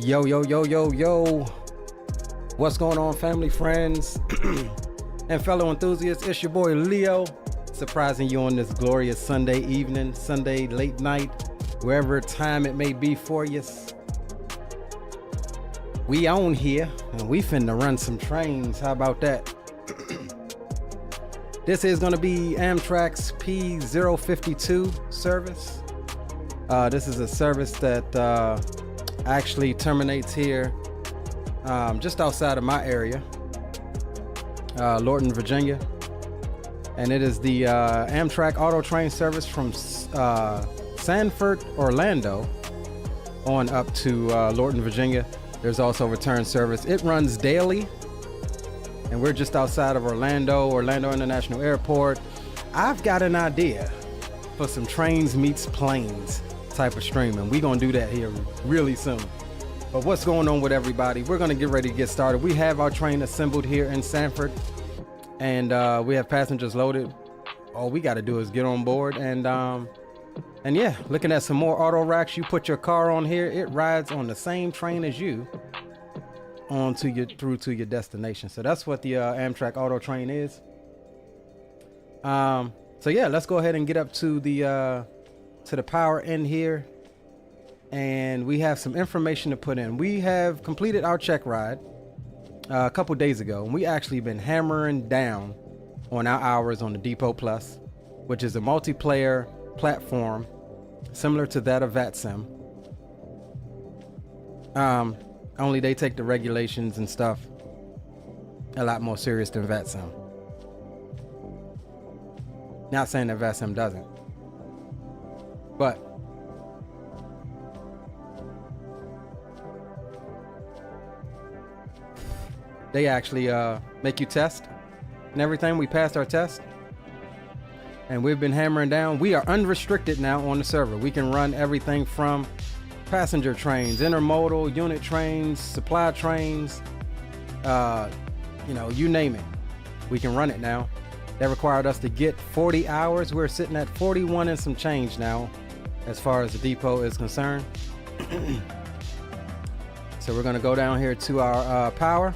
Yo, yo, yo, yo, yo. What's going on, family, friends, and fellow enthusiasts? It's your boy Leo, surprising you on this glorious Sunday evening, Sunday late night, wherever time it may be for you. We on here, and we finna run some trains. How about that? This is gonna be Amtrak's P052 service. This is a service that actually terminates here just outside of my area, LORTON, Virginia, and it is the Amtrak auto train service from Sanford, Orlando on up to LORTON, Virginia. There's also return service. It runs daily, and we're just outside of Orlando International Airport. I've got an idea for some trains meets planes type of streaming. We're gonna do that here really soon. But what's going on with everybody? We're gonna get ready to get started. We have our train assembled here in Sanford, and we have passengers loaded. All we got to do is get on board, and yeah, looking at some more auto racks. You put your car on here, it rides on the same train as you through to your destination. So that's what the Amtrak auto train is. So yeah, let's go ahead and get up to the power end here, and we have some information to put in. We have completed our check ride a couple days ago, and we actually been hammering down on our hours on the Depot Plus, which is a multiplayer platform similar to that of VATSIM. Only they take the regulations and stuff a lot more serious than VATSIM. Not saying that VATSIM doesn't, but they actually make you test and everything. We passed our test, and we've been hammering down. We are unrestricted now on the server. We can run everything from passenger trains, intermodal, unit trains, supply trains, you know, you name it. We can run it now. That required us to get 40 hours. We're sitting at 41 and some change now as far as the depot is concerned. So we're gonna go down here to our power.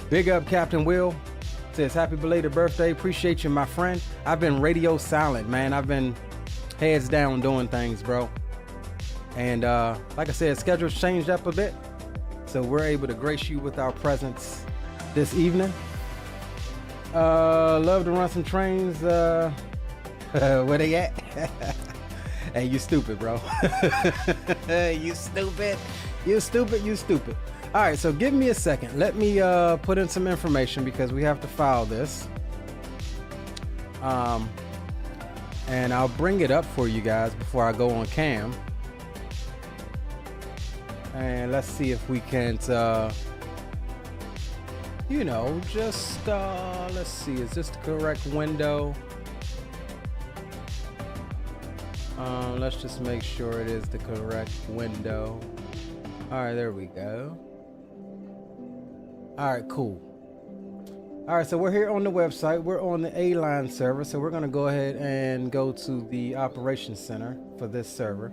Big up Captain Will. Says happy belated birthday. Appreciate you, my friend. I've been radio silent, man. I've been heads down doing things, bro. And like I said, schedule's changed up a bit, so we're able to grace you with our presence this evening. Love to run some trains. Where they at? Hey, you stupid, bro. You stupid. You stupid. You stupid. All right, so give me a second. Let me put in some information because we have to file this. And I'll bring it up for you guys before I go on cam. And let's see if we can't, you know, just, let's see, is this the correct window? Let's just make sure it is the correct window. All right, there we go. All right, cool. All right, so we're here on the website. We're on the A-line server, so we're gonna go ahead and go to the operations center for this server.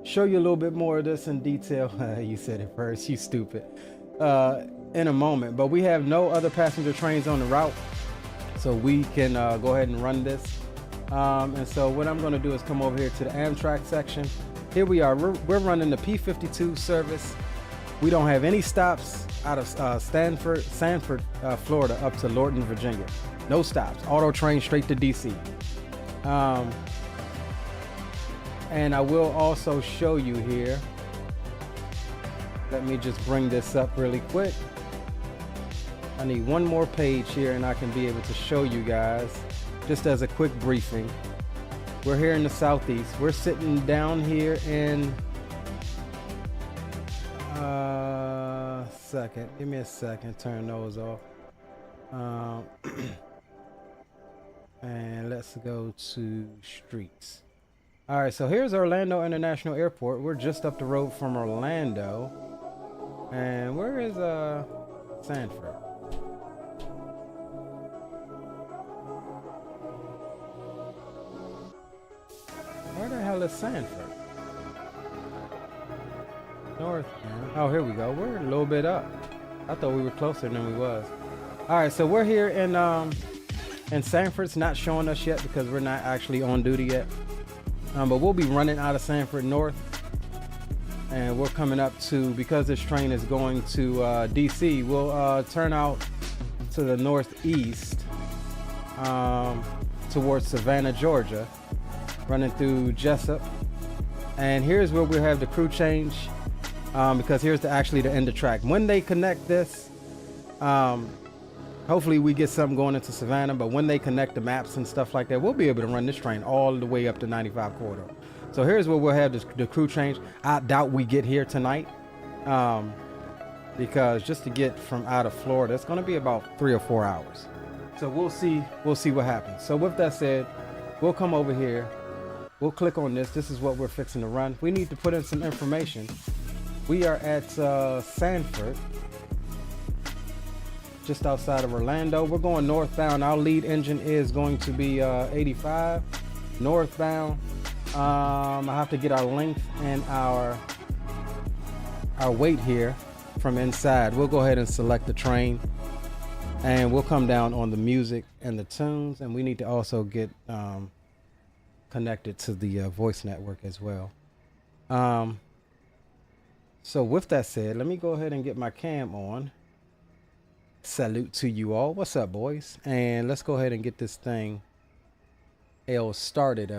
Show you a little bit more of this in detail. You said it first, you stupid. In a moment, but we have no other passenger trains on the route, so we can go ahead and run this. And so what I'm gonna do is come over here to the Amtrak section. Here we are. We're running the P52 service. We don't have any stops out of Sanford, Florida up to LORTON, Virginia. No stops. Auto train straight to DC. And I will also show you here. Let me just bring this up really quick. I need one more page here and I can be able to show you guys just as a quick briefing. We're here in the southeast. We're sitting down here in second. Give me a second. Turn those off. And let's go to streets. All right, so here's Orlando International Airport. We're just up the road from Orlando. And where is Sanford? Where the hell is Sanford? North. Oh, here we go. We're a little bit up. I thought we were closer than we was. All right, so we're here in Sanford. It's not showing us yet because we're not actually on duty yet. But we'll be running out of Sanford North, and we're coming up to, because this train is going to DC, we'll turn out to the northeast towards Savannah, Georgia, running through Jessup. And here's where we'll have the crew change, because here's actually the end of track. When they connect this, hopefully we get something going into Savannah, but when they connect the maps and stuff like that, we'll be able to run this train all the way up to 95 corridor. So here's where we'll have the crew change. I doubt we get here tonight, because just to get from out of Florida, it's going to be about 3 or 4 hours. So we'll see what happens. So with that said, we'll come over here. We'll click on this. This is what we're fixing to run. We need to put in some information. We are at Sanford, just outside of Orlando. We're going northbound. Our lead engine is going to be 85 northbound. I have to get our length and our weight here from inside. We'll go ahead and select the train, and we'll come down on the music and the tunes, and we need to also get connected to the voice network as well. So with that said, let me go ahead and get my cam on. Salute to you all. What's up, boys? And let's go ahead and get this thing started.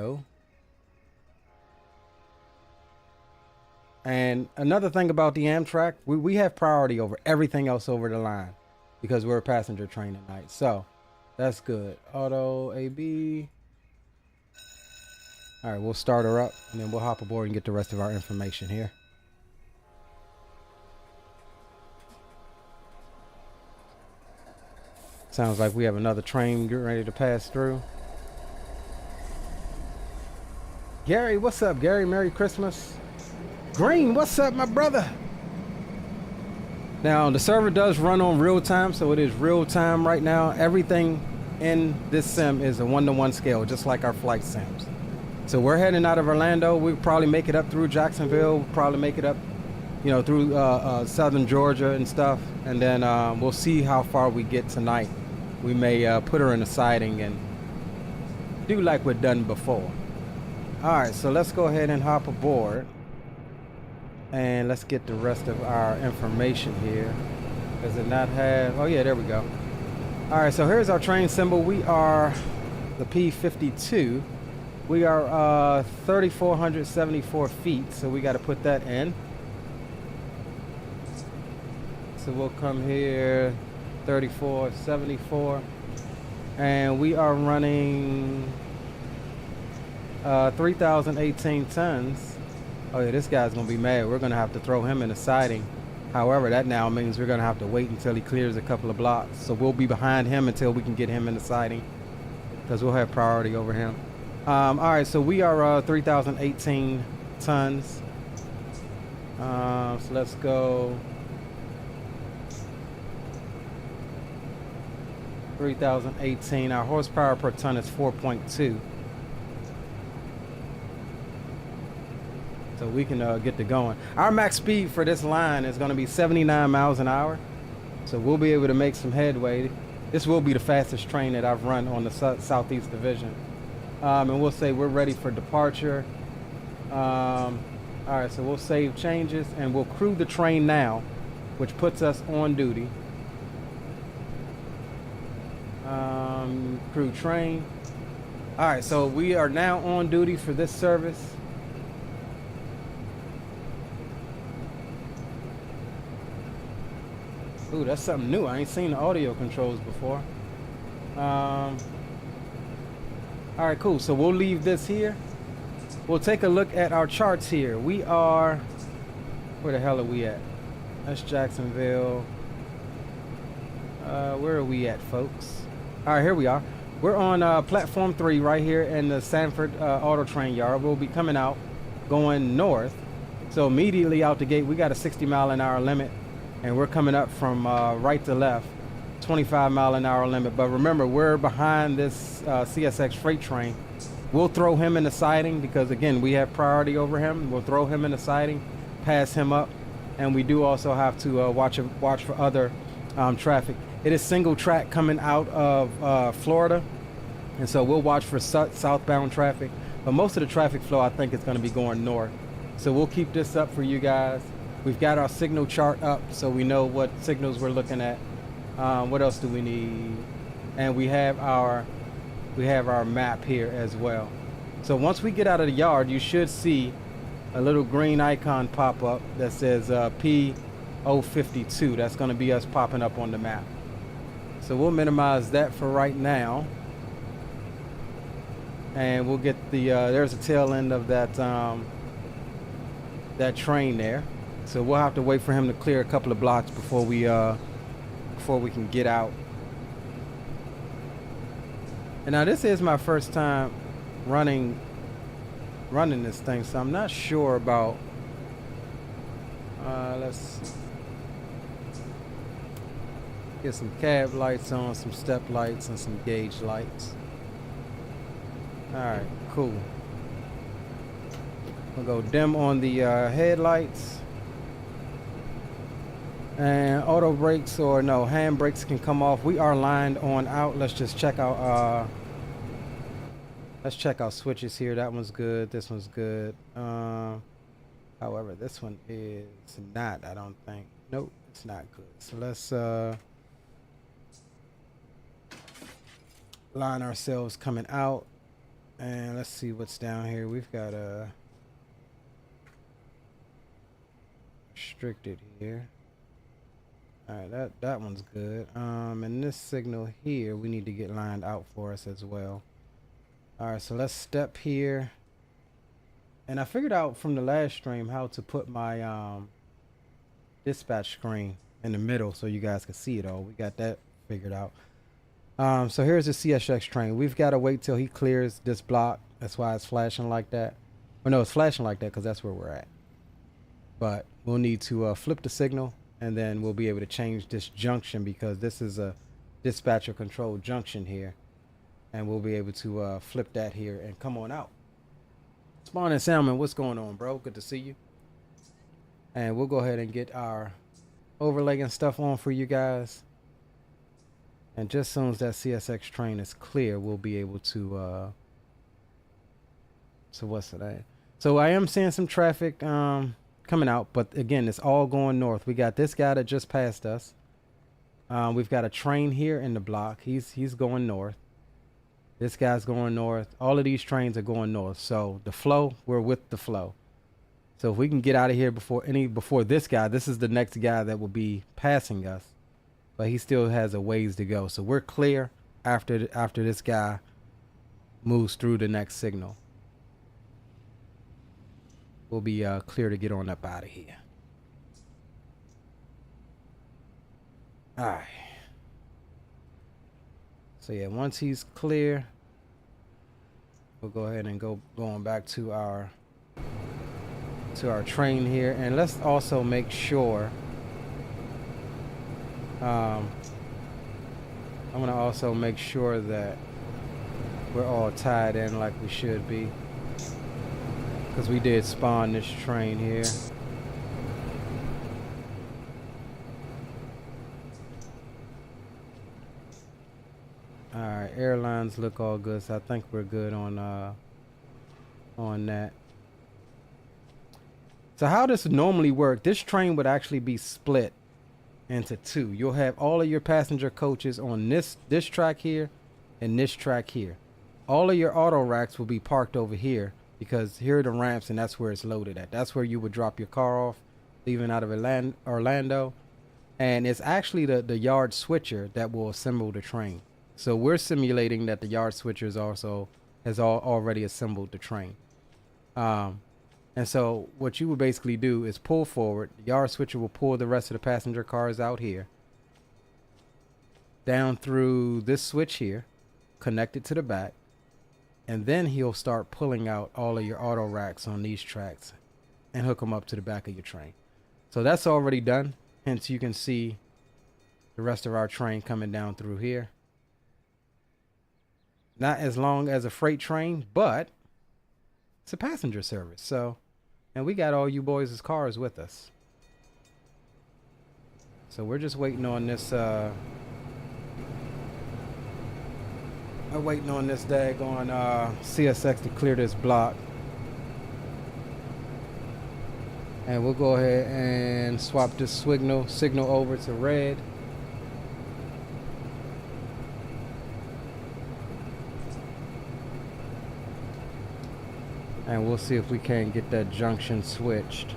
And another thing about the Amtrak, we have priority over everything else over the line because we're a passenger train tonight. So that's good. Auto AB. All right, we'll start her up, and then we'll hop aboard and get the rest of our information here. Sounds like we have another train getting ready to pass through. Gary, what's up, Gary? Merry Christmas. Green, what's up, my brother? Now, the server does run on real time, so it is real time right now. Everything in this sim is a 1-to-1 scale, just like our flight sims. So we're heading out of Orlando. We'll probably make it up through Jacksonville. We'll probably make it up, through southern Georgia and stuff. And then we'll see how far we get tonight. We may put her in a siding and do like we've done before. All right, so let's go ahead and hop aboard. And let's get the rest of our information here. Does it not have... Oh, yeah, there we go. All right, so here's our train symbol. We are the P52. We are 3,474 feet, so we got to put that in. So we'll come here, 3,474. And we are running 3,018 tons. Oh yeah, this guy's gonna be mad. We're gonna have to throw him in a siding. However, that now means we're gonna have to wait until he clears a couple of blocks. So we'll be behind him until we can get him in the siding, because we'll have priority over him. All right, so we are 3,018 tons. So let's go 3,018. Our horsepower per ton is 4.2. So we can get to going. Our max speed for this line is going to be 79 miles an hour. So we'll be able to make some headway. This will be the fastest train that I've run on the Southeast Division. And we'll say we're ready for departure. All right, so we'll save changes and we'll crew the train now, which puts us on duty. Crew train. All right, so we are now on duty for this service. Ooh, that's something new. I ain't seen the audio controls before. All right, cool. So we'll leave this here. We'll take a look at our charts here. We are... Where the hell are we at? That's Jacksonville. Where are we at, folks? All right, here we are. We're on platform 3 right here in the Sanford Auto Train Yard. We'll be coming out, going north. So immediately out the gate, we got a 60-mile-an-hour limit. And we're coming up from right to left, 25-mile-an-hour limit. But remember, we're behind this CSX freight train. We'll throw him in the siding because, again, we have priority over him. We'll throw him in the siding, pass him up, and we do also have to watch for other traffic. It is single track coming out of Florida, and so we'll watch for southbound traffic, but most of the traffic flow I think is going to be going north. So we'll keep this up for you guys. We've got our signal chart up so we know what signals we're looking at. What else do we need? And we have our map here as well. So once we get out of the yard, you should see a little green icon pop up that says P052. That's going to be us popping up on the map. So we'll minimize that for right now. And we'll get the, there's the tail end of that, that train there. So we'll have to wait for him to clear a couple of blocks before we can get out. And now this is my first time running this thing, so I'm not sure about, let's get some cab lights on, some step lights, and some gauge lights. Alright, cool. We'll go dim on the headlights. And auto brakes, or no, hand brakes can come off. We are lined on out. Let's just check out let's check out switches here. That one's good, this one's good. However, this one is not, I don't think. Nope, it's not good. So let's line ourselves coming out. And let's see what's down here. We've got a restricted here. Alright, that one's good. And this signal here we need to get lined out for us as well. Alright, so let's step here. And I figured out from the last stream how to put my dispatch screen in the middle so you guys can see it all. We got that figured out. So here's the CSX train. We've got to wait till he clears this block. That's why it's flashing like that. Or no, it's flashing like that because that's where we're at. But we'll need to flip the signal, and then we'll be able to change this junction because this is a dispatcher controlled junction here. And we'll be able to flip that here and come on out. Spawn and Salmon, what's going on, bro? Good to see you. And we'll go ahead and get our overlay and stuff on for you guys. And just as soon as that CSX train is clear, we'll be able to, so what's today? So I am seeing some traffic coming out, but again, it's all going north. We got this guy that just passed us. We've got a train here in the block. He's going north. This guy's going north. All of these trains are going north. So the flow, we're with the flow. So if we can get out of here before this guy, this is the next guy that will be passing us. But he still has a ways to go. So we're clear after this guy moves through the next signal. We'll be clear to get on up out of here. All right. So yeah, once he's clear, we'll go ahead and going back to our train here. And let's also make sure I'm gonna also make sure that we're all tied in like we should be, because we did spawn this train here. Alright, airlines look all good, so I think we're good on that. So how this normally work, this train would actually be split into two. You'll have all of your passenger coaches on this track here and this track here. All of your auto racks will be parked over here because here are the ramps, and that's where it's loaded at. That's where you would drop your car off leaving out of Orlando. And it's actually the yard switcher that will assemble the train. So we're simulating that the yard switcher has already assembled the train. And so what you would basically do is pull forward. The yard switcher will pull the rest of the passenger cars out here, down through this switch here, connect it to the back, and then he'll start pulling out all of your auto racks on these tracks and hook them up to the back of your train. So that's already done. Hence you can see the rest of our train coming down through here. Not as long as a freight train, but it's a passenger service. So, and we got all you boys' cars with us. So we're just waiting on this I'm waiting on this daggone CSX to clear this block. And we'll go ahead and swap this signal over to red. And we'll see if we can't get that junction switched.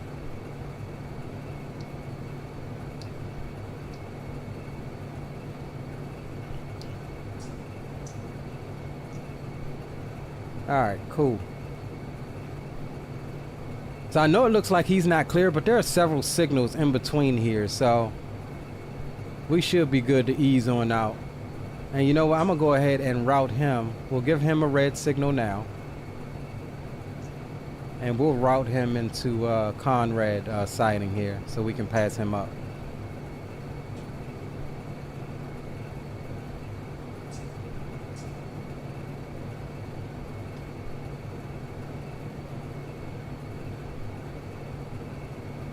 Alright, cool. So I know it looks like he's not clear, but there are several signals in between here, so we should be good to ease on out. And you know what? I'm gonna go ahead and route him. We'll give him a red signal now. And we'll route him into Conrad siding here so we can pass him up.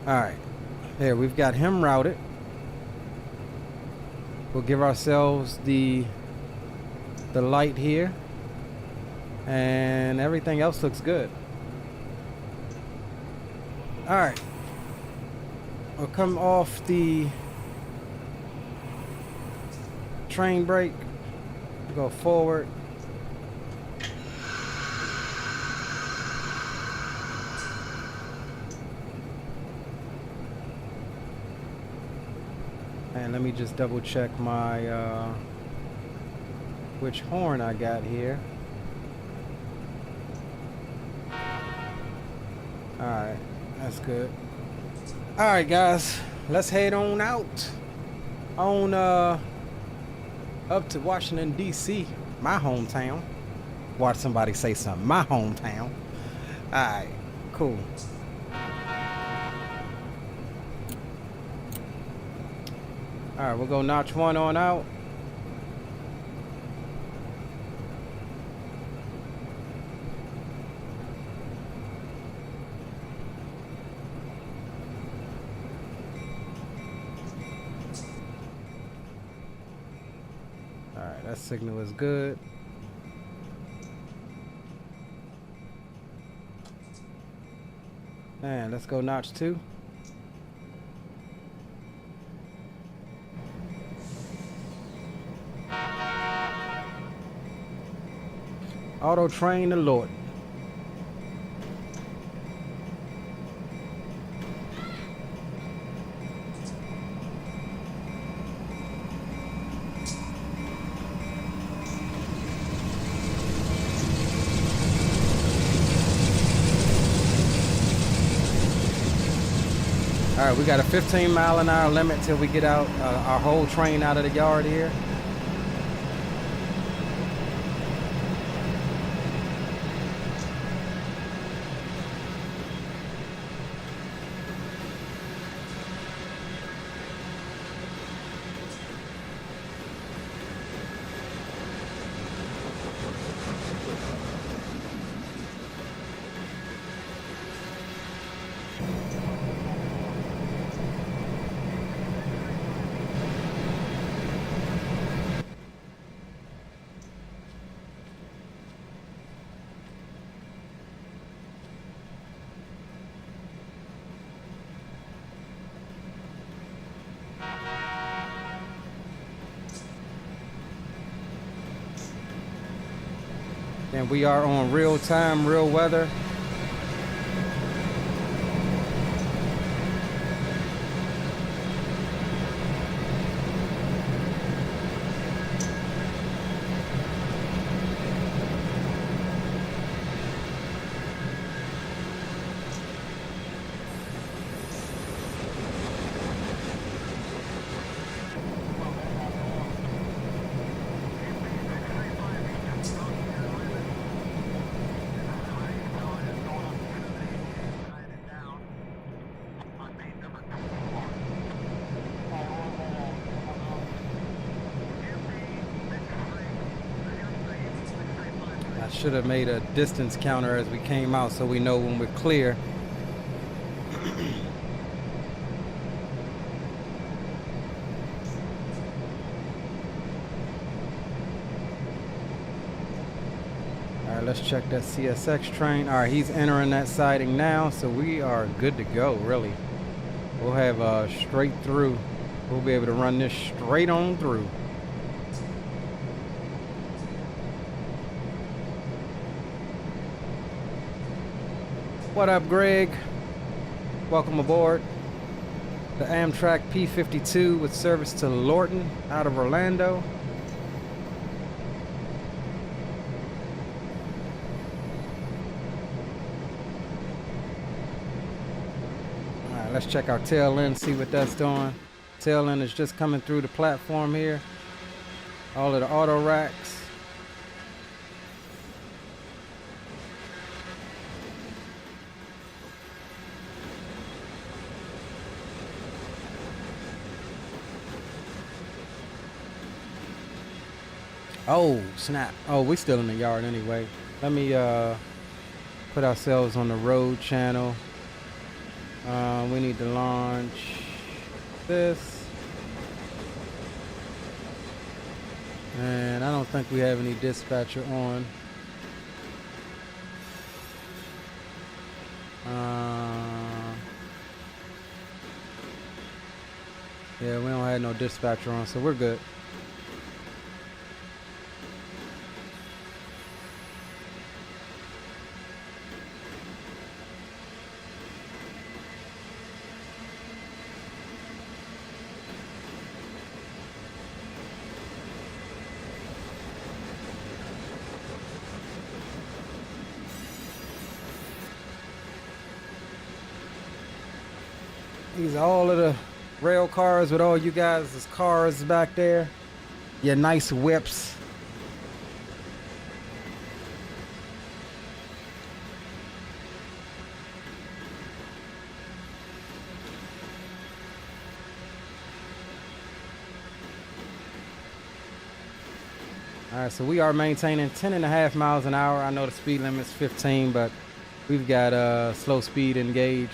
Alright, there, we've got him routed. We'll give ourselves the light here. And everything else looks good. Alright. We'll come off the train brake. Go forward. And let me just double check my which horn I got here. Alright, that's good. Alright guys, let's head on out on up to Washington DC, my hometown. Watch somebody say something, my hometown. Alright, cool. Alright, we'll go notch one on out. Alright, that signal is good. And let's go notch two. Auto train to LORTON. All right, we got a 15-mile-an-hour limit till we get out our whole train out of the yard here. And we are on real time, real weather. Should have made a distance counter as we came out so we know when we're clear. right, let's check that CSX train. All right, he's entering that siding now, so we are good to go, really. We'll have straight through. We'll be able to run this straight on through. What up, Greg? Welcome aboard. The Amtrak P52 with service to Lorton out of Orlando. Alright, let's check our tail end, see what that's doing. Tail end is just coming through the platform here. All of the auto racks. Oh, snap. Oh, we still in the yard anyway. Let me put ourselves on the road channel. We need to launch this. And I don't think we have any dispatcher on. Yeah, we don't have no dispatcher on, so we're good. These are all of the rail cars with all you guys' cars back there. Your nice whips. All right, so we are maintaining 10.5 miles an hour. I know the speed limit's 15, but we've got slow speed engaged.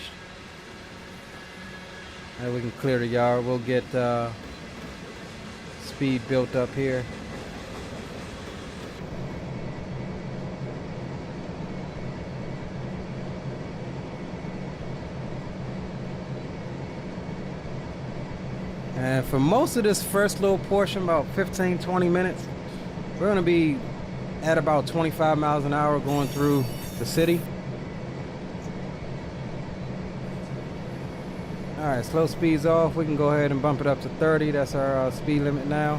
And we can clear the yard. We'll get speed built up here. And for most of this first little portion, about 15-20 minutes, we're going to be at about 25 miles an hour going through the city. All right, slow speed's off. We can go ahead and bump it up to 30. That's our speed limit now.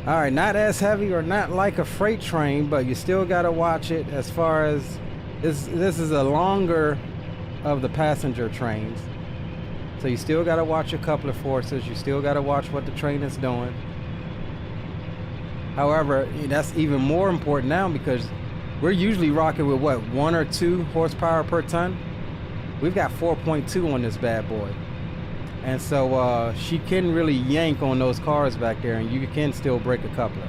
All right, not as heavy or not like a freight train, but you still got to watch it as far as this is a longer of the passenger trains. So you still got to watch your coupler forces. You still got to watch what the train is doing. However, that's even more important now because we're usually rocking with what, 1 or 2 horsepower per ton. We've got 4.2 on this bad boy. And so she can really yank on those cars back there and you can still break a coupler.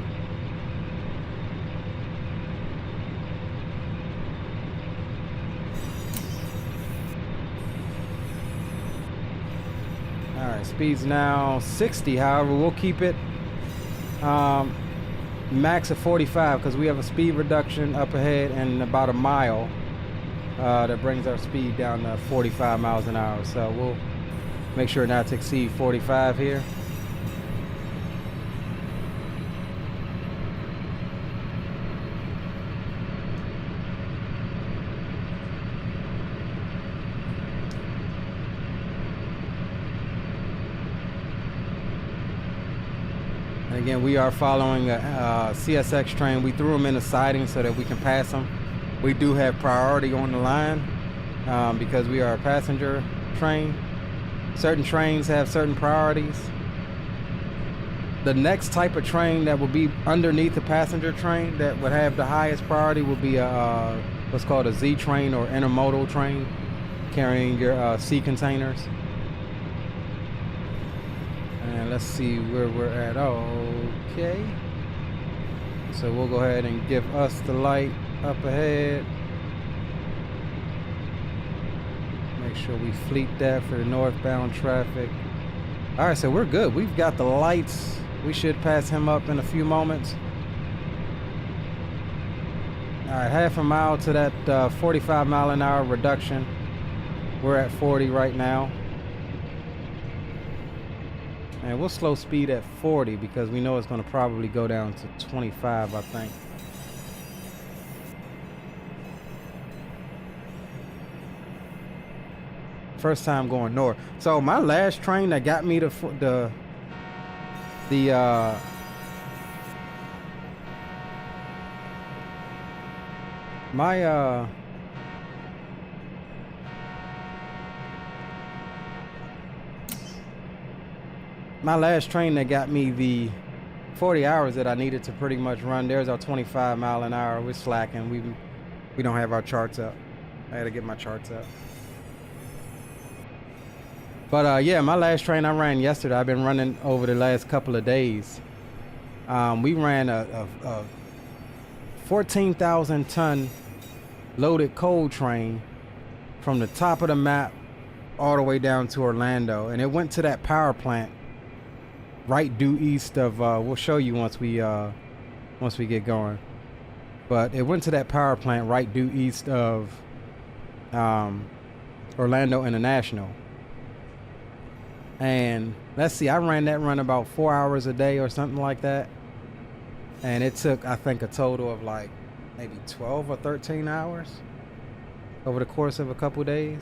Speed's now 60. However, we'll keep it max of 45 because we have a speed reduction up ahead and about a mile that brings our speed down to 45 miles an hour. So we'll make sure not to exceed 45 here. Again, we are following a CSX train. We threw them in the siding so that we can pass them. We do have priority on the line because we are a passenger train. Certain trains have certain priorities. The next type of train that will be underneath the passenger train that would have the highest priority will be a what's called a Z train or intermodal train carrying your sea containers. And let's see where we're at. Oh, okay. So we'll go ahead and give us the light. up ahead. Make sure we fleet that for the northbound traffic. All right, so we're good. We've got the lights. We should pass him up in a few moments. All right, half a mile to that 45 mile an hour reduction. We're at 40 right now. And we'll slow speed at 40 because we know it's going to probably go down to 25, I think. First time going north. So my last train that got me to my last train that got me the 40 hours that I needed to pretty much run. There's our 25 mile an hour. We're slacking. We don't have our charts up. I had to get my charts up. But yeah, my last train I ran yesterday. I've been running over the last couple of days. We ran a 14,000 ton loaded coal train from the top of the map all the way down to Orlando, and it went to that power plant right due east of we'll show you once we get going, but it went to that power plant right due east of Orlando International. And let's see, I ran that run about 4 hours a day or something like that, and it took, I think, a total of like maybe 12 or 13 hours over the course of a couple days.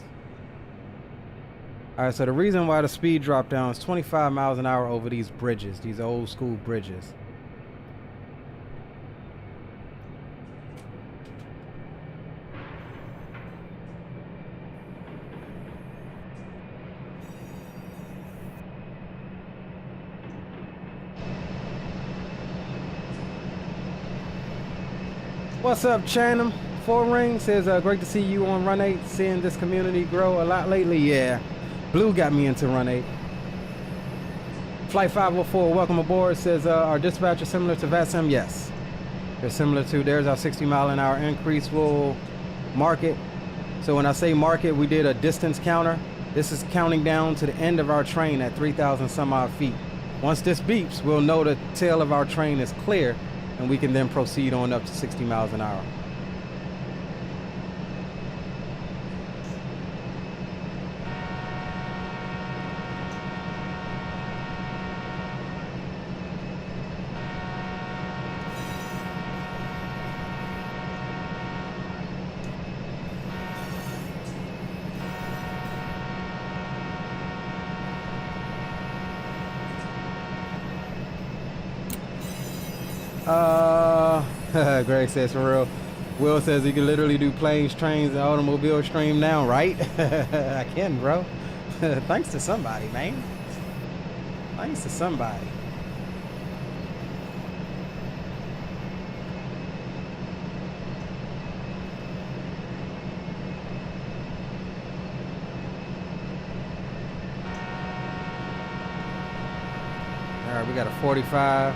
All right, so the reason why the speed dropped down is 25 miles an hour over these bridges, these old school bridges. What's up, Chanum? 4 Ring says, great to see you on Run 8, seeing this community grow a lot lately. Yeah, Blue got me into Run 8. Flight 504, welcome aboard, says, are dispatchers similar to VATSIM? Yes, they're similar to, there's our 60 mile an hour increase. We'll mark it. So when I say mark it, we did a distance counter. This is counting down to the end of our train at 3,000 some odd feet. Once this beeps, we'll know the tail of our train is clear, and we can then proceed on up to 60 miles an hour. Greg says, for real. Will says you can literally do planes, trains, and automobile stream now, right? I can, bro. Thanks to somebody, man. Thanks to somebody. All right, we got a 45.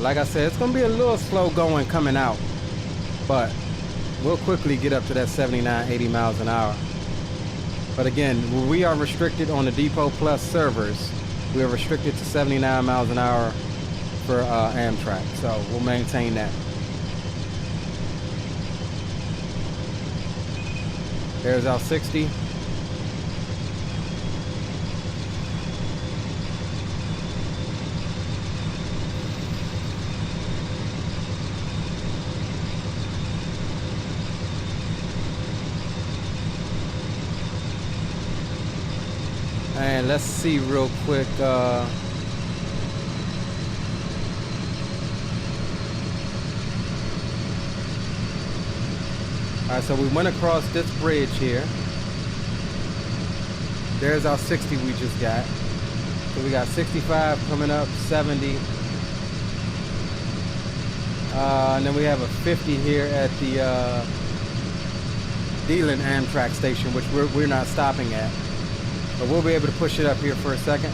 Like I said, it's gonna be a little slow going coming out, but we'll quickly get up to that 79, 80 miles an hour. But again, we are restricted on the Depot Plus servers. We are restricted to 79 miles an hour for Amtrak, so we'll maintain that. There's our 60. And let's see real quick. All right, so we went across this bridge here. There's our 60 we just got. So we got 65 coming up, 70. And then we have a 50 here at the Lian Amtrak station, which we're not stopping at. But we'll be able to push it up here for a second.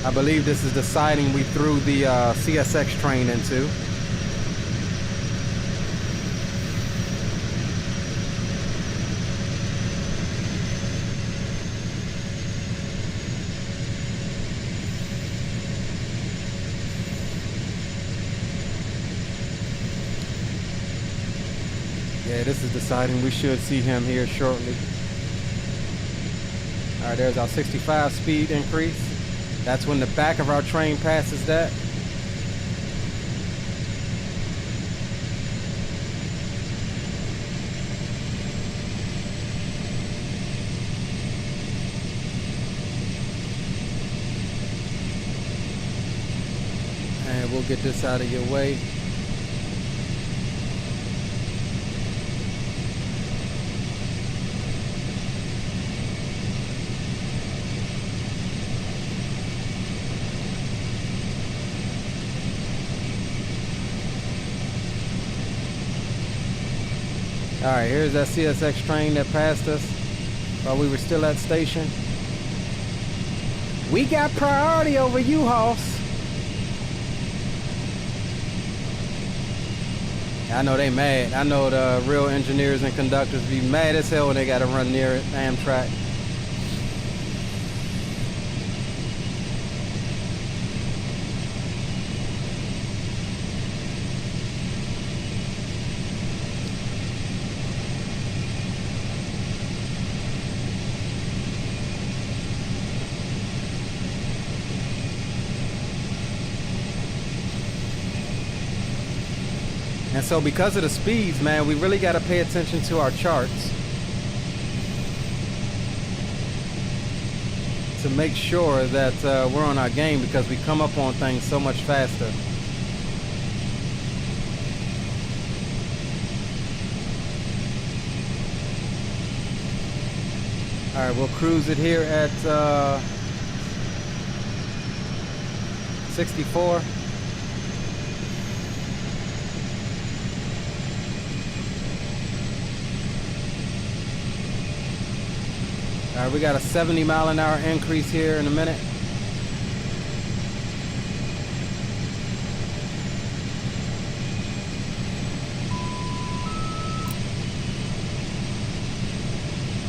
I believe this is the siding we threw the CSX train into. Yeah, this is the siding. We should see him here shortly. All right, there's our 65 speed increase. That's when the back of our train passes that. And we'll get this out of your way. All right, here's that CSX train that passed us while we were still at station. We got priority over you, Hoss. I know they mad. I know the real engineers and conductors be mad as hell when they got to run near it, Amtrak. And so because of the speeds, man, we really got to pay attention to our charts to make sure that we're on our game, because we come up on things so much faster. All right, we'll cruise it here at 64. All right, we got a 70 mile an hour increase here in a minute.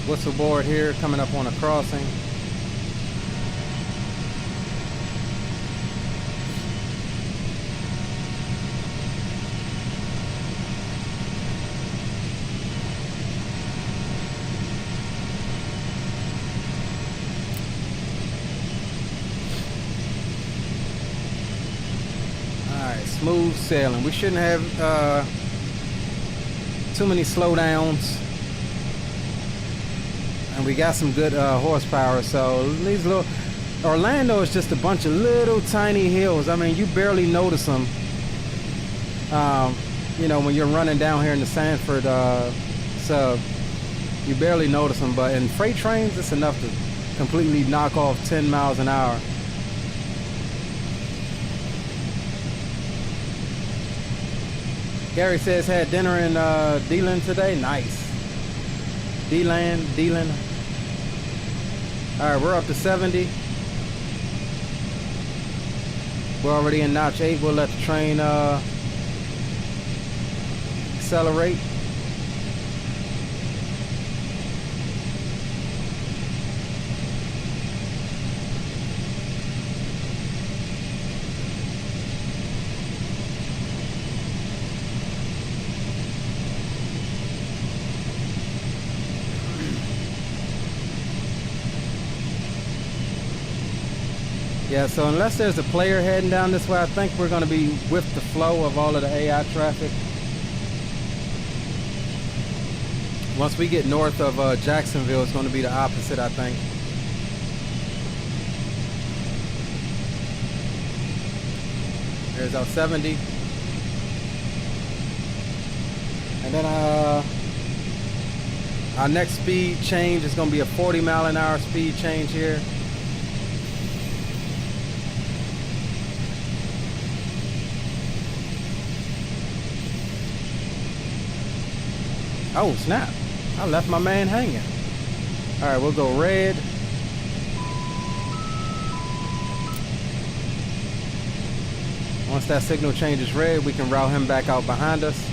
Whistle board here coming up on a crossing. Smooth sailing. We shouldn't have too many slowdowns, and we got some good horsepower. So these little Orlando is just a bunch of little tiny hills. I mean, you barely notice them. You know, when you're running down here in the Sanford sub, you barely notice them. But in freight trains, it's enough to completely knock off 10 miles an hour. Gary says had dinner in Lian today. Nice. Lian. All right, we're up to 70. We're already in notch 8. We'll let the train accelerate. Yeah, so unless there's a player heading down this way, I think we're going to be with the flow of all of the AI traffic. Once we get north of Jacksonville, it's going to be the opposite, I think. There's our 70. And then our next speed change is going to be a 40 mile an hour speed change here. Oh snap, I left my man hanging. All right, we'll go red. Once that signal changes red, we can route him back out behind us.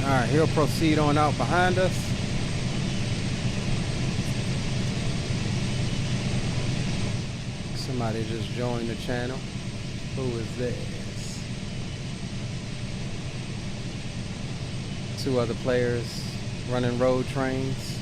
All right, he'll proceed on out behind us. Somebody just joined the channel. Who is this? 2 other players running road trains.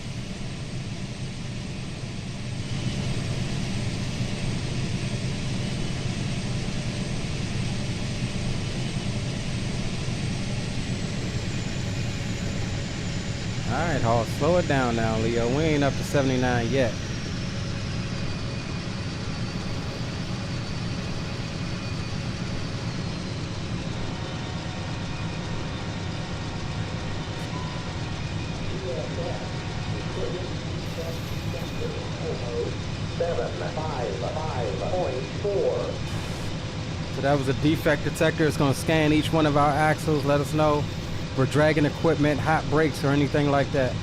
Alright, Hall, slow it down now, Leo. We ain't up to 79 yet. So that was a defect detector. It's going to scan each one of our axles, let us know if we're dragging equipment, hot brakes, or anything like that.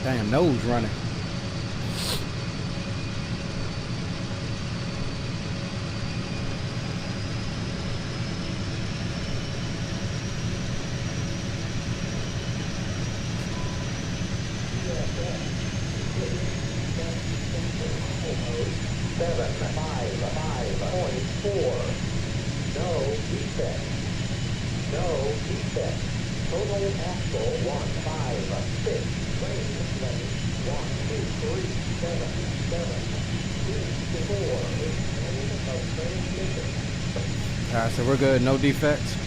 Damn, nose running. Alright, so we're good, no defects.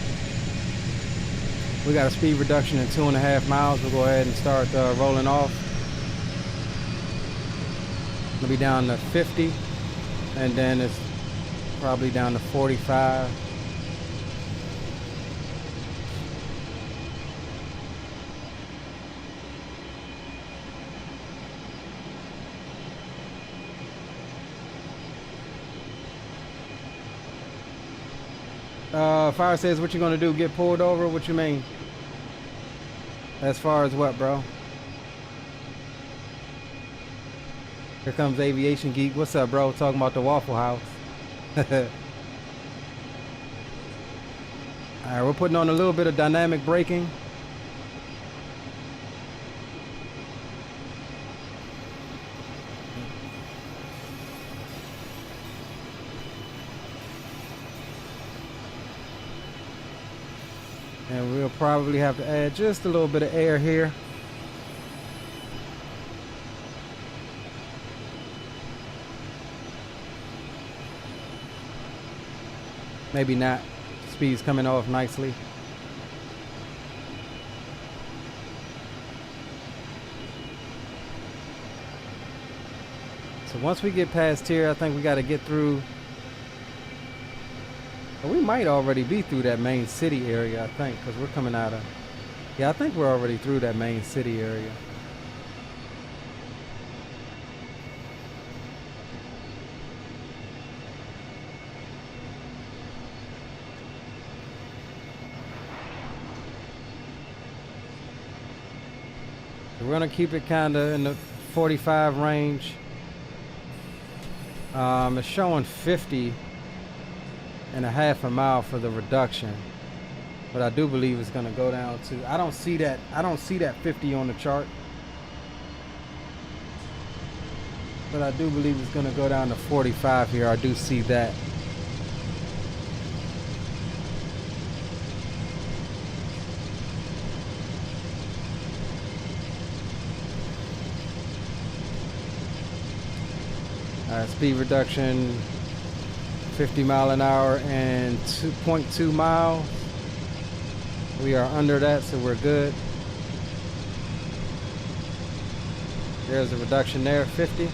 We got a speed reduction in 2.5 miles. We'll go ahead and start rolling off. It'll be down to 50, and then it's probably down to 45. Fire says, what you gonna do? Get pulled over? What you mean? As far as what, bro? Here comes Aviation Geek. What's up, bro? Talking about the Waffle House. Alright, we're putting on a little bit of dynamic braking. And we'll probably have to add just a little bit of air here. Maybe not. Speed's coming off nicely. So once we get past here, I think we got to get through. We might already be through that main city area, I think, because we're coming out of... Yeah, I think we're already through that main city area. So we're going to keep it kind of in the 45 range. It's showing 50 and a half a mile for the reduction, but I do believe it's going to go down to, I don't see that 50 on the chart. but I do believe it's gonna go down to 45 here. I do see that. Speed reduction, 50 mile an hour and 2.2 miles. We are under that, so we're good. There's a reduction there, 50.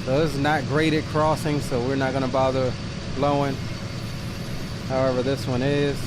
So this is not graded crossing, so we're not going to bother blowing. However, this one is.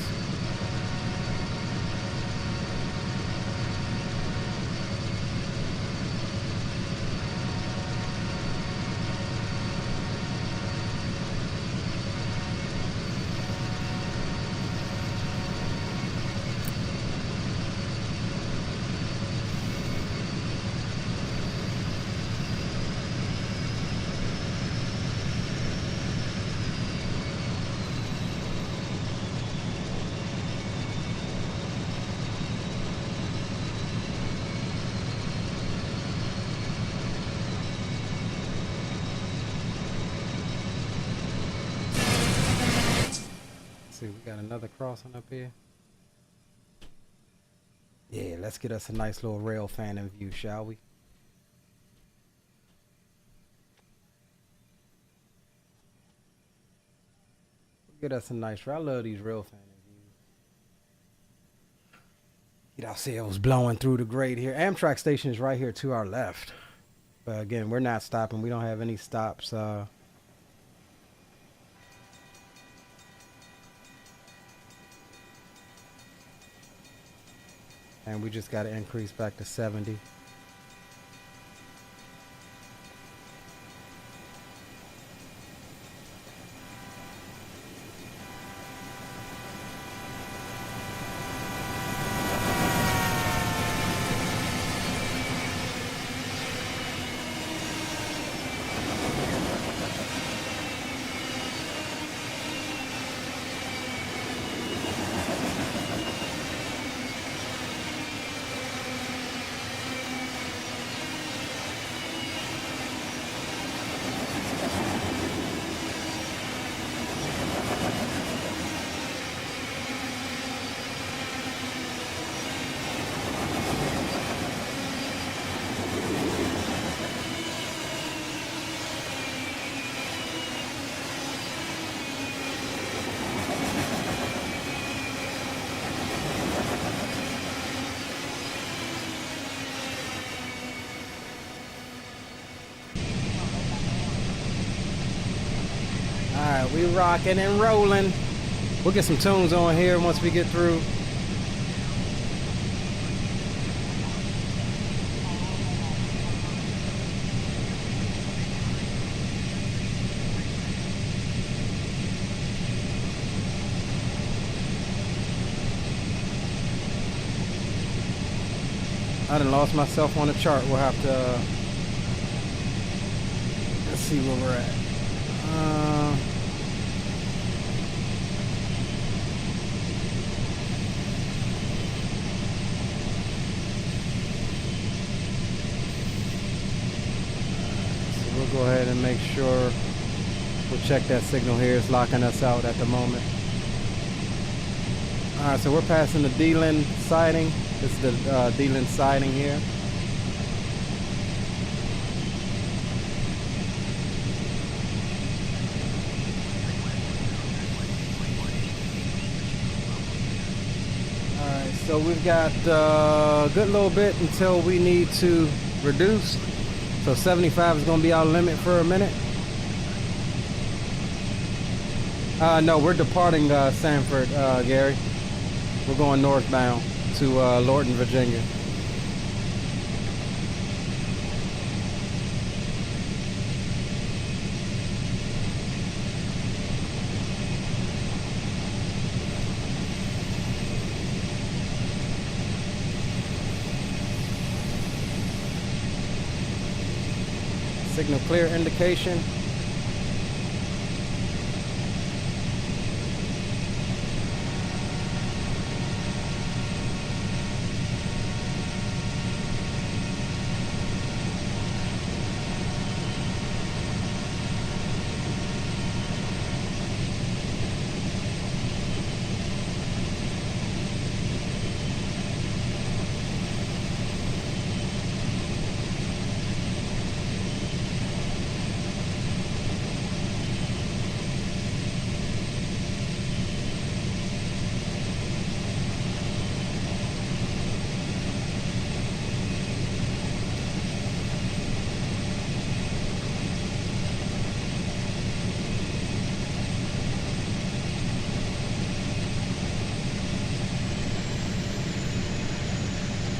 See, we got another crossing up here. Yeah, let's get us a nice little rail fan in view, shall we? Get us a nice rail. I love these rail fan in views. Y'all see it was blowing through the grade here. Amtrak station is right here to our left. But again, we're not stopping. We don't have any stops. And we just got to increase back to 70. We rocking and rolling. We'll get some tunes on here once we get through. I done lost myself on the chart. We'll have to let's see where we're at. Go ahead and make sure we'll check that signal here. It's locking us out at the moment. All right, so we're passing the D-Lin siding. This is the D-Lin siding here. All right, so we've got a good little bit until we need to reduce. So 75 is going to be our limit for a minute. No, we're departing Sanford, Gary. We're going northbound to Lorton, Virginia. Signal clear indication.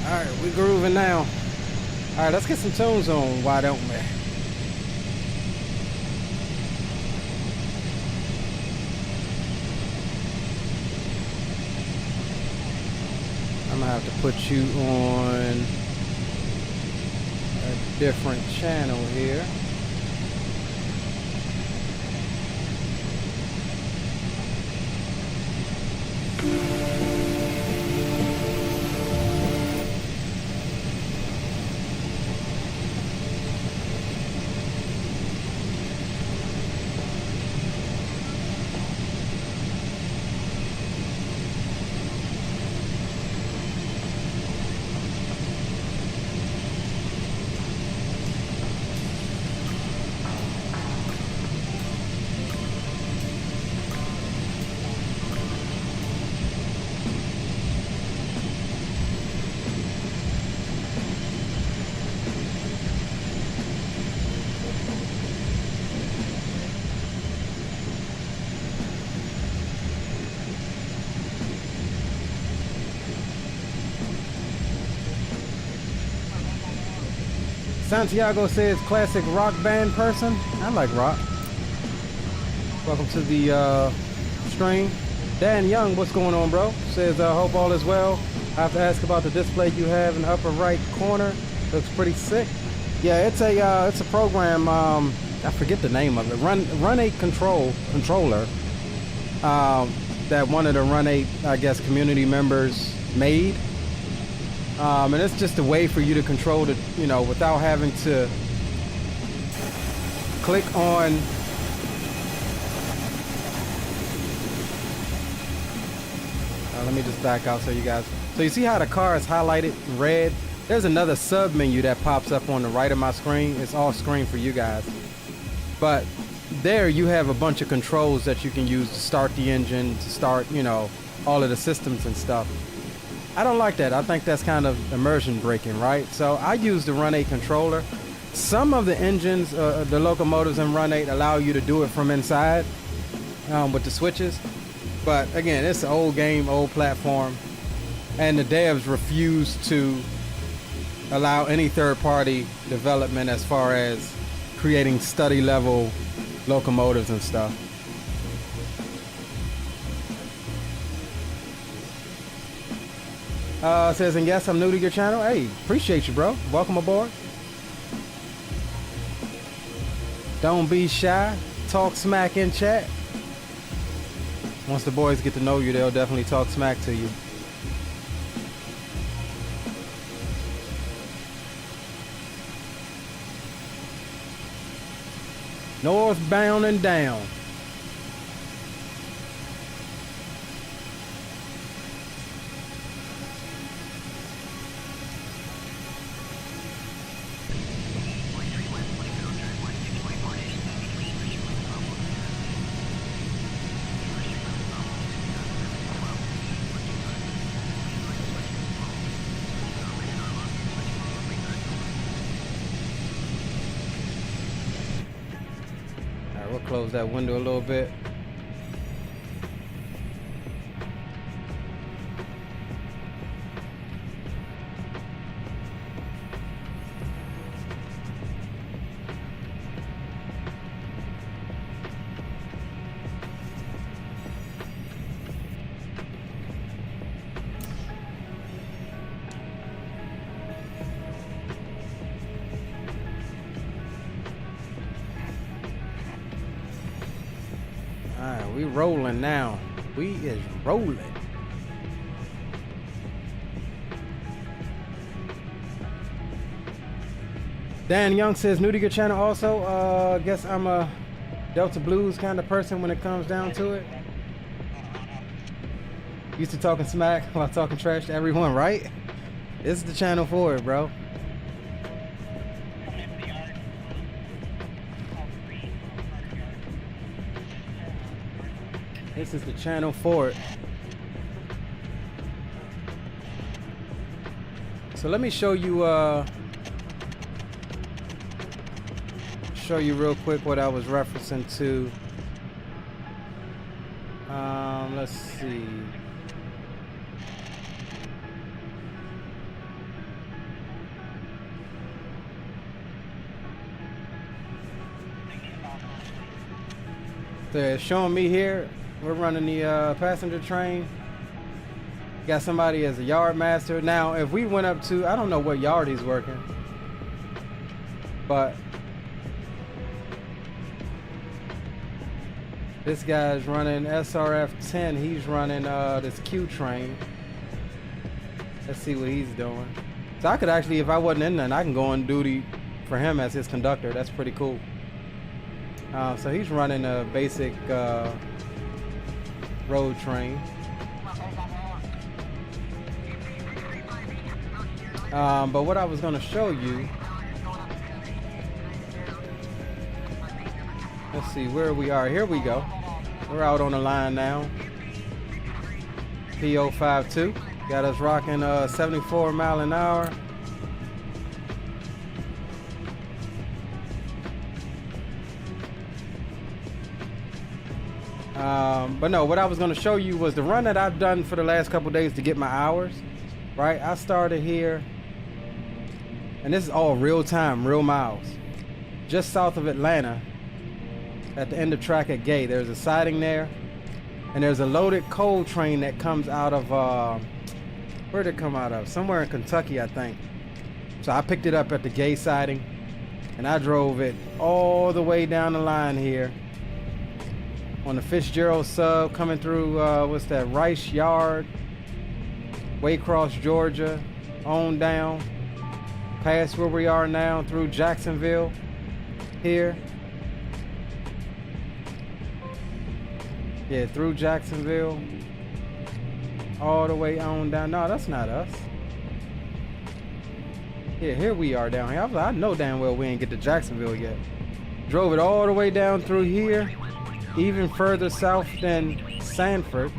Alright, we grooving now. Alright, let's get some tunes on, why don't we? I'm gonna have to put you on a different channel here. Santiago says classic rock band person. I like rock. Welcome to the stream. Dan Young, what's going on, bro? Says hope all is well. I have to ask about the display you have in the upper right corner. Looks pretty sick. Yeah, it's a program. I forget the name of it. Run 8 controller that one of the Run 8, I guess, community members made. And it's just a way for you to control it, you know, without having to click on let me just back out so you guys. So you see how the car is highlighted in red? There's another sub menu that pops up on the right of my screen. It's off screen for you guys. But there you have a bunch of controls that you can use to start the engine, to start, you know, all of the systems and stuff. I don't like that. I think that's kind of immersion breaking, right? So I use the Run 8 controller. Some of the engines, the locomotives in Run 8 allow you to do it from inside with the switches. But again, it's an old game, old platform. And the devs refuse to allow any third-party development as far as creating study-level locomotives and stuff. Says, and yes, I'm new to your channel. Hey, appreciate you, bro. Welcome aboard. Don't be shy. Talk smack in chat. Once the boys get to know you, they'll definitely talk smack to you. Northbound and down. Close that window a little bit. we rolling now. We is rolling. Dan Young says, new to your channel also. Guess I'm a Delta Blues kind of person when it comes down to it. Used to talking smack while talking trash to everyone, right? This is the channel for it, bro. This is the channel for it. So let me show you real quick what I was referencing to. Let's see. They're showing me here. We're running the passenger train. Got somebody as a yard master. Now, if we went up to, I don't know what yard he's working, but this guy's running SRF-10. He's running this Q train. Let's see what he's doing. So I could actually, if I wasn't in there, I can go on duty for him as his conductor. That's pretty cool. So he's running a basic road train. But what I was going to show you, let's see where we are. Here we go. We're out on the line now. PO52 got us rocking 74 mile an hour. But no, what I was going to show you was the run that I've done for the last couple days to get my hours, right? I started here, and this is all real time, real miles. Just south of Atlanta, at the end of track at Gay, there's a siding there, and there's a loaded coal train that comes out of, where'd it come out of? Somewhere in Kentucky, I think. So I picked it up at the Gay siding, and I drove it all the way down the line here on the Fitzgerald sub, coming through, what's that, Rice Yard, Waycross, Georgia, on down, past where we are now, through Jacksonville, here. Yeah, through Jacksonville, all the way on down. No, that's not us. Yeah, here we are down here. I know damn well we ain't get to Jacksonville yet. Drove it all the way down through here, even further south than Sanford,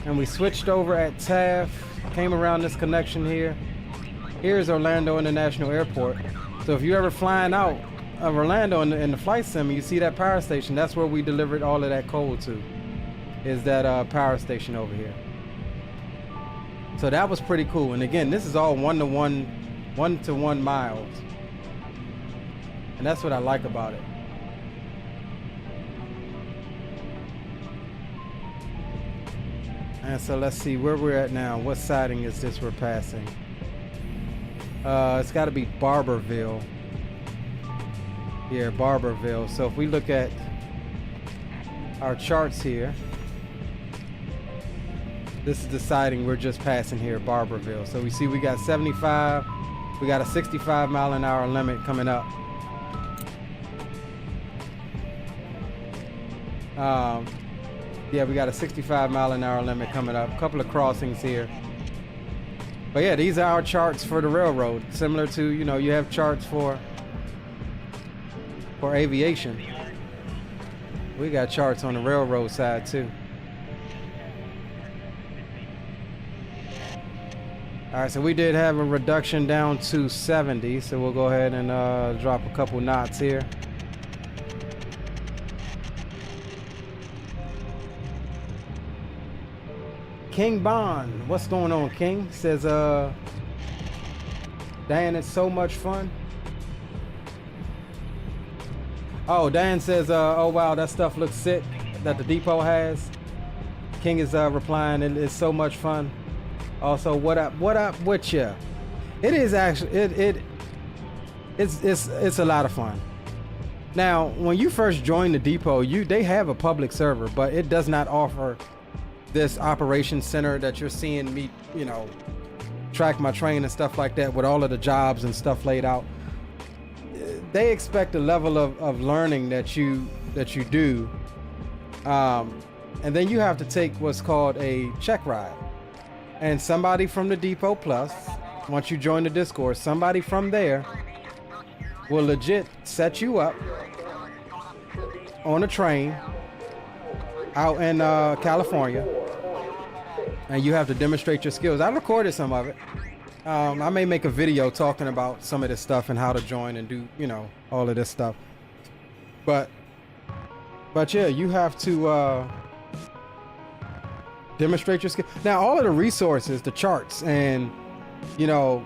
and we switched over at Taft, came around this connection here. Here's Orlando International Airport. So if you're ever flying out of Orlando in the flight sim, you see that power station. That's where we delivered all of that coal to, is that power station over here. So that was pretty cool. And again, this is all 1-to-1 miles, and that's what I like about it. And so let's see where we're at now. What siding is this we're passing? It's got to be Barberville. Yeah, Barberville. So if we look at our charts here, this is the siding we're just passing here, Barberville. So we see we got 75, we got a 65 mile an hour limit coming up. Yeah, we got a 65 mile an hour limit coming up. A couple of crossings here. But yeah, these are our charts for the railroad. Similar to, you know, you have charts for aviation. We got charts on the railroad side too. All right, so we did have a reduction down to 70. So we'll go ahead and drop a couple knots here. King Bond, what's going on, King? Says, Dan, it's so much fun. Oh, Dan says, oh wow, that stuff looks sick that the depot has. King is replying, it's so much fun. Also, what up with you? It is actually, it's a lot of fun. Now, when you first join the depot, they have a public server, but it does not offer this operations center that you're seeing me, you know, track my train and stuff like that with all of the jobs and stuff laid out. They expect a level of learning that you do, and then you have to take what's called a check ride. And somebody from the Depot Plus, once you join the Discord, somebody from there will legit set you up on a train out in California, and you have to demonstrate your skills. I recorded some of it. I may make a video talking about some of this stuff and how to join and do, you know, all of this stuff. But yeah, you have to demonstrate your skill. Now, all of the resources, the charts, and, you know,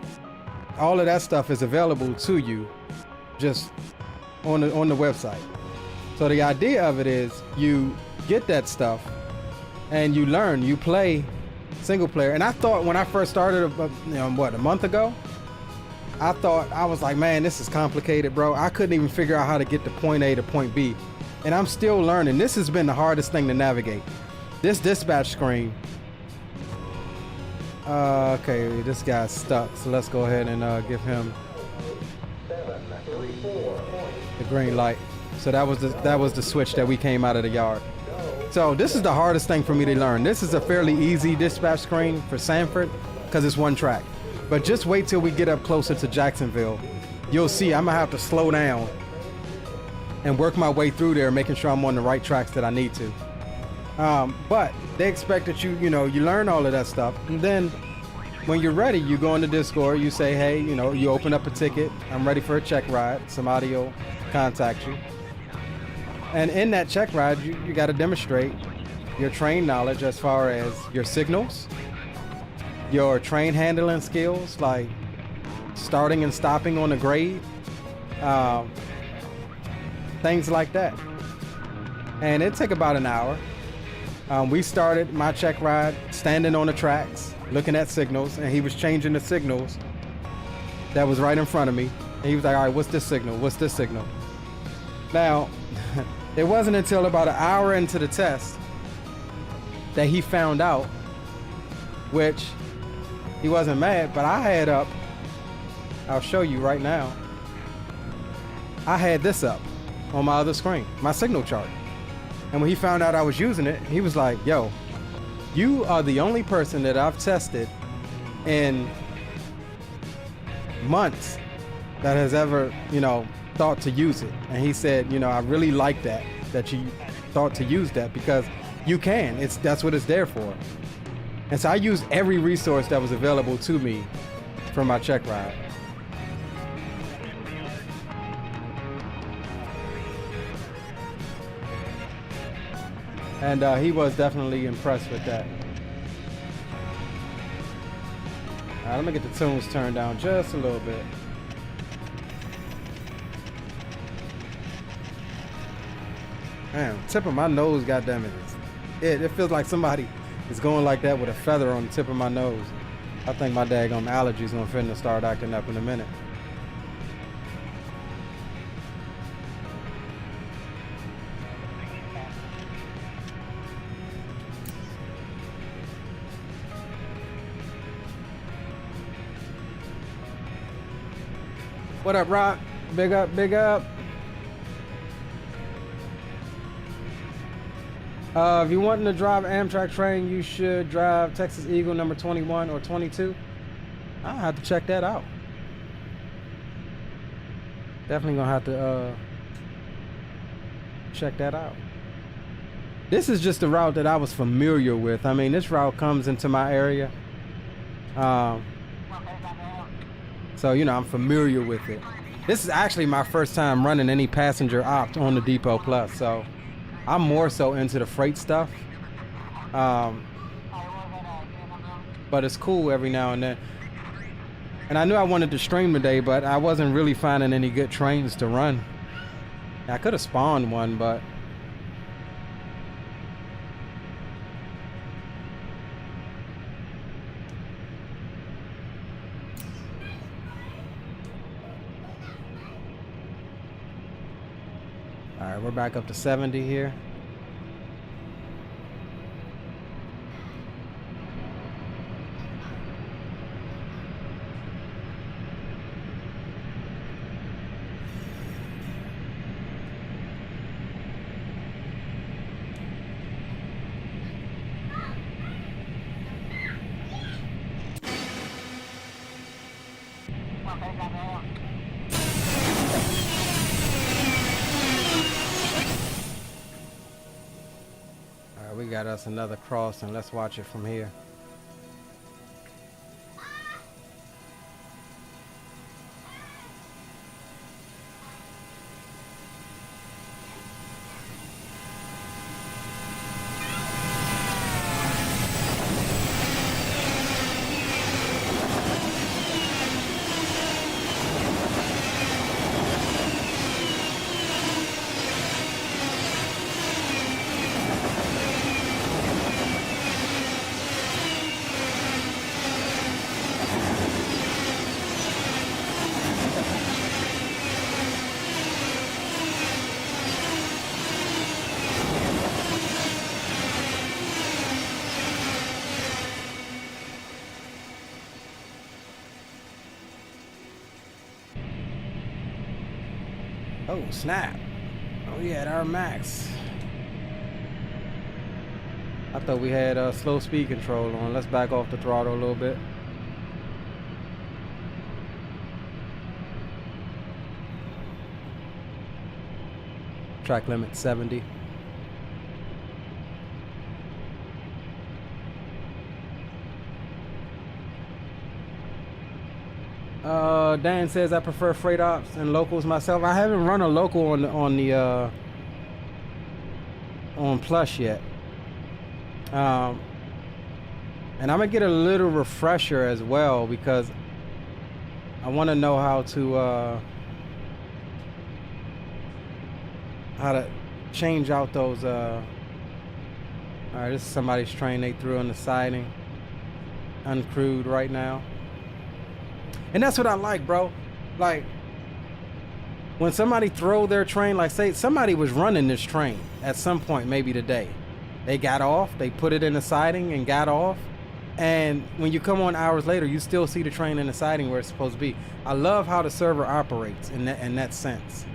all of that stuff is available to you just on the website. So the idea of it is you get that stuff and you learn, you play single player. And I thought when I first started, you know, what, a month ago, I was like, man, this is complicated, bro. I couldn't even figure out how to get to point A to point B. And I'm still learning. This has been the hardest thing to navigate. This dispatch screen. Okay, this guy's stuck. So let's go ahead and give him the green light. So that was the switch that we came out of the yard. So this is the hardest thing for me to learn. This is a fairly easy dispatch screen for Sanford because it's one track. But just wait till we get up closer to Jacksonville. You'll see I'm gonna have to slow down and work my way through there, making sure I'm on the right tracks that I need to. But they expect that you learn all of that stuff. And then when you're ready, you go into Discord, you say, hey, you know, you open up a ticket. I'm ready for a check ride. Somebody will contact you. And in that check ride, you got to demonstrate your train knowledge as far as your signals, your train handling skills, like starting and stopping on the grade, things like that. And it took about an hour. We started my check ride standing on the tracks, looking at signals, and he was changing the signals that was right in front of me. And he was like, all right, what's this signal? What's this signal? Now, it wasn't until about an hour into the test that he found out, which he wasn't mad, but I had up, I'll show you right now, I had this up on my other screen, my signal chart. And when he found out I was using it, he was like, yo, you are the only person that I've tested in months that has ever, you know, thought to use it. And he said, you know, I really like that you thought to use that, because you can. That's what it's there for. And so I used every resource that was available to me for my check ride. And he was definitely impressed with that. All right, let me get the tunes turned down just a little bit. Damn, tip of my nose, goddammit. It feels like somebody is going like that with a feather on the tip of my nose. I think my daggone allergies gonna finna start acting up in a minute. What up, Rock? Big up, big up. If you're wanting to drive an Amtrak train, you should drive Texas Eagle number 21 or 22. I'll have to check that out. Definitely gonna have to check that out. This is just a route that I was familiar with. I mean, this route comes into my area. So, you know, I'm familiar with it. This is actually my first time running any passenger opt on the Depot Plus, so I'm more so into the freight stuff. But it's cool every now and then. And I knew I wanted to stream today, but I wasn't really finding any good trains to run. I could have spawned one, but All right, we're back up to 70 here. We got us another crossing. Let's watch it from here. Oh, snap. Oh, yeah, at our max. I thought we had slow speed control on. Let's back off the throttle a little bit. Track limit 70. Dan says I prefer freight ops and locals myself. I haven't run a local on Plus yet. And I'm gonna get a little refresher as well because I want to know how to change out those. All right, this is somebody's train they threw on the siding, uncrewed right now. And that's what I like, bro. Like, when somebody throw their train, like say somebody was running this train at some point, maybe today. They got off, they put it in the siding and got off. And when you come on hours later, you still see the train in the siding where it's supposed to be. I love how the server operates in that sense.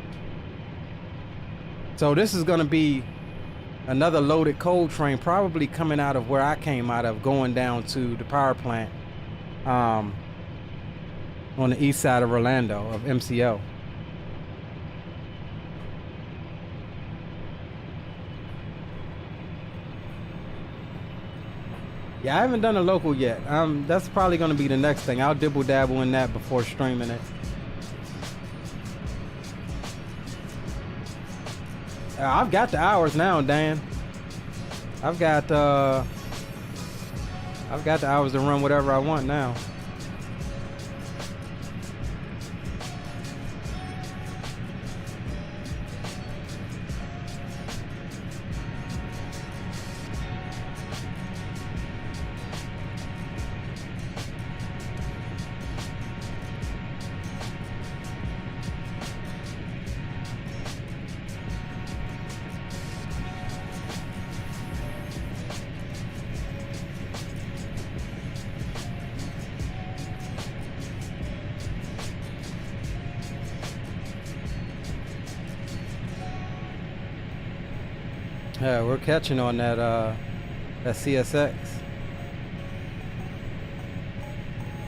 So this is gonna be another loaded coal train, probably coming out of where I came out of, going down to the power plant. On the east side of Orlando, of MCO. Yeah, I haven't done a local yet. That's probably going to be the next thing. I'll dibble dabble in that before streaming it. I've got the hours now, Dan. I've got the hours to run whatever I want now. Yeah, we're catching on that CSX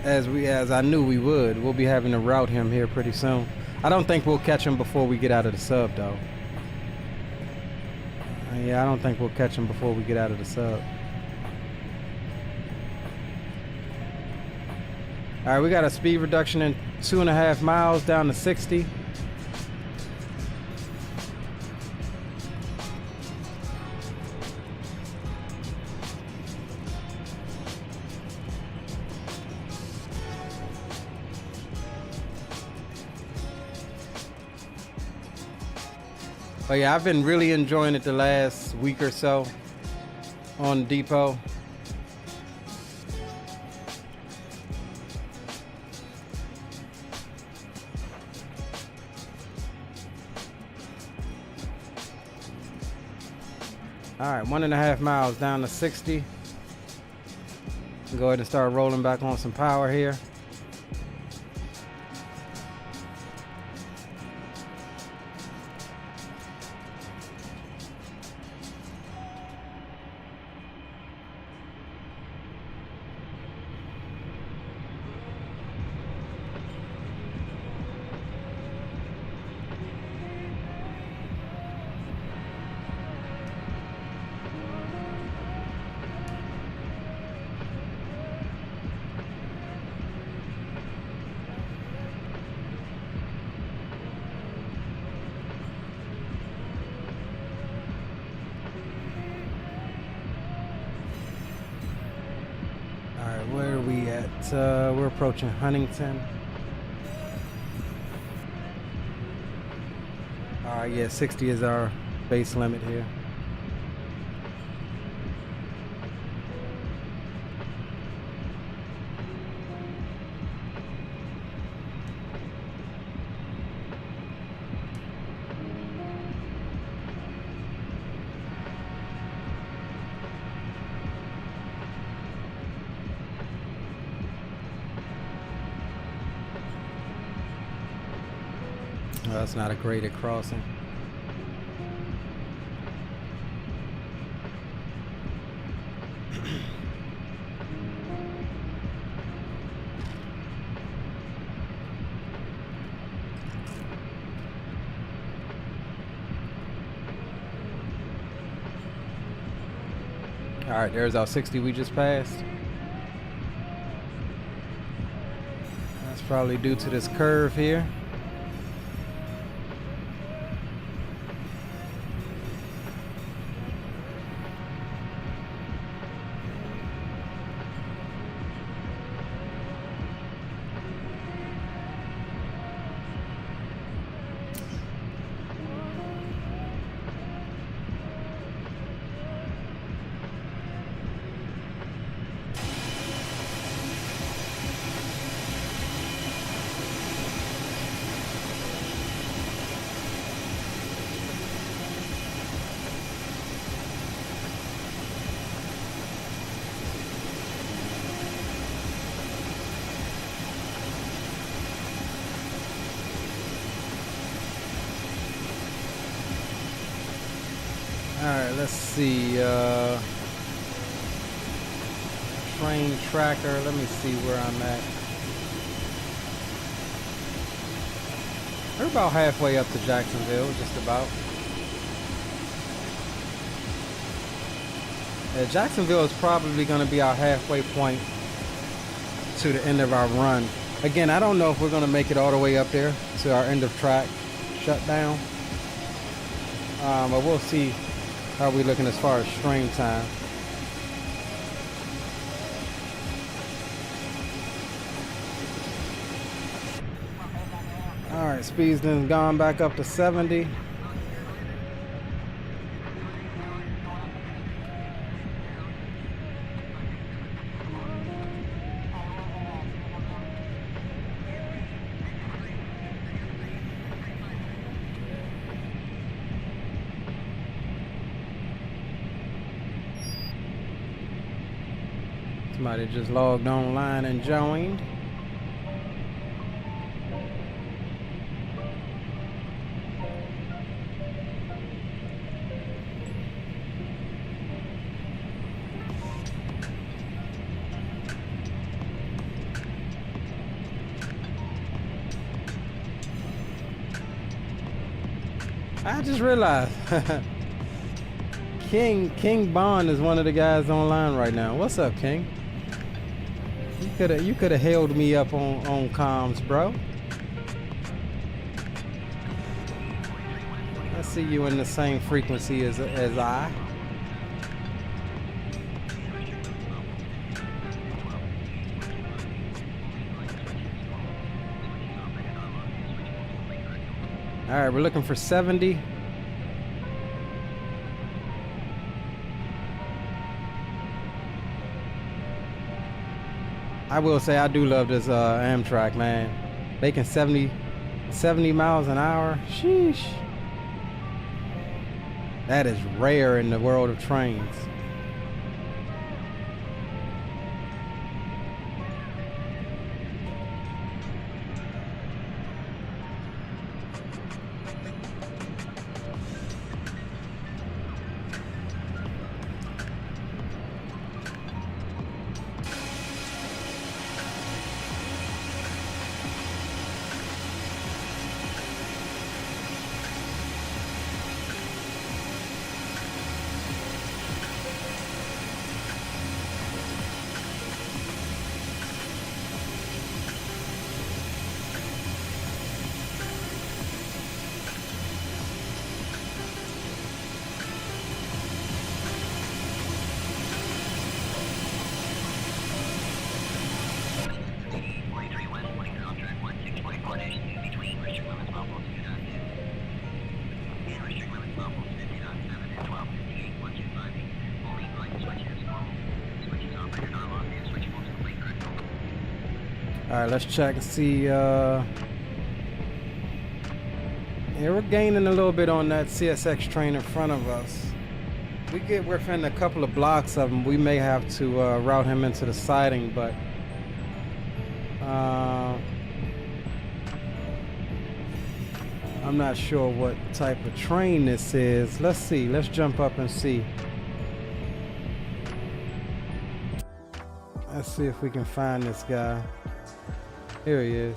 as I knew we would. We'll be having to route him here pretty soon. I don't think we'll catch him before we get out of the sub though. Yeah, I don't think we'll catch him before we get out of the sub. All right, we got a speed reduction in 2.5 miles down to 60. But yeah, I've been really enjoying it the last week or so on Depot. All right, 1.5 miles down to 60. Go ahead and start rolling back on some power here. Where are we at? We're approaching Huntington. All right, yeah, 60 is our base limit here. Oh, that's not a graded crossing. All right, there's our 60 we just passed. That's probably due to this curve here. Alright, let's see. Train tracker. Let me see where I'm at. We're about halfway up to Jacksonville, just about. Yeah, Jacksonville is probably going to be our halfway point to the end of our run. Again, I don't know if we're going to make it all the way up there to our end of track shutdown. But we'll see. How are we looking as far as stream time? All right, speed's then gone back up to 70. Somebody just logged online and joined. I just realized King Bond is one of the guys online right now. What's up, King? You could have hailed me up on comms, bro. I see you in the same frequency as I. All right, we're looking for 70. I will say I do love this Amtrak, man. Making 70 miles an hour. Sheesh. That is rare in the world of trains. All right, let's check and see. Yeah, we're gaining a little bit on that CSX train in front of us. We're within a couple of blocks of him. We may have to route him into the siding, but I'm not sure what type of train this is. Let's see. Let's jump up and see. Let's see if we can find this guy. Here he is.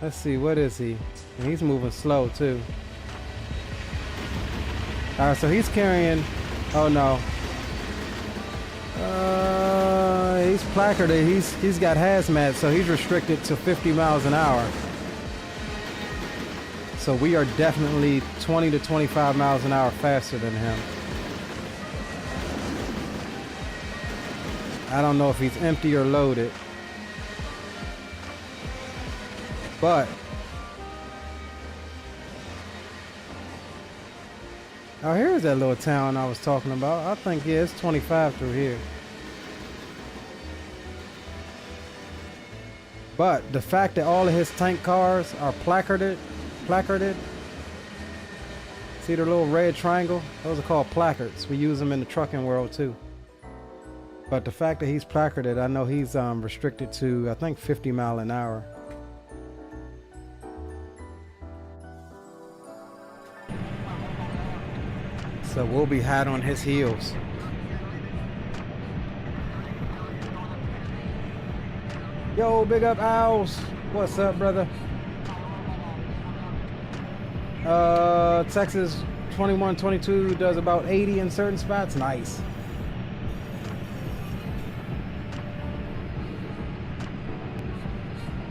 Let's see, what is he? And he's moving slow too. Alright, so he's carrying, oh no. He's placarded, he's got hazmat, so he's restricted to 50 miles an hour. So we are definitely 20 to 25 miles an hour faster than him. I don't know if he's empty or loaded. But oh, here's that little town I was talking about. I think, yeah, it's 25 through here. But the fact that all of his tank cars are placarded. See the little red triangle? Those are called placards. We use them in the trucking world too. But the fact that he's placarded, I know he's restricted to, I think, 50 miles an hour. So we'll be hot on his heels. Yo, big up Aorus. What's up, brother? Texas 2122 does about 80 in certain spots. Nice.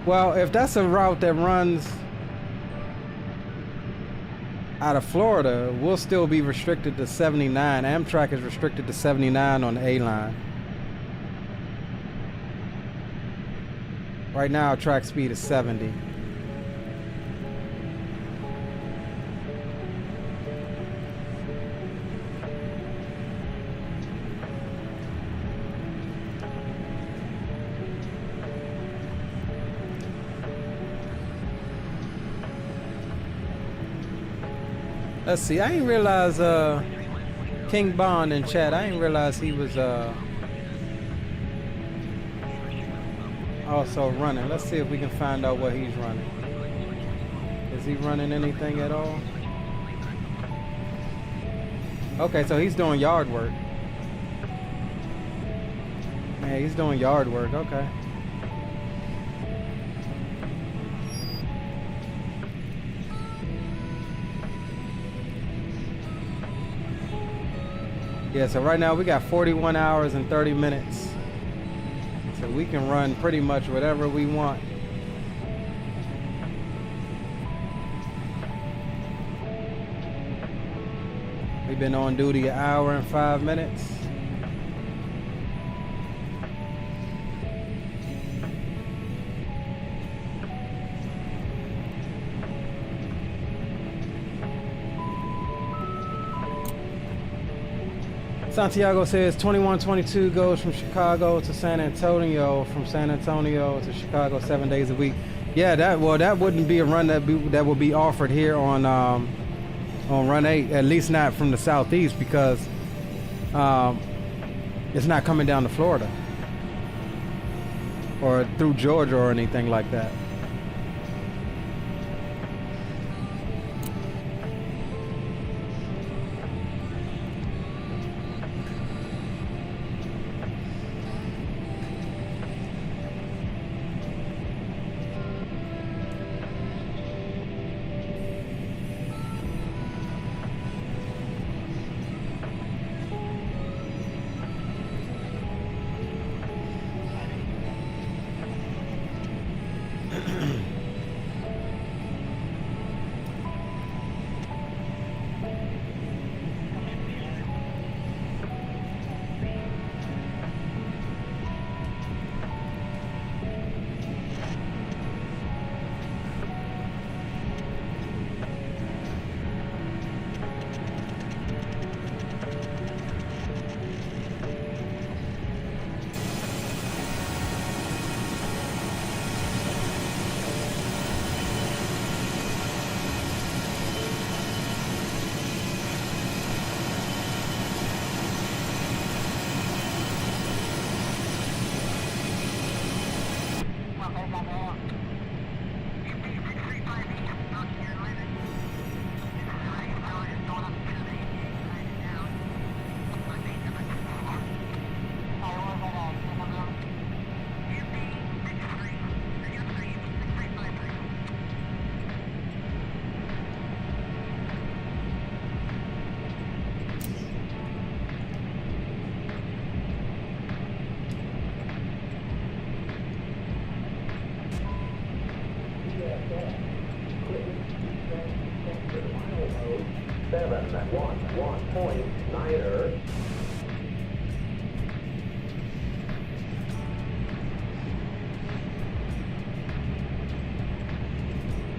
Well, if that's a route that runs out of Florida, we'll still be restricted to 79. Amtrak is restricted to 79 on the A line. Right now, track speed is 70. Let's see, I didn't realize King Bond in chat, I didn't realize he was also running. Let's see if we can find out what he's running. Is he running anything at all? Okay, so he's doing yard work. Man, he's doing yard work, okay. Yeah, so right now we got 41 hours and 30 minutes. So we can run pretty much whatever we want. We've been on duty an hour and 5 minutes. Santiago says 2122 goes from Chicago to San Antonio, from San Antonio to Chicago 7 days a week. Yeah, that wouldn't be a run that would be offered here on on run 8, at least not from the southeast, because it's not coming down to Florida or through Georgia or anything like that.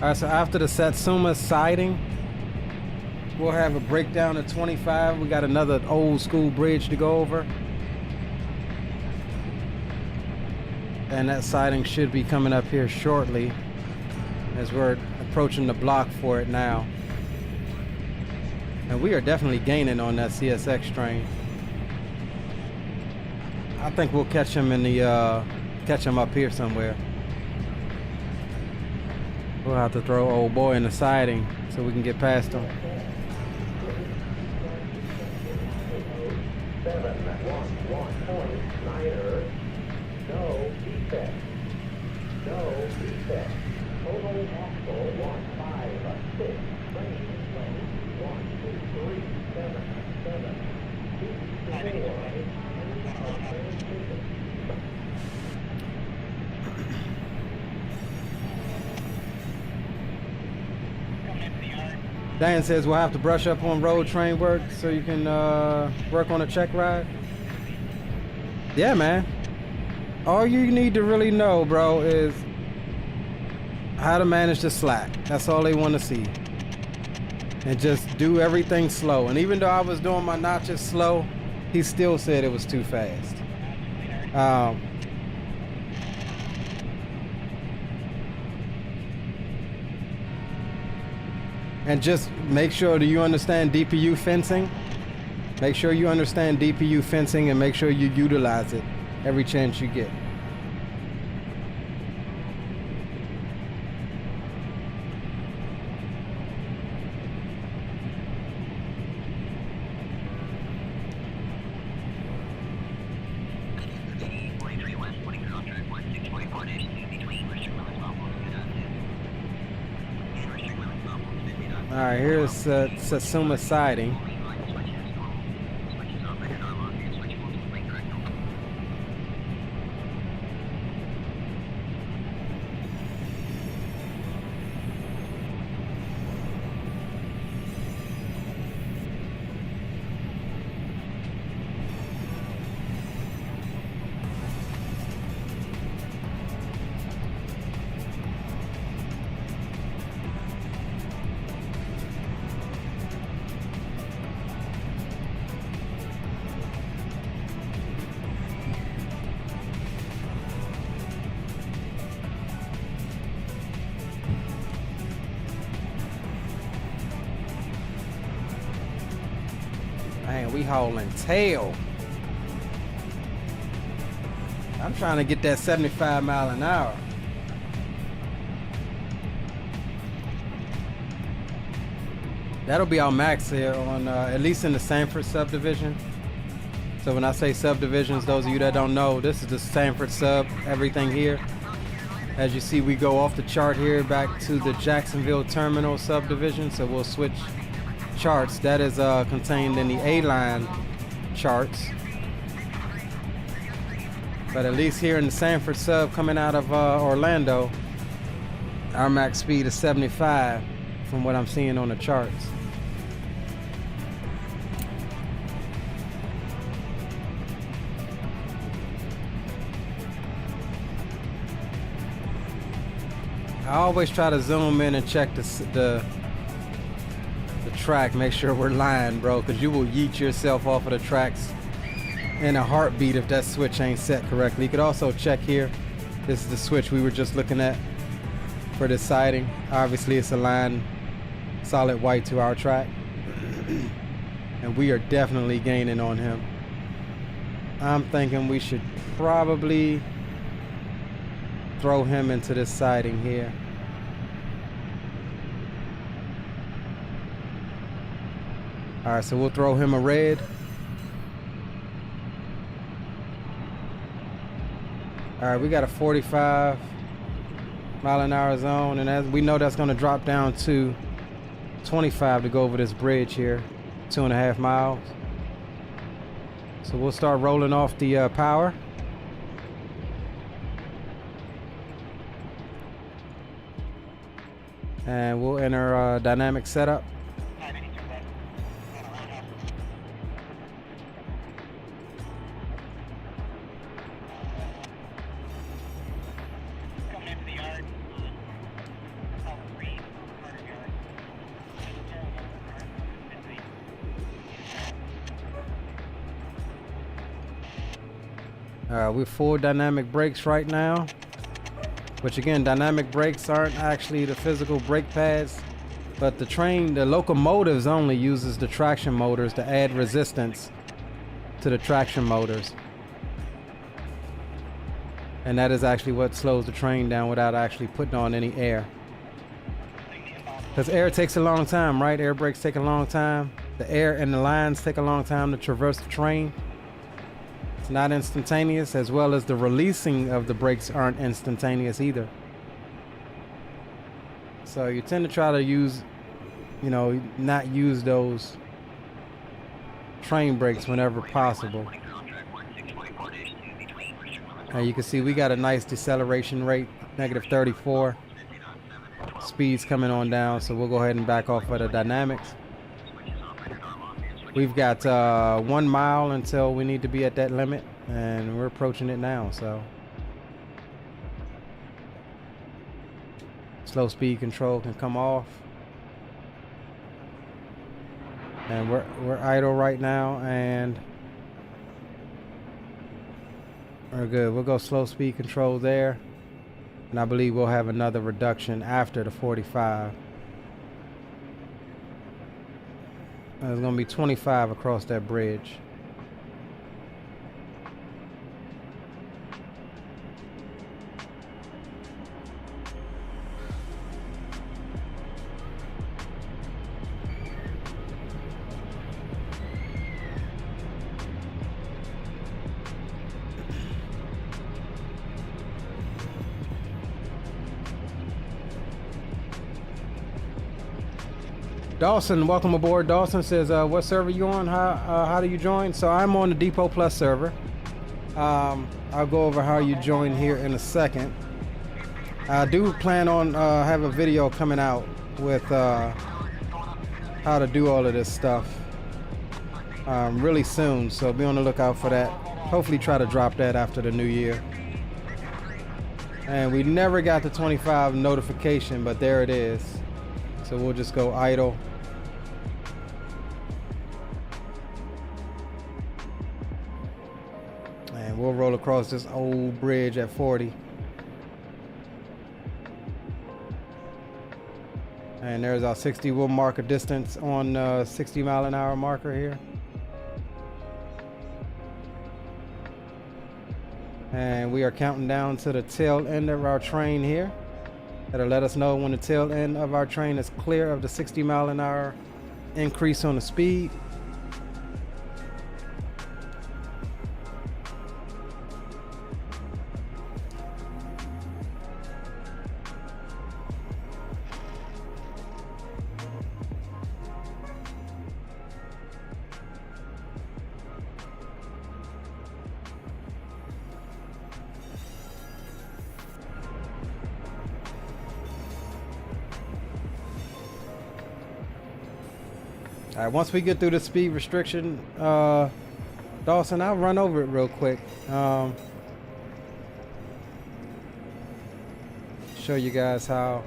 Alright, so after the Satsuma siding, we'll have a breakdown of 25. We got another old school bridge to go over. And that siding should be coming up here shortly, as we're approaching the block for it now. And we are definitely gaining on that CSX train. I think we'll catch him in the catch him up here somewhere. We'll have to throw old boy in the siding so we can get past him. Dan says we'll have to brush up on road train work so you can work on a check ride. Yeah, man. All you need to really know, bro, is how to manage the slack. That's all they want to see. And just do everything slow. And even though I was doing my notches slow, he still said it was too fast. And just make sure that you understand DPU fencing. Make sure you understand DPU fencing and make sure you utilize it every chance you get. Alright, here's Satsuma siding. Man, we hauling tail. I'm trying to get that 75 mile an hour. That'll be our max here on, at least in the Sanford subdivision. So when I say subdivisions, those of you that don't know, this is the Sanford sub, everything here. As you see, we go off the chart here back to the Jacksonville terminal subdivision. So we'll switch charts. That is contained in the A-line charts. But at least here in the Sanford sub coming out of Orlando, our max speed is 75 from what I'm seeing on the charts. I always try to zoom in and check the track, make sure we're lying, bro, because you will yeet yourself off of the tracks in a heartbeat if that switch ain't set correctly. You could also check here. This is the switch we were just looking at for this siding. Obviously, it's aligned solid white to our track, and we are definitely gaining on him. I'm thinking we should probably throw him into this siding here. All right, so we'll throw him a red. All right, we got a 45 mile an hour zone, and as we know, that's going to drop down to 25 to go over this bridge here, 2.5 miles. So we'll start rolling off the power. And we'll enter dynamic setup. We're full dynamic brakes right now, which again, dynamic brakes aren't actually the physical brake pads, but the locomotives only uses the traction motors to add resistance to the traction motors. And that is actually what slows the train down without actually putting on any air. Because air takes a long time, right? Air brakes take a long time. The air and the lines take a long time to traverse the train. Not instantaneous, as well as the releasing of the brakes aren't instantaneous either. So you tend to try to use, not use those train brakes whenever possible. And you can see we got a nice deceleration rate, -34. Speed's coming on down, so we'll go ahead and back off of the dynamics. We've got 1 mile until we need to be at that limit, and we're approaching it now. So slow speed control can come off, and we're idle right now, and we're good. We'll go slow speed control there, and I believe we'll have another reduction after the 45. There's going to be 25 across that bridge. Dawson, welcome aboard. Dawson says, what server you on? How do you join? So I'm on the Depot Plus server. I'll go over how you join here in a second. I do plan on have a video coming out with how to do all of this stuff really soon, so be on the lookout for that. Hopefully try to drop that after the new year. And we never got the 25 notification, but there it is. So we'll just go idle. And we'll roll across this old bridge at 40. And there's our 60. We'll mark a distance on 60 mile an hour marker here. And we are counting down to the tail end of our train here. That'll let us know when the tail end of our train is clear of the 60-mile-an-hour increase on the speed. All right, once we get through the speed restriction, Dawson, I'll run over it real quick. Show you guys how.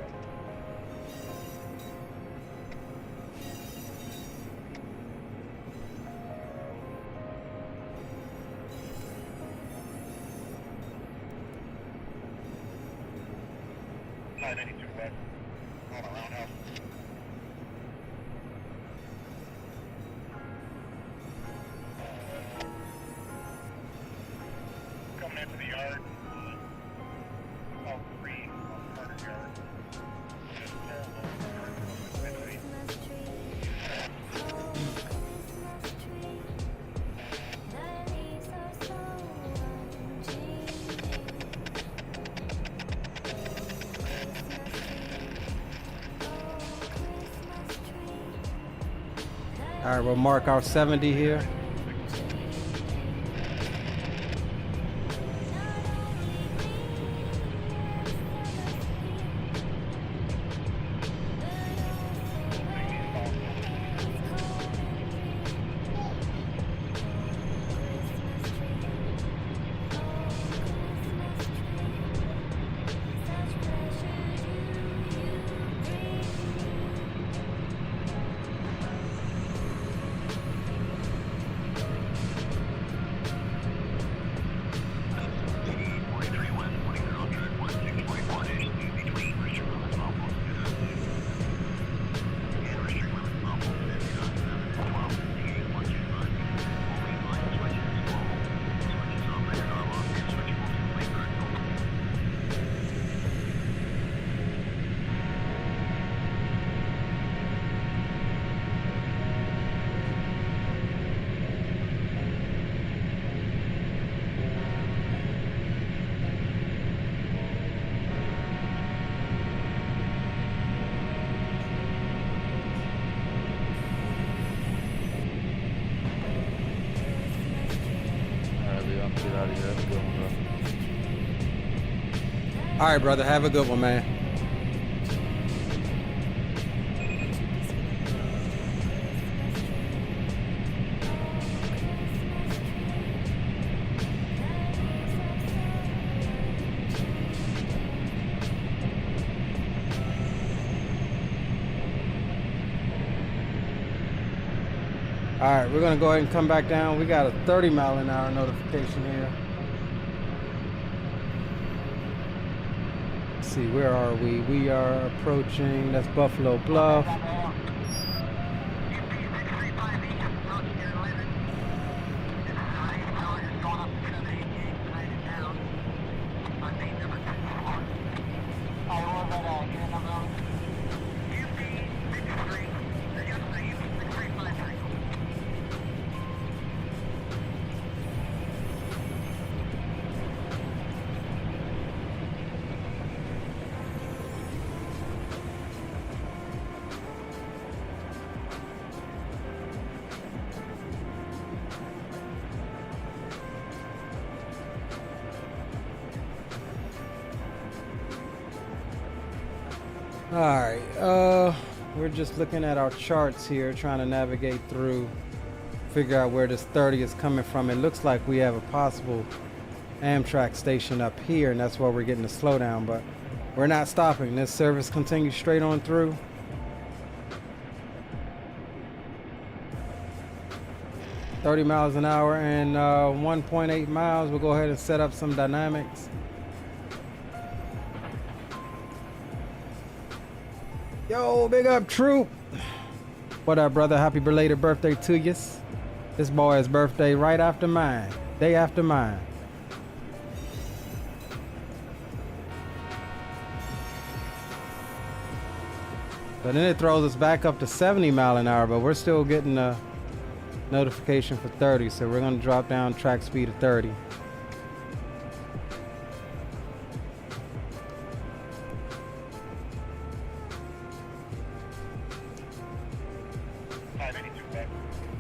All right, we'll mark our 70 here. All right, brother. Have a good one, man. All right, we're gonna go ahead and come back down. We got a 30-mile-an-hour notification here. Let's see, where are we? We are approaching, that's Buffalo Bluff. All right, we're just looking at our charts here, trying to navigate through, figure out where this 30 is coming from. It looks like we have a possible Amtrak station up here, and that's where we're getting the slowdown, but we're not stopping. This service continues straight on through. $30 miles an hour and 1.8 miles. We'll go ahead and set up some dynamics. Yo, big up, Troop. What up, brother? Happy belated birthday to you. This boy's birthday right after mine. Day after mine. But then it throws us back up to 70 mile an hour, but we're still getting a notification for 30, so we're going to drop down track speed to 30.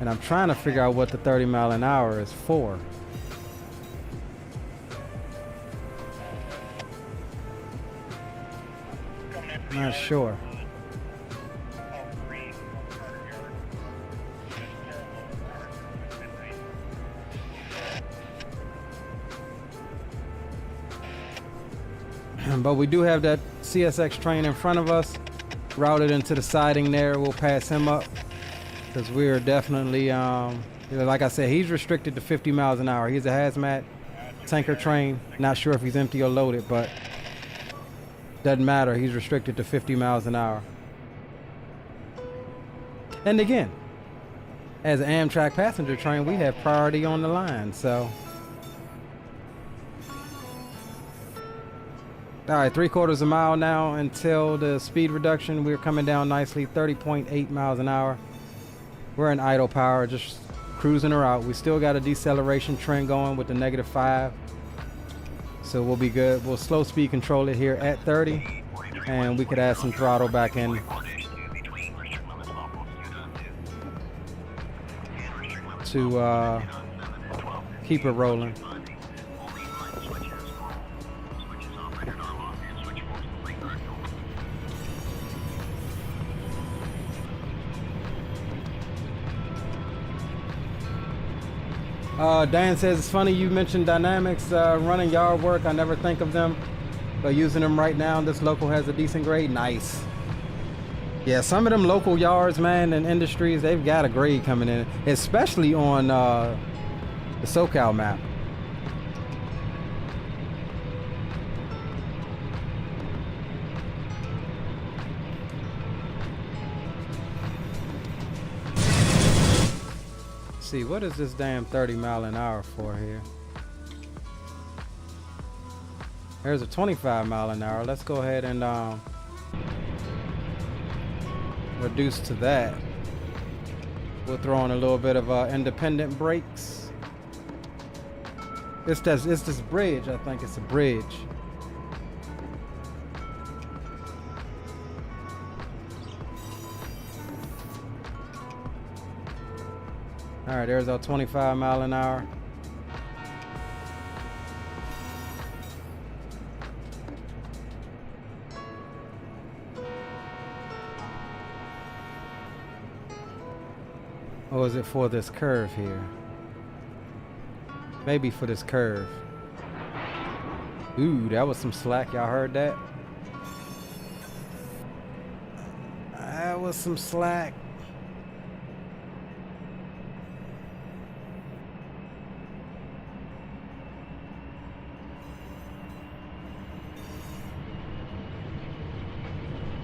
And I'm trying to figure out what the 30 mile an hour is for. Not sure. But we do have that CSX train in front of us, routed into the siding there. We'll pass him up because we're definitely, like I said, he's restricted to 50 miles an hour. He's a hazmat tanker train. Not sure if he's empty or loaded, but doesn't matter. He's restricted to 50 miles an hour. And again, as an Amtrak passenger train, we have priority on the line, so. All right, 3/4 a mile now until the speed reduction. We're coming down nicely, 30.8 miles an hour. We're in idle power, just cruising her out. We still got a deceleration trend going with the -5. So we'll be good. We'll slow speed control it here at 30, and we could add some throttle back in to keep it rolling. Dan says, it's funny you mentioned dynamics running yard work. I never think of them, but using them right now, this local has a decent grade. Nice. Yeah, some of them local yards, man, and industries, they've got a grade coming in, especially on the SoCal map. See, what is this damn 30 mile an hour for here? There's a 25 mile an hour. Let's go ahead and reduce to that. We'll throw in a little bit of independent brakes. It's this bridge. I think it's a bridge. All right, there's our 25 mile an hour. Or is it for this curve here? Maybe for this curve. Ooh, that was some slack. Y'all heard that? That was some slack.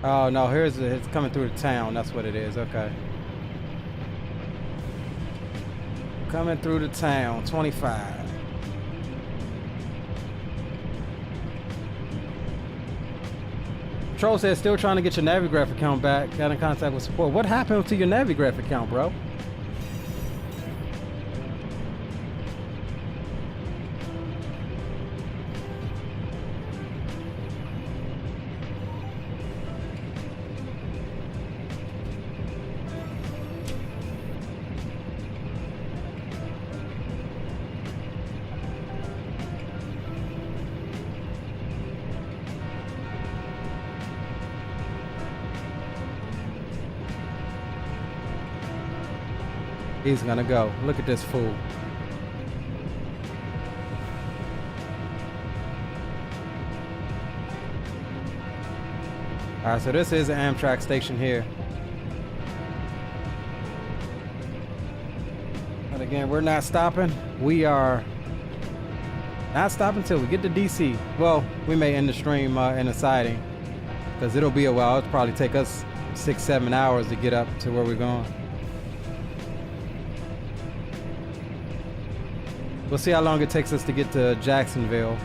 Oh no, it's coming through the town. That's what it is. Okay. Coming through the town, 25. Troll says still trying to get your Navigraph account back. Got in contact with support. What happened to your Navigraph account, bro? He's gonna go. Look at this fool. All right, so this is an Amtrak station here. But again, we're not stopping. We are not stopping until we get to DC. Well, we may end the stream in the siding because it'll be a while. It'll probably take us 6-7 hours to get up to where we're going. We'll see how long it takes us to get to Jacksonville.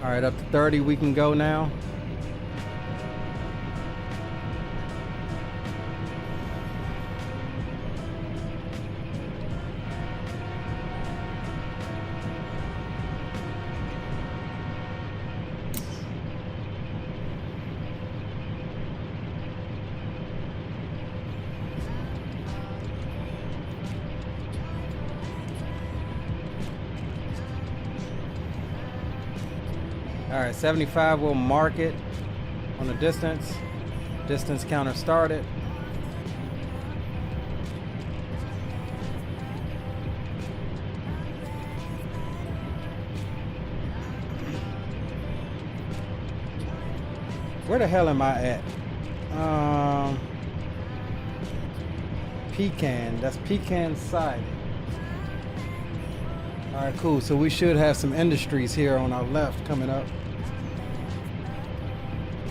All right, up to 30 we can go now. All right, 75 will mark it on the distance. Distance counter started. Where the hell am I at? Pecan, that's Pecan side. All right, cool. So we should have some industries here on our left coming up.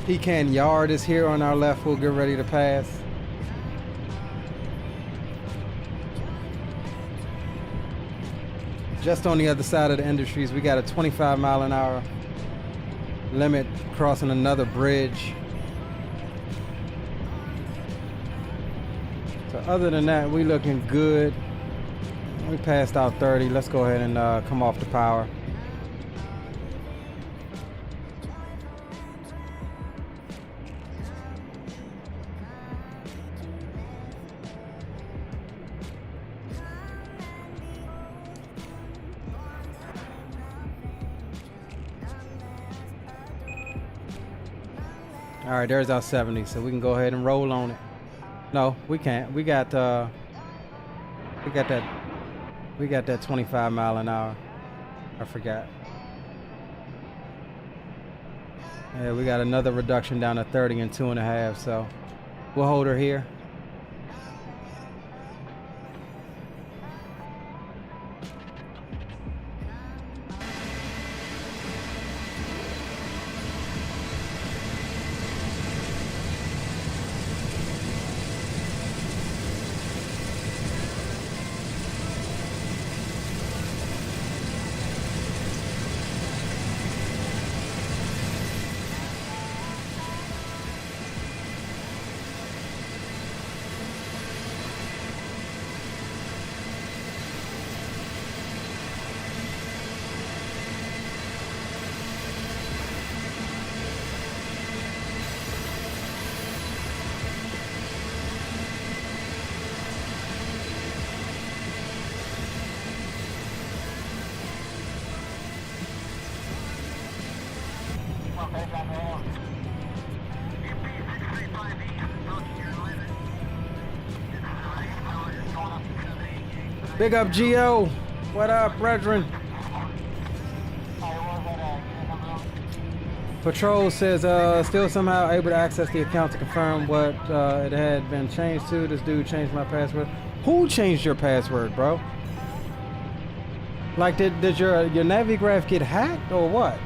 Pecan Yard is here on our left. We'll get ready to pass. Just on the other side of the industries, we got a 25 mile an hour limit crossing another bridge. So other than that, we looking good. We passed out 30. Let's go ahead and come off the power. All right, there's our 70, so we can go ahead and roll on it. No, we can't. We got that 25 mile an hour. I forgot. Yeah, we got another reduction down to 30 and 2.5, so we'll hold her here. Big up, Geo. What up, brethren? Patrol says, still somehow able to access the account to confirm what it had been changed to. This dude changed my password. Who changed your password, bro? Like, did your Navigraph get hacked or what?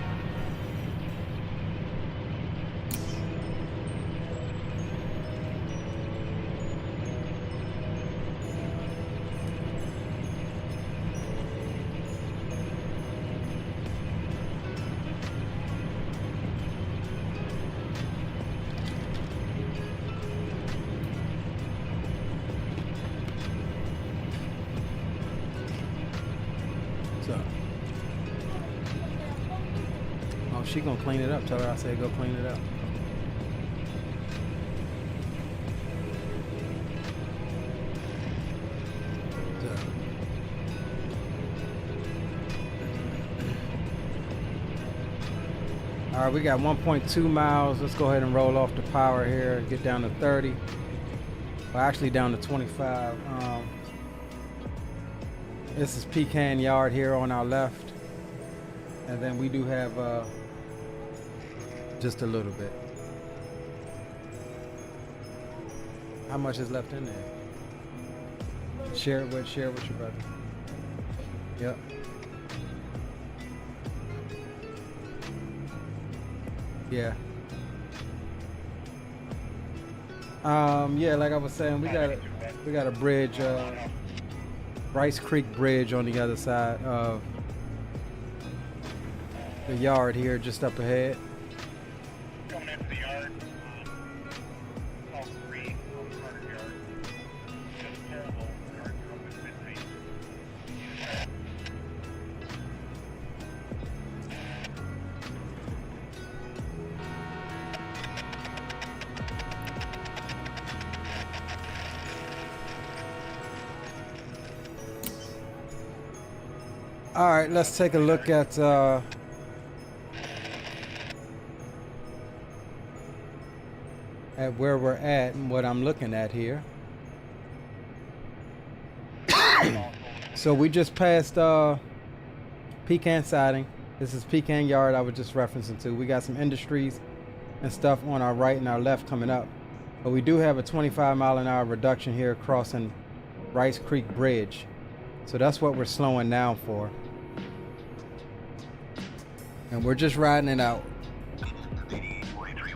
She gonna clean it up. Tell her I said go clean it up. All right, we got 1.2 miles. Let's go ahead and roll off the power here and get down to 30. Well, actually down to 25. This is Pecan Yard here on our left. And then we do have just a little bit. How much is left in there? Share it with your brother. Yep. Yeah. Yeah, like I was saying, we got a bridge, Rice Creek Bridge on the other side of the yard here just up ahead. Coming into the yard. All three on the front of the yard. Just terrible. Yards are open mid-feet. All right, let's take a look at where we're at and what I'm looking at here. So we just passed Pecan siding. This is Pecan Yard I was just referencing to. We got some industries and stuff on our right and our left coming up. But we do have a 25-mile-an-hour reduction here crossing Rice Creek Bridge. So that's what we're slowing down for. And we're just riding it out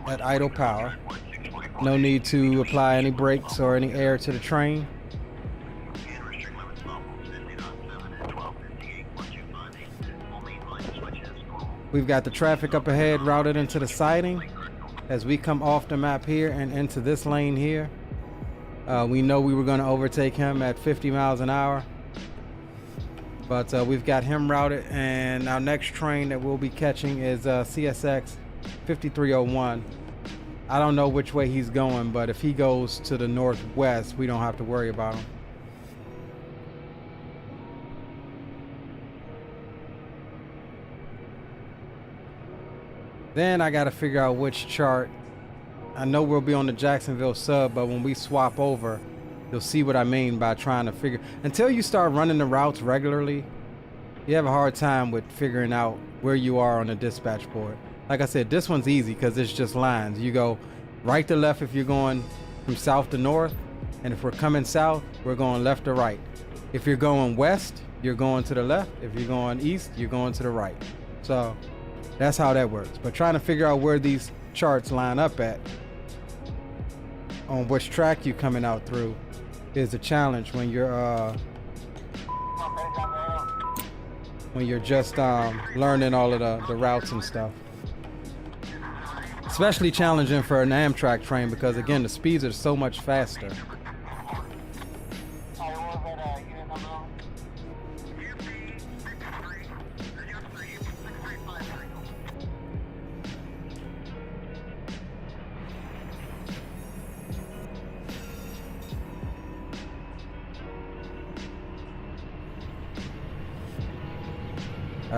at idle power. No need to apply any brakes or any air to the train. We've got the traffic up ahead routed into the siding as we come off the map here and into this lane here. We know we were going to overtake him at 50 miles an hour. But we've got him routed, and our next train that we'll be catching is CSX 5301. I don't know which way he's going, but if he goes to the northwest, we don't have to worry about him. Then I got to figure out which chart. I know we'll be on the Jacksonville sub, but when we swap over, you'll see what I mean by trying to figure. Until you start running the routes regularly, you have a hard time with figuring out where you are on the dispatch board. Like I said, this one's easy because it's just lines. You go right to left if you're going from south to north, and if we're coming south, we're going left to right. If you're going west, you're going to the left. If you're going east, you're going to the right. So that's how that works. But trying to figure out where these charts line up at, on which track you're coming out through, is a challenge when you're just learning all of the routes and stuff. Especially challenging for an Amtrak train because again the speeds are so much faster.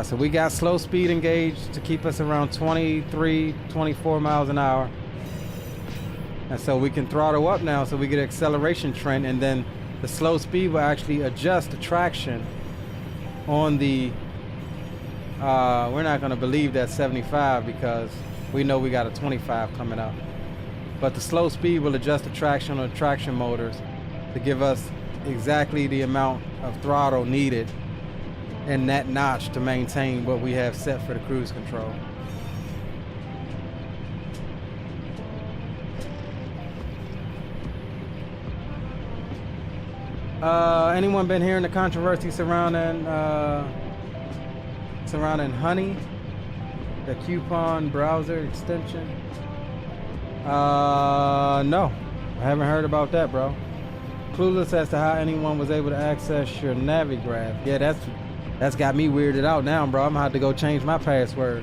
So we got slow speed engaged to keep us around 23, 24 miles an hour. And so we can throttle up now so we get an acceleration trend, and then the slow speed will actually adjust the traction on the, we're not gonna believe that 75 because we know we got a 25 coming up. But the slow speed will adjust the traction on the traction motors to give us exactly the amount of throttle needed in that notch to maintain what we have set for the cruise control. Anyone been hearing the controversy surrounding Honey, the coupon browser extension? No, I haven't heard about that, bro. Clueless as to how anyone was able to access your Navigraph. Yeah, that's got me weirded out now, bro. I'm gonna have to go change my password.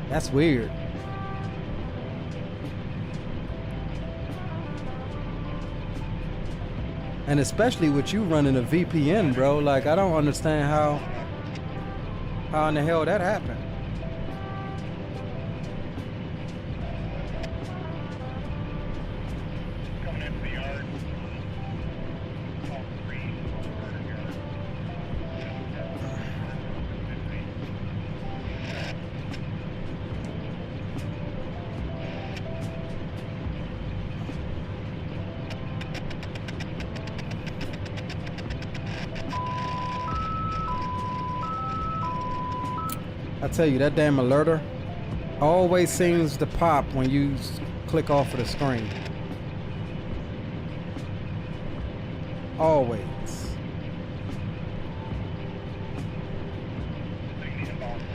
That's weird. And especially with you running a VPN, bro. Like, I don't understand how in the hell that happened. I tell you, that damn alerter always seems to pop when you click off of the screen. Always. So you need a bar full.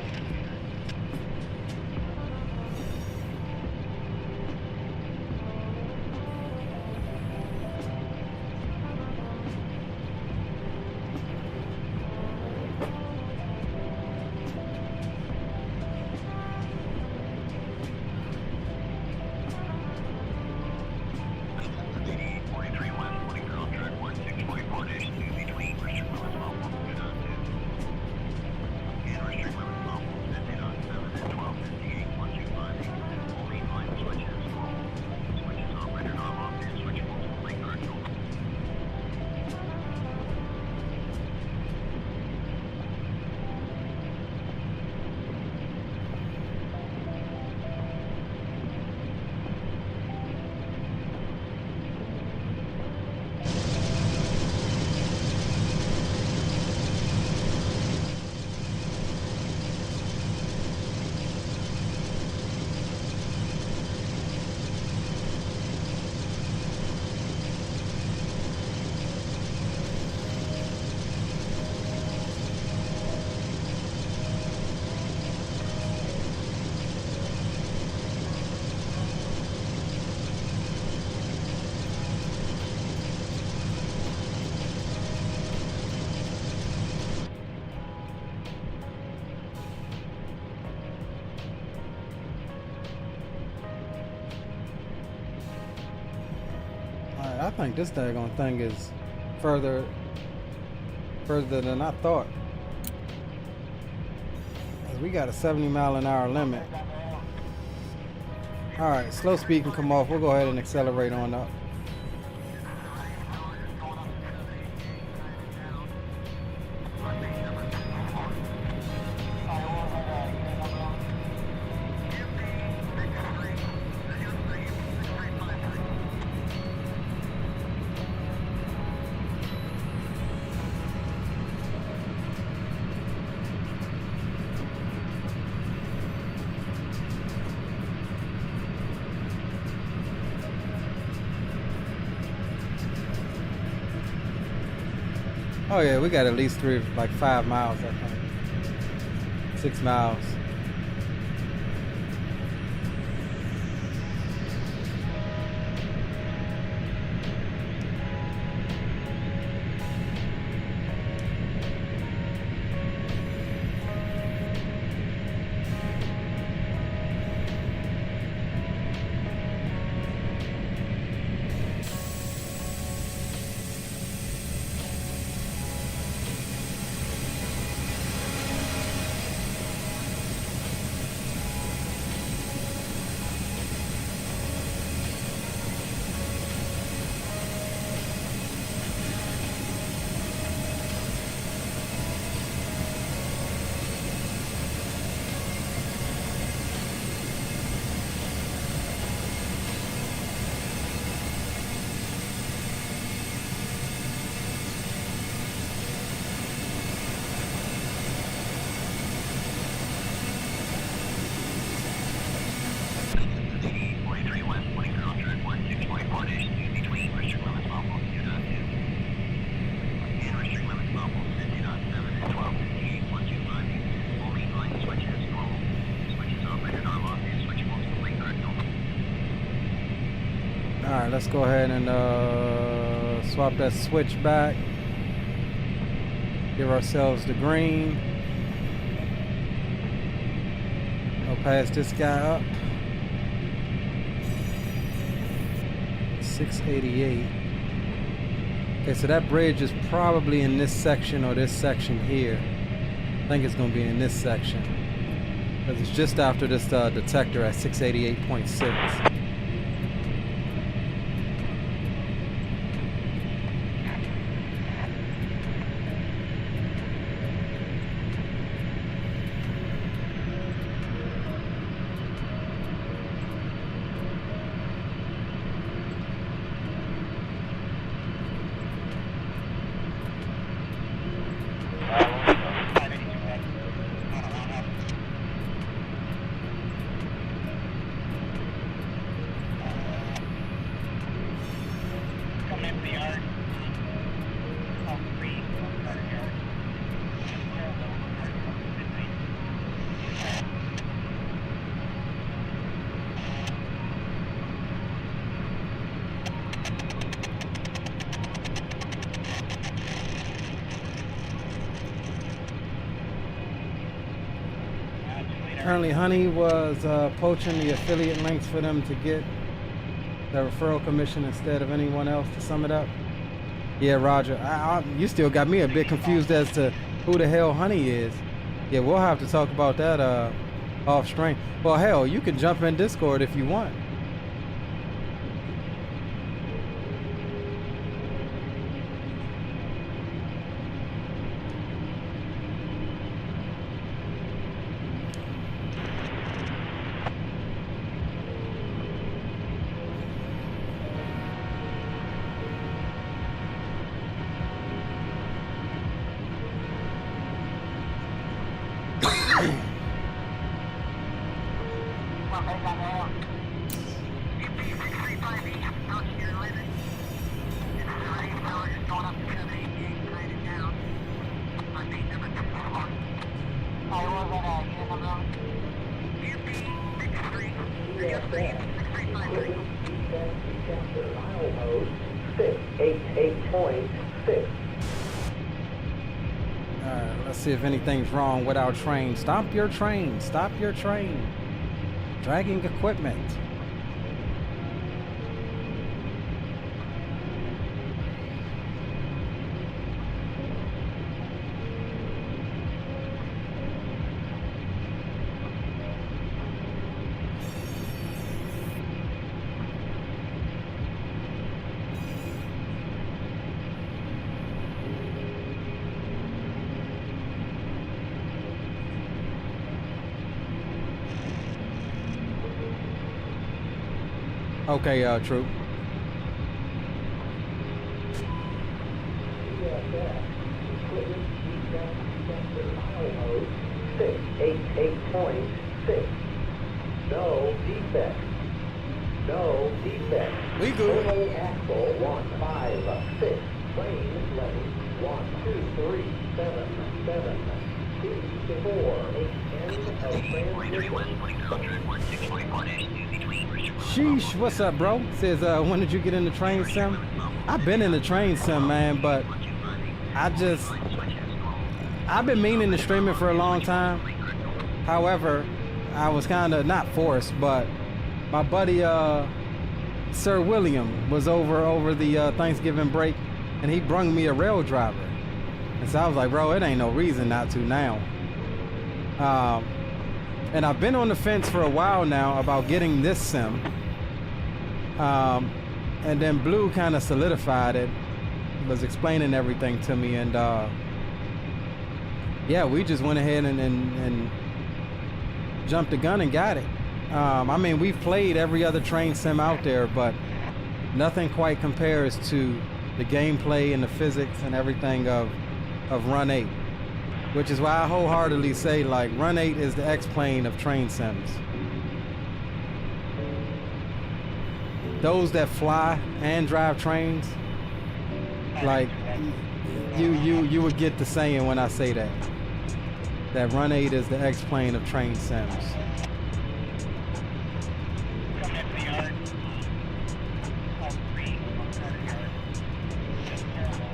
I think this daggone thing is further than I thought. 'Cause we got a 70-mile-an-hour limit. All right, slow speed can come off. We'll go ahead and accelerate on up. Oh yeah, we got at least 5 miles, I think. 6 miles. Alright, let's go ahead and swap that switch back. Give ourselves the green. Go past this guy up. 688. Okay, so that bridge is probably in this section or this section here. I think it's going to be in this section. Because it's just after this detector at 688.6. Apparently Honey was poaching the affiliate links for them to get the referral commission instead of anyone else, to sum it up. Yeah, Roger. You still got me a bit confused as to who the hell Honey is. Yeah, we'll have to talk about that off stream. Well, hell, you can jump in Discord if you want. See if anything's wrong with our train. Stop your train. Stop your train. Dragging equipment. Okay, Troop. No defect. No defect. We good. Axle 156. Plane lane 123777. Sheesh, what's up, bro? Says, when did you get in the train sim? I've been in the train sim, man, but I've been meaning to stream it for a long time. However, I was kind of not forced, but my buddy Sir William was over the Thanksgiving break, and he brung me a rail driver. And so I was like, bro, it ain't no reason not to now. And I've been on the fence for a while now about getting this sim. And then Blue kind of solidified it, was explaining everything to me, and yeah, we just went ahead and jumped the gun and got it. I mean, we've played every other train sim out there, but nothing quite compares to the gameplay and the physics and everything of Run 8, which is why I wholeheartedly say, like, Run 8 is the X-plane of train sims. Those that fly and drive trains, like, you would get the saying when I say that Run 8 is the X-plane of train sims. Coming into the yard, all three on the yard. Just terrible.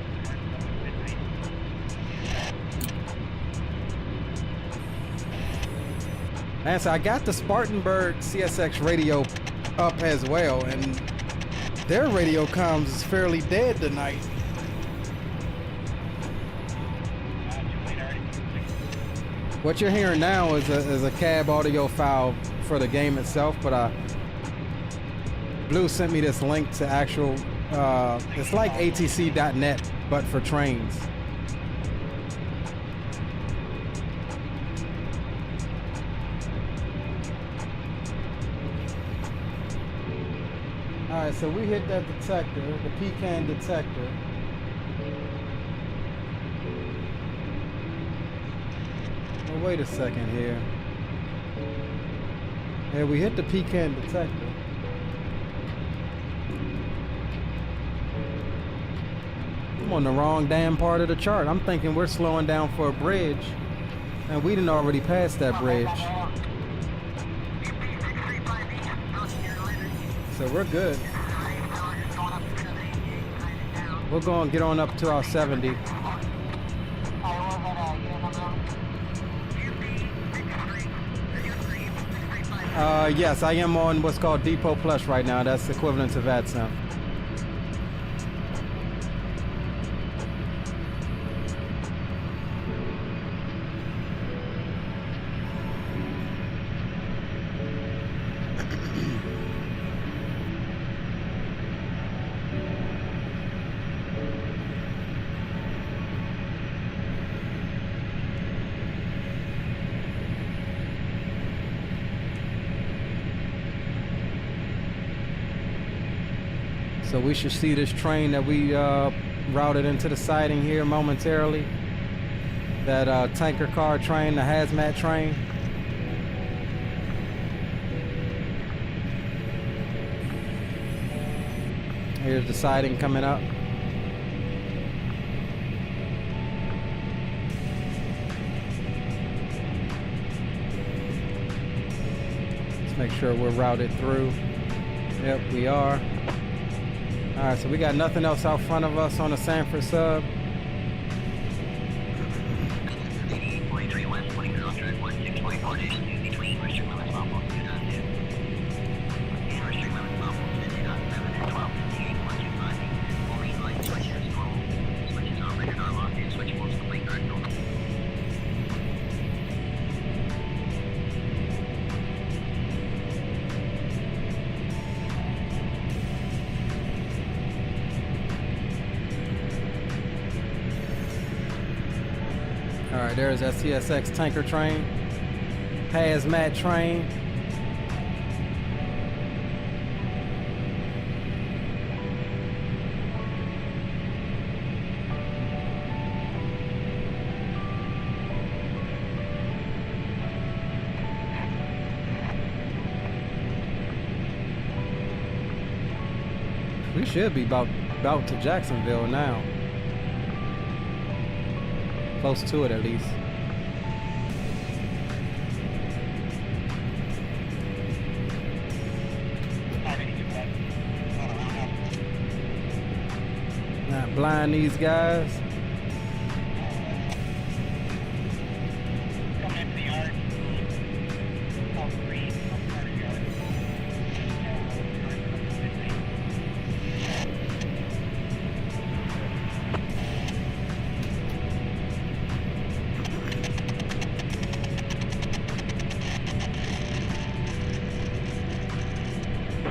And so I got the Spartanburg CSX radio up as well, and their radio comms is fairly dead tonight. What you're hearing now is a cab audio file for the game itself, but Blue sent me this link to actual, it's like atc.net, but for trains. All right, so we hit that detector, the pecan detector. Oh, wait a second here. Yeah, we hit the pecan detector. I'm on the wrong damn part of the chart. I'm thinking we're slowing down for a bridge, and we didn't already pass that bridge. So we're good. We're going to get on up to our 70. Yes, I am on what's called Depot Plus right now. That's equivalent to VATSIM. So we should see this train that we routed into the siding here momentarily. That tanker car train, the hazmat train. Here's the siding coming up. Let's make sure we're routed through. Yep, we are. All right, so we got nothing else out front of us on the Sanford sub. All right, there's that CSX tanker train, hazmat train. We should be about to Jacksonville now. Close to it, at least. Not blind these guys. Coming into the yard. Call 3 on Carter Yard.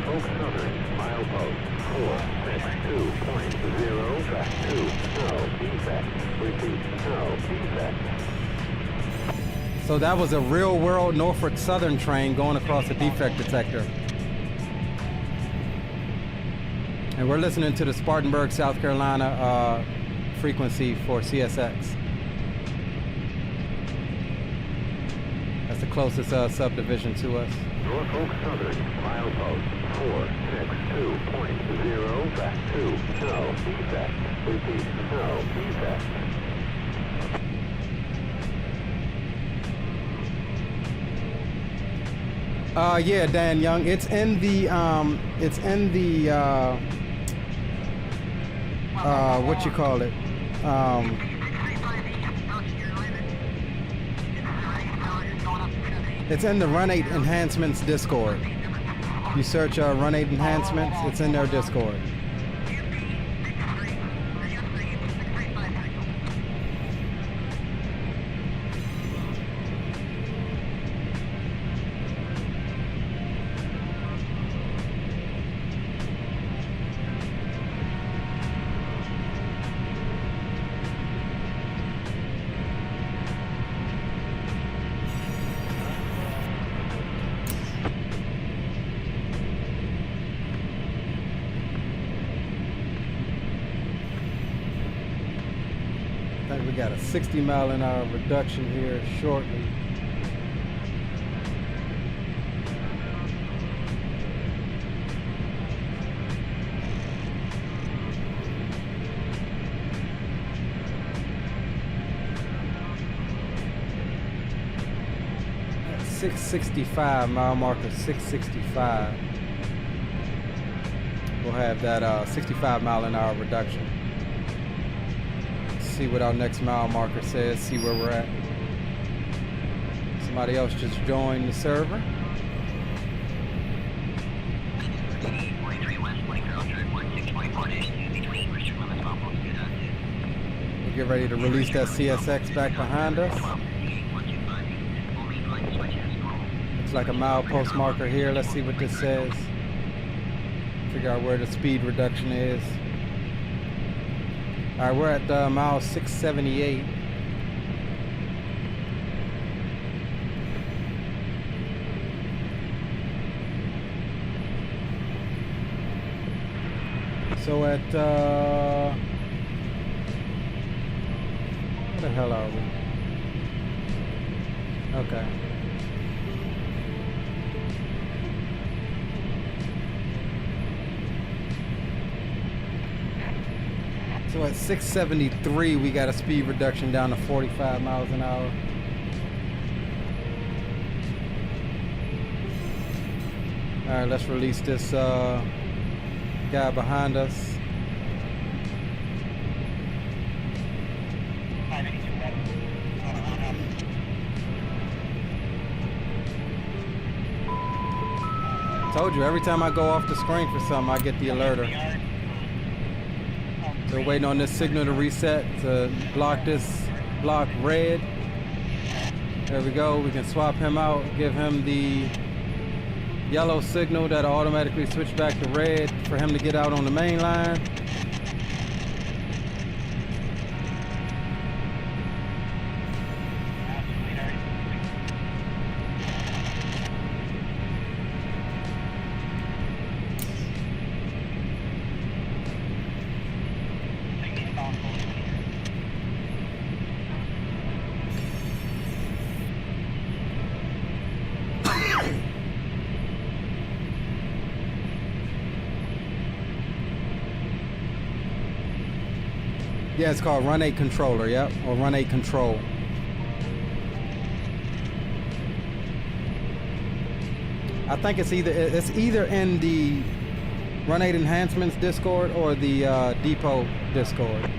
Oak Southern, milepost 462.0, track 2, no defect. Repeat, no defect. So that was a real-world Norfolk Southern train going across a defect detector. And we're listening to the Spartanburg, South Carolina frequency for CSX. That's the closest subdivision to us. Norfolk Southern, milepost 462.0, track 2, no defect. Repeat, no defect. Yeah, Dan Young. It's in the what you call it? It's in the Run 8 Enhancements Discord. You search Run 8 Enhancements, it's in their Discord. I think we got a 60-mile-an-hour reduction here shortly. At 665, mile marker 665. We'll have that 65-mile-an-hour reduction. See what our next mile marker says, see where we're at. Somebody else just joined the server. ready to release that CSX back behind us. Looks like a milepost marker here. Let's see what this says. Figure out where the speed reduction is. All right, we're at mile 678. So at where the hell are we? Okay. So at 673, we got a speed reduction down to 45 miles an hour. All right, let's release this guy behind us. Told you, every time I go off the screen for something, I get the alerter. We're waiting on this signal to reset to block red. There we go. We can swap him out, give him the yellow signal that'll automatically switch back to red for him to get out on the main line. Yeah, it's called Run 8 Controller, yep, or Run 8 Control. I think it's either in the Run 8 Enhancements Discord or the Depot Discord.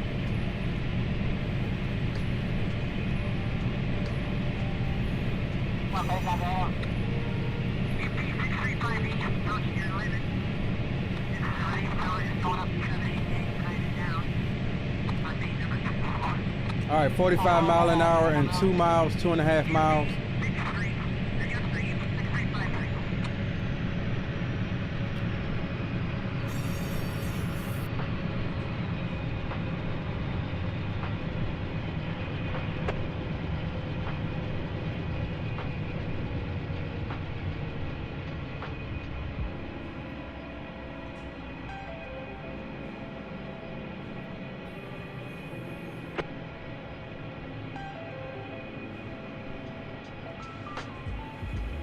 All right, 45 mile an hour and 2 miles, 2.5 miles.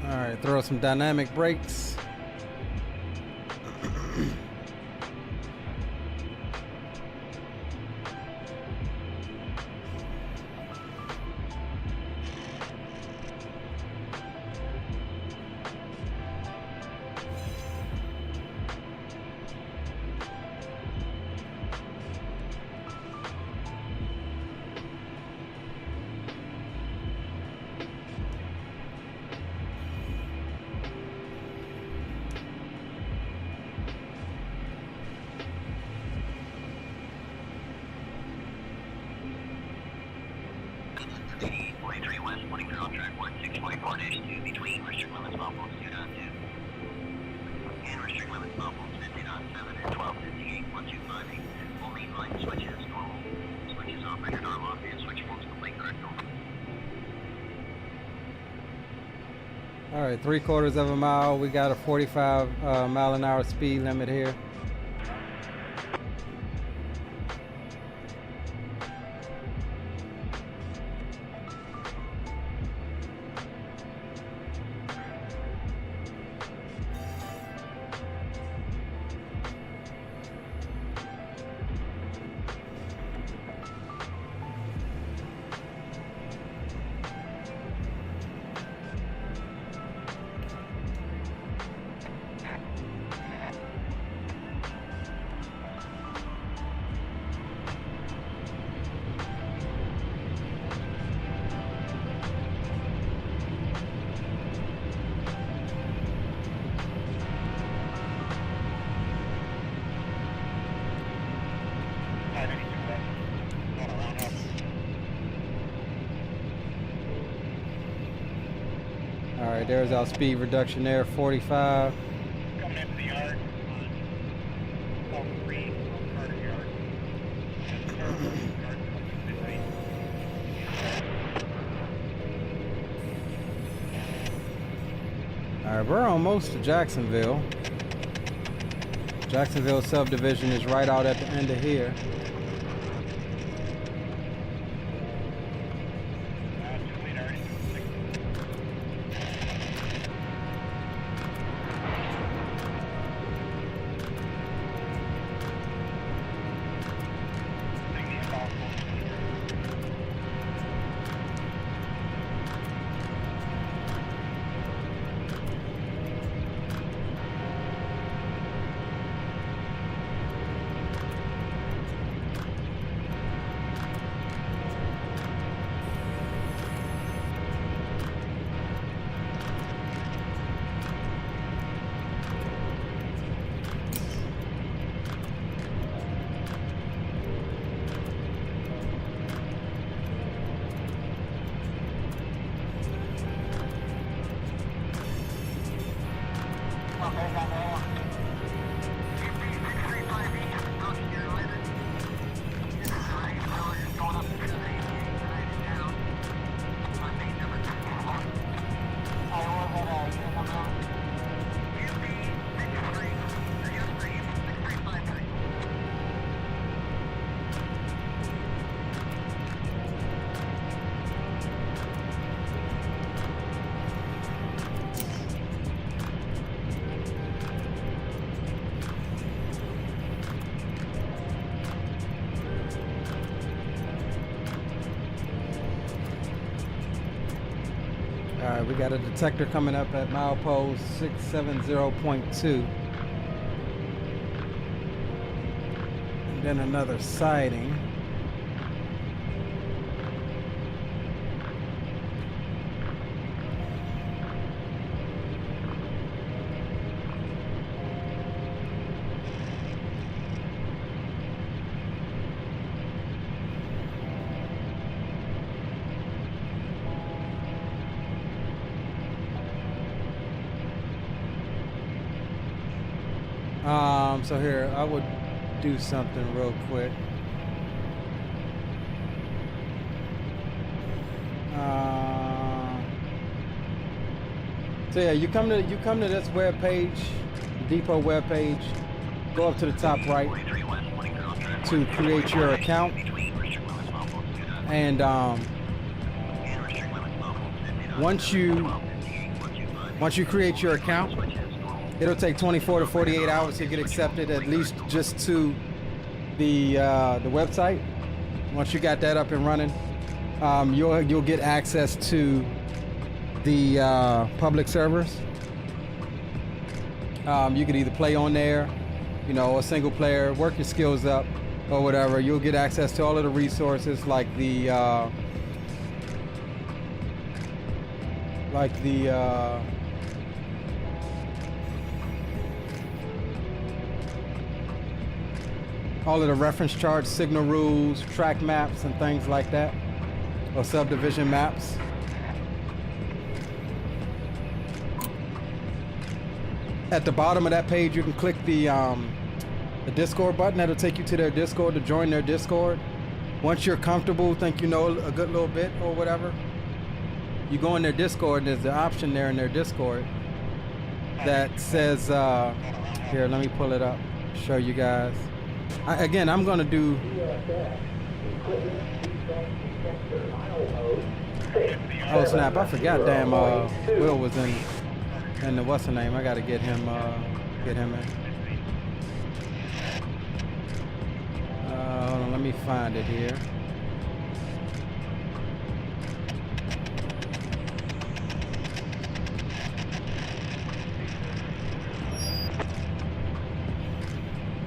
All right, throw some dynamic brakes. All right, 3/4 of a mile. We got a 45 mile an hour speed limit here. right, there's our speed reduction there, 45. Coming into the yard on call 3 on Carter Yard. Just terrible. Yard midnight. All right, we're almost to Jacksonville. Jacksonville subdivision is right out at the end of here. Too late already. Taking the inbound call. All right, we got a detector coming up at milepost 670.2. And then another sighting. So here, I would do something real quick. So yeah, you come to this web page, depot web page. Go up to the top right to create your account, and once you create your account, it'll take 24 to 48 hours to get accepted, at least just to the website. Once you got that up and running, you'll get access to the public servers. You could either play on there, you know, a single player, work your skills up, or whatever. You'll get access to all of the resources like the all of the reference charts, signal rules, track maps, and things like that, or subdivision maps. At the bottom of that page, you can click the Discord button. That'll take you to their Discord to join their Discord. Once you're comfortable, think you know a good little bit or whatever, you go in their Discord, and there's the option there in their Discord that says, here, let me pull it up, show you guys. Again, I'm gonna do. Oh snap! I forgot. Damn, Will was in the what's the name? I gotta get him in. Hold on, let me find it here.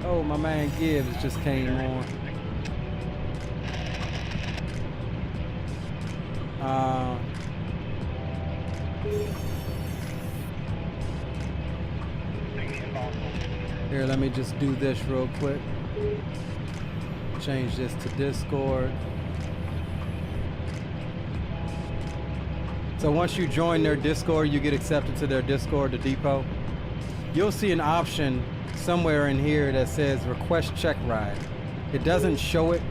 Oh, my man Gibbs just came on. Here, let me just do this real quick. Change this to Discord. So once you join their Discord, you get accepted to their Discord, the depot. You'll see an option somewhere in here that says request check ride. It doesn't show it.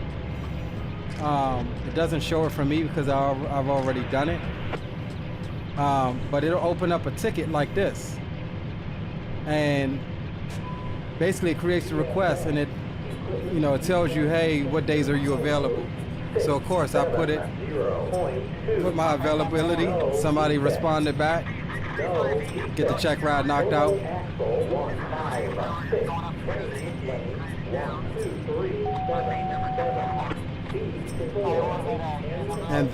It doesn't show it for me because I've already done it. But it'll open up a ticket like this. And basically it creates a request, and it, you know, it tells you, hey, what days are you available? So of course I put my availability. Somebody responded back. Get the check ride knocked out. And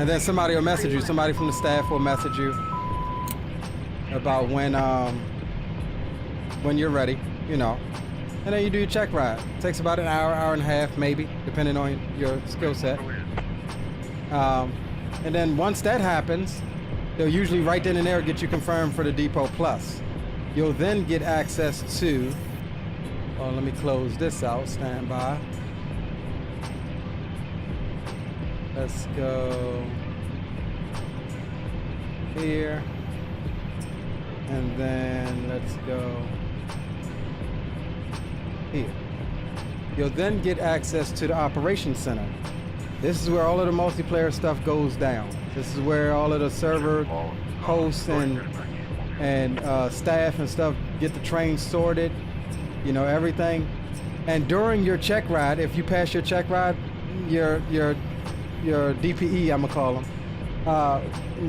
then somebody will message you. Somebody from the staff will message you about when you're ready, you know. And then you do your check ride. It takes about an hour, hour and a half, maybe, depending on your skill set. And then once that happens, they'll usually right then and there get you confirmed for the Depot Plus. You'll then get access to, well, let me close this out, stand by. Let's go here. And then let's go here. You'll then get access to the operations center. This is where all of the multiplayer stuff goes down. This is where all of the server hosts and staff and stuff get the train sorted, you know, everything. And during your check ride, if you pass your check ride, your DPE, I'm gonna call him,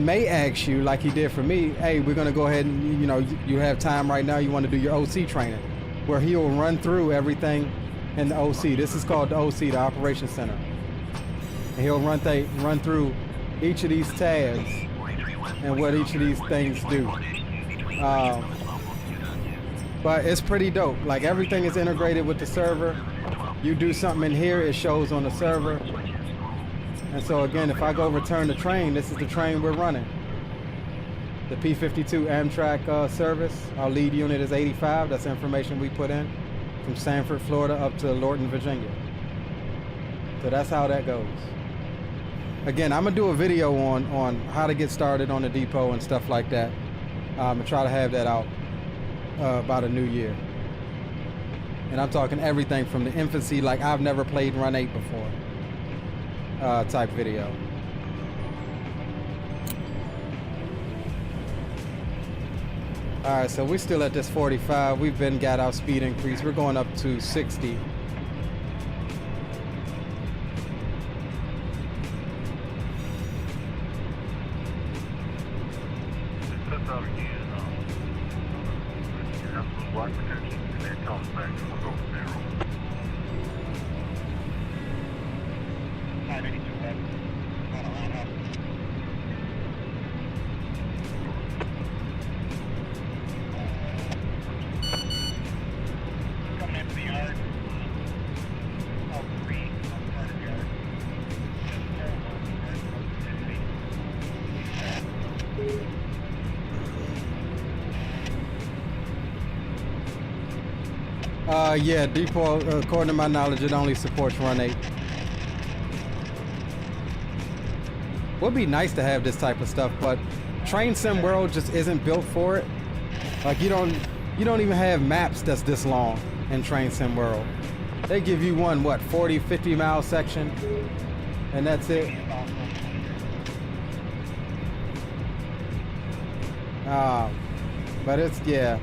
may ask you, like he did for me, hey, we're gonna go ahead and, you know, you have time right now, you wanna do your OC training, where he'll run through everything in the OC. This is called the OC, the Operations Center. And he'll run through each of these tabs and what each of these things do. But it's pretty dope. Like, everything is integrated with the server. You do something in here, it shows on the server. And so again, if I go return the train, this is the train we're running. The P52 Amtrak service. Our lead unit is 85. That's the information we put in from Sanford, Florida up to Lorton, Virginia. So that's how that goes. Again, I'm gonna do a video on how to get started on the depot and stuff like that. And try to have that out by the new year. And I'm talking everything from the infancy, like I've never played Run 8 before, type video. All right, so we're still at this 45. We've been got our speed increase. We're going up to 60. Yeah, Depot, according to my knowledge, it only supports Run 8. Would be nice to have this type of stuff, but Train Sim World just isn't built for it. Like, you don't even have maps that's this long in Train Sim World. They give you one, what, 40, 50 mile section, and that's it. But it's, yeah.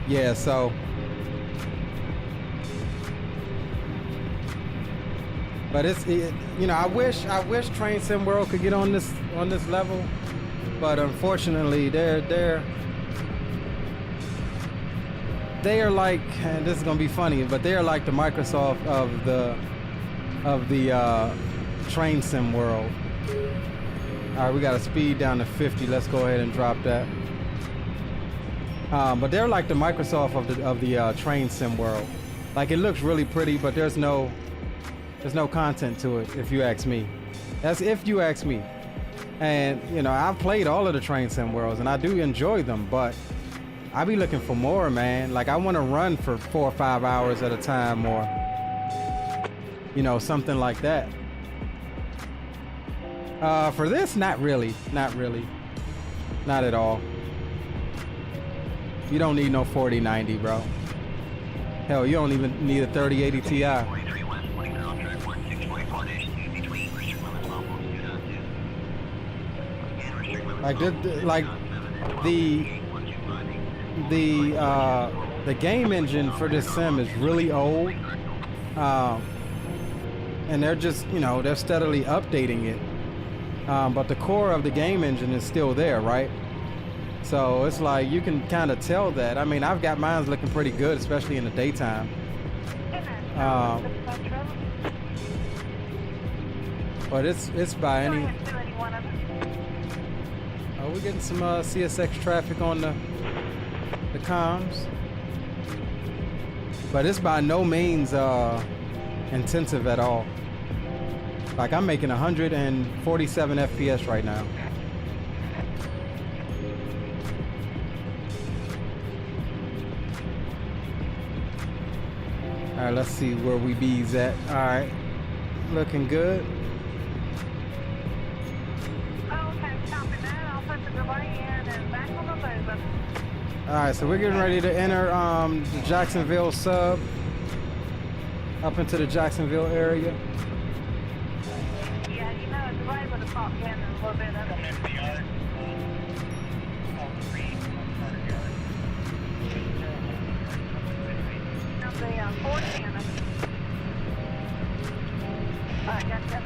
Yeah, so but you know, I wish Train Sim World could get on this level, but unfortunately they are like, and this is gonna be funny, but they are like the Microsoft of the Train Sim World. All right, we got a speed down to 50. Let's go ahead and drop that. But they're like the Microsoft of the Train Sim World. Like, it looks really pretty, but there's no content to it, if you ask me. That's if you ask me. And you know, I've played all of the Train Sim Worlds, and I do enjoy them, but I be looking for more, man. Like, I want to run for 4 or 5 hours at a time, or you know, something like that. For this, not really, not at all. You don't need no 4090, bro. Hell, you don't even need a 3080 Ti. Like the game engine for this sim is really old, and they're just, you know, they're steadily updating it, but the core of the game engine is still there, right? So it's like you can kind of tell that. I mean, I've got mine looking pretty good, especially in the daytime. But it's by any. Oh, we're getting some CSX traffic on the comms, but it's by no means intensive at all. Like, I'm making 147 FPS right now. All right, let's see where we bees at. All right, looking good. All right, so we're getting ready to enter the Jacksonville sub, up into the Jacksonville area. Yeah, you know, it's right with the pop can and a little bit of it. Coming into the yard, all three on Carter Yard. Just terrible. Now the Ford cannon. All right, gotcha.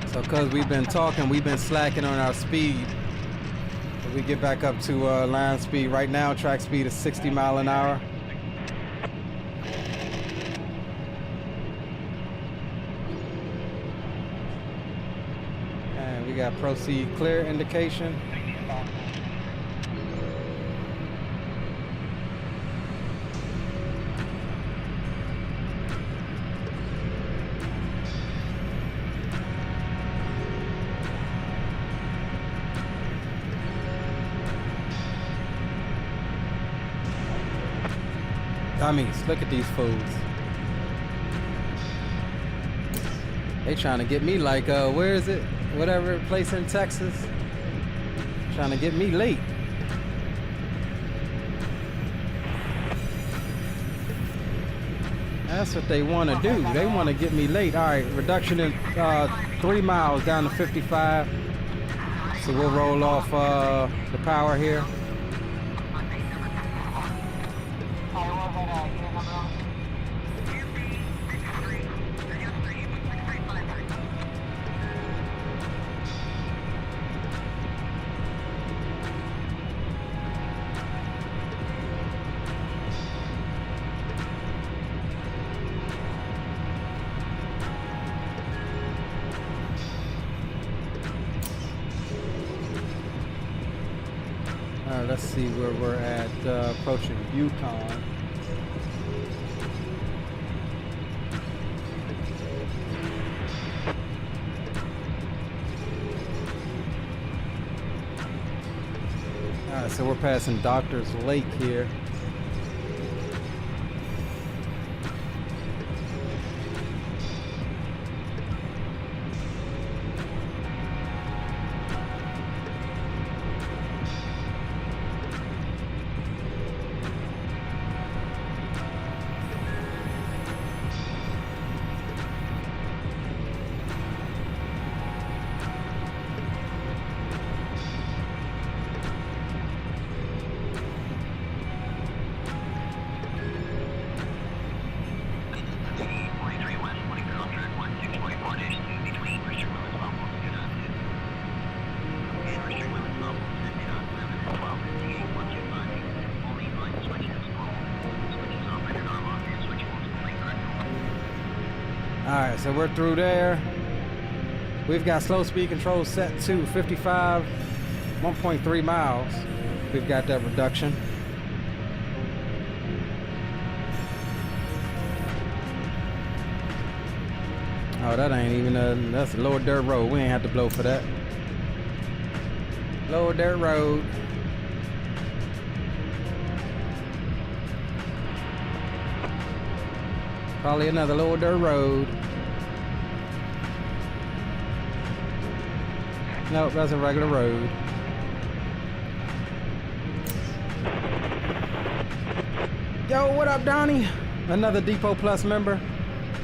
So because we've been talking, we've been slacking on our speed. So we get back up to line speed. Right now, track speed is 60 miles an hour. And we got proceed clear indication. Dummies, look at these fools. They trying to get me like, where is it? Whatever place in Texas. Trying to get me late. That's what they want to do. They want to get me late. All right, reduction in 3 miles down to 55. So we'll roll off the power here. Let's see where we're at, approaching Yukon. All right, so we're passing Doctor's Lake here. Alright, so we're through there. We've got slow speed control set to 55, 1.3 miles. We've got that reduction. Oh, that ain't even that's a lower dirt road. We ain't have to blow for that. Lower dirt road. Probably another lower dirt road. Nope, that's a regular road. Yo, what up, Donnie? Another Depot Plus member.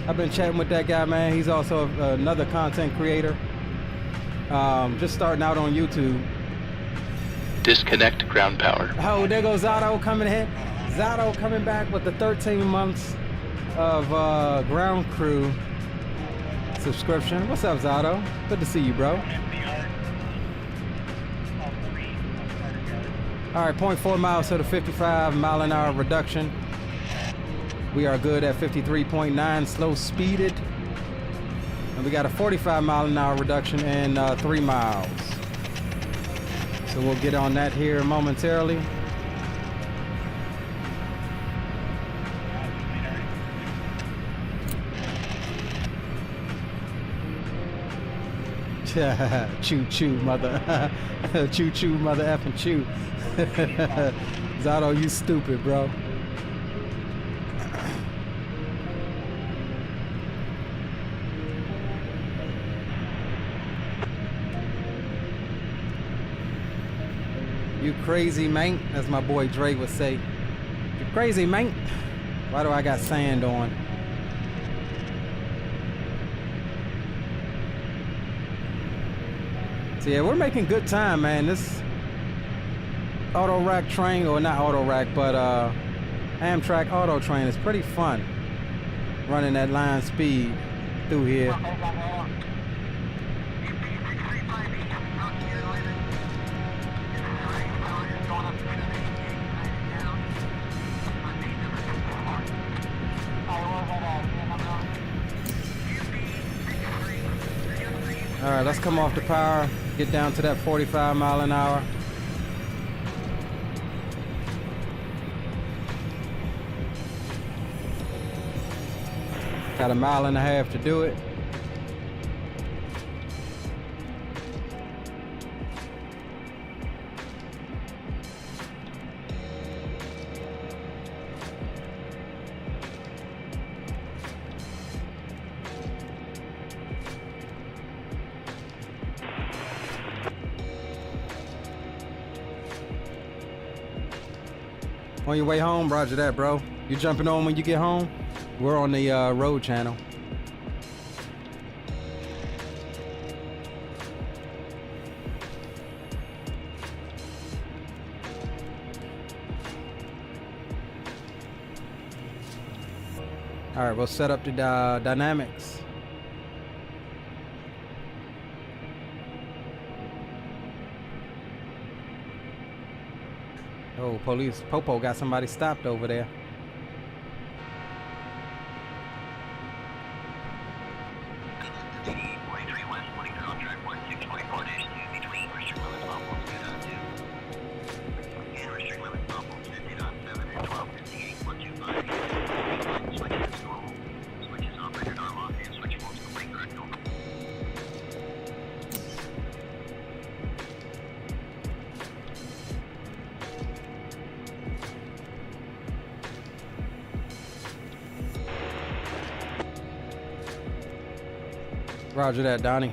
I've been chatting with that guy, man. He's also another content creator. Just starting out on YouTube. Disconnect ground power. Oh, there goes Zato coming in. Zato coming back with the 13 months of ground crew subscription. What's up, Zato? Good to see you, bro. All right, 0.4 miles to the 55 mile an hour reduction. We are good at 53.9 slow speeded. And we got a 45 mile an hour reduction in 3 miles. So we'll get on that here momentarily. Choo choo, mother. Choo choo, mother effing choo. Zato, you stupid, bro. You crazy, man, as my boy Dre would say. You crazy, man. Why do I got sand on? So yeah, we're making good time, man. This auto rack train, or not auto rack, but Amtrak auto train is pretty fun. Running that line speed through here. All right, let's come off the power, get down to that 45 mile an hour. Got a mile and a half to do it. On your way home, roger that, bro. You jumping on when you get home? We're on the road channel. All right, we'll set up the dynamics. Oh, police. Popo got somebody stopped over there. Roger that, Donnie.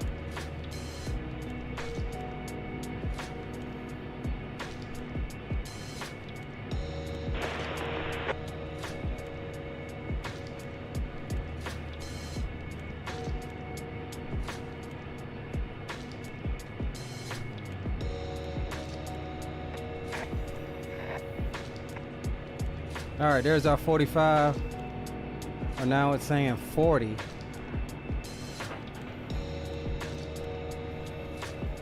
All right, there's our 45. And now it's saying 40.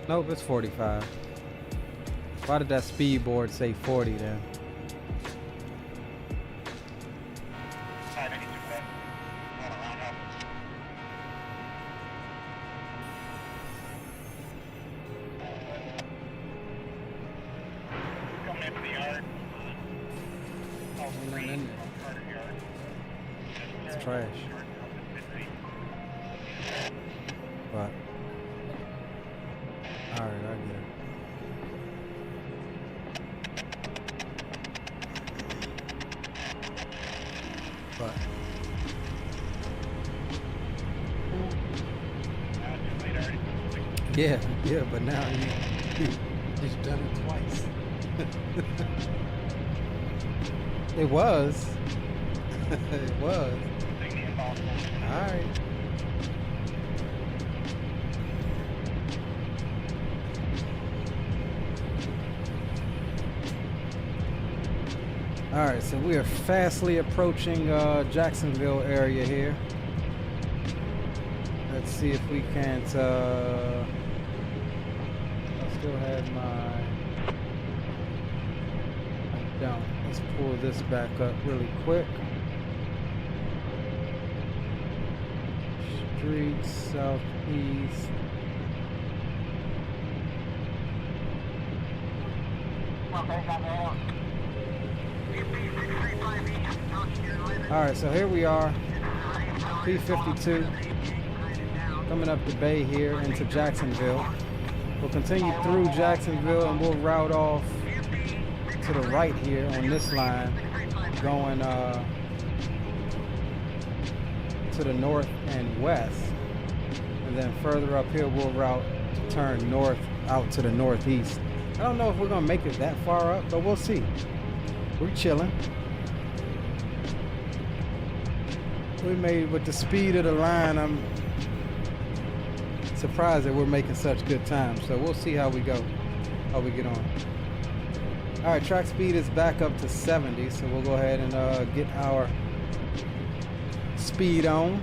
Nope, it's 45. Why did that speed board say 40 then? into the yard. Call Ain't 3 nothing in from there. Carter Yard. It's Just trash. terrible. Yard up at midnight. But all right, I get it. But Now it's too late already. yeah, but now he's done it twice. It was. It was. Take the impossible. All right. All right, so we are fastly approaching Jacksonville area here. Let's see if we can't. I still have my. I don't. Let's pull this back up really quick. Street southeast. All right, so here we are, P52, coming up the bay here into Jacksonville. We'll continue through Jacksonville and we'll route off to the right here on this line, going to the north and west. And then further up here, we'll route to turn north out to the northeast. I don't know if we're gonna make it that far up, but we'll see. We're chilling. We made, with the speed of the line, I'm surprised that we're making such good time. So we'll see how we go, how we get on. All right, track speed is back up to 70, so we'll go ahead and get our speed on.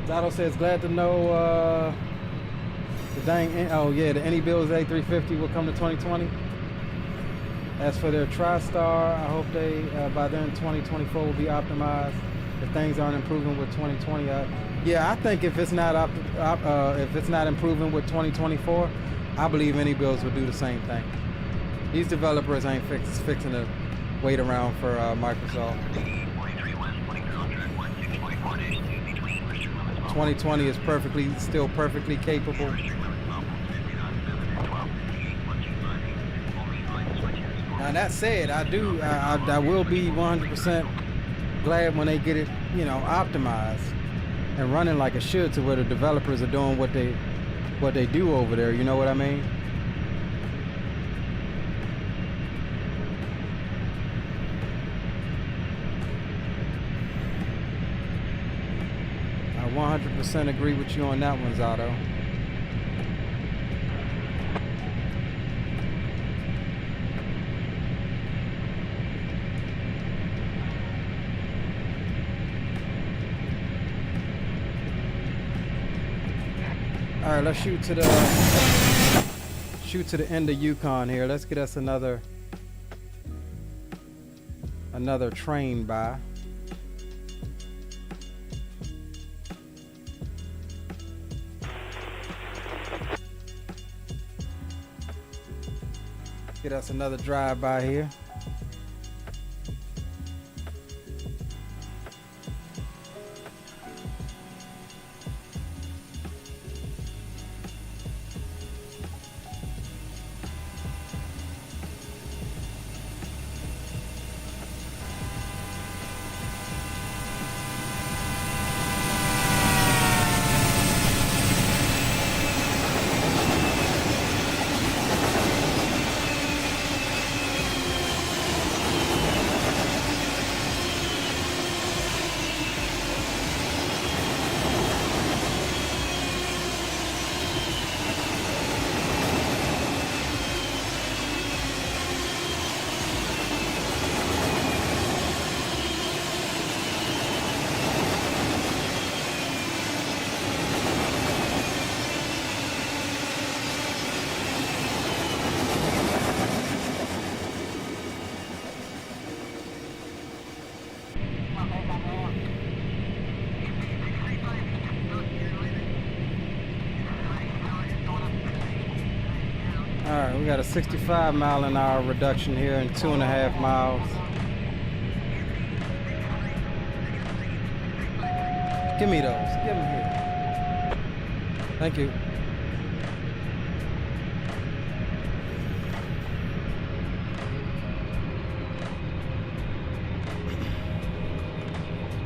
Dotto says, glad to know the dang, oh yeah, the AnyBuilds A350 will come to 2020. As for their TriStar, I hope they, by then 2024 will be optimized. If things aren't improving with 2020, yeah, I think if it's not improving with 2024, I believe AnyBuilds will do the same thing. These developers ain't fixing to wait around for Microsoft. 2020 is still perfectly capable. Now that said, I will be 100% glad when they get it, you know, optimized and running like it should, to where the developers are doing what they do over there. You know what I mean? I 100% agree with you on that one, Zato. All right, let's shoot to the end of Yukon here. Let's get us another train by. Get us another drive by here. a 65 mile an hour reduction here in 2.5 miles. Give me those. Give them here. Thank you.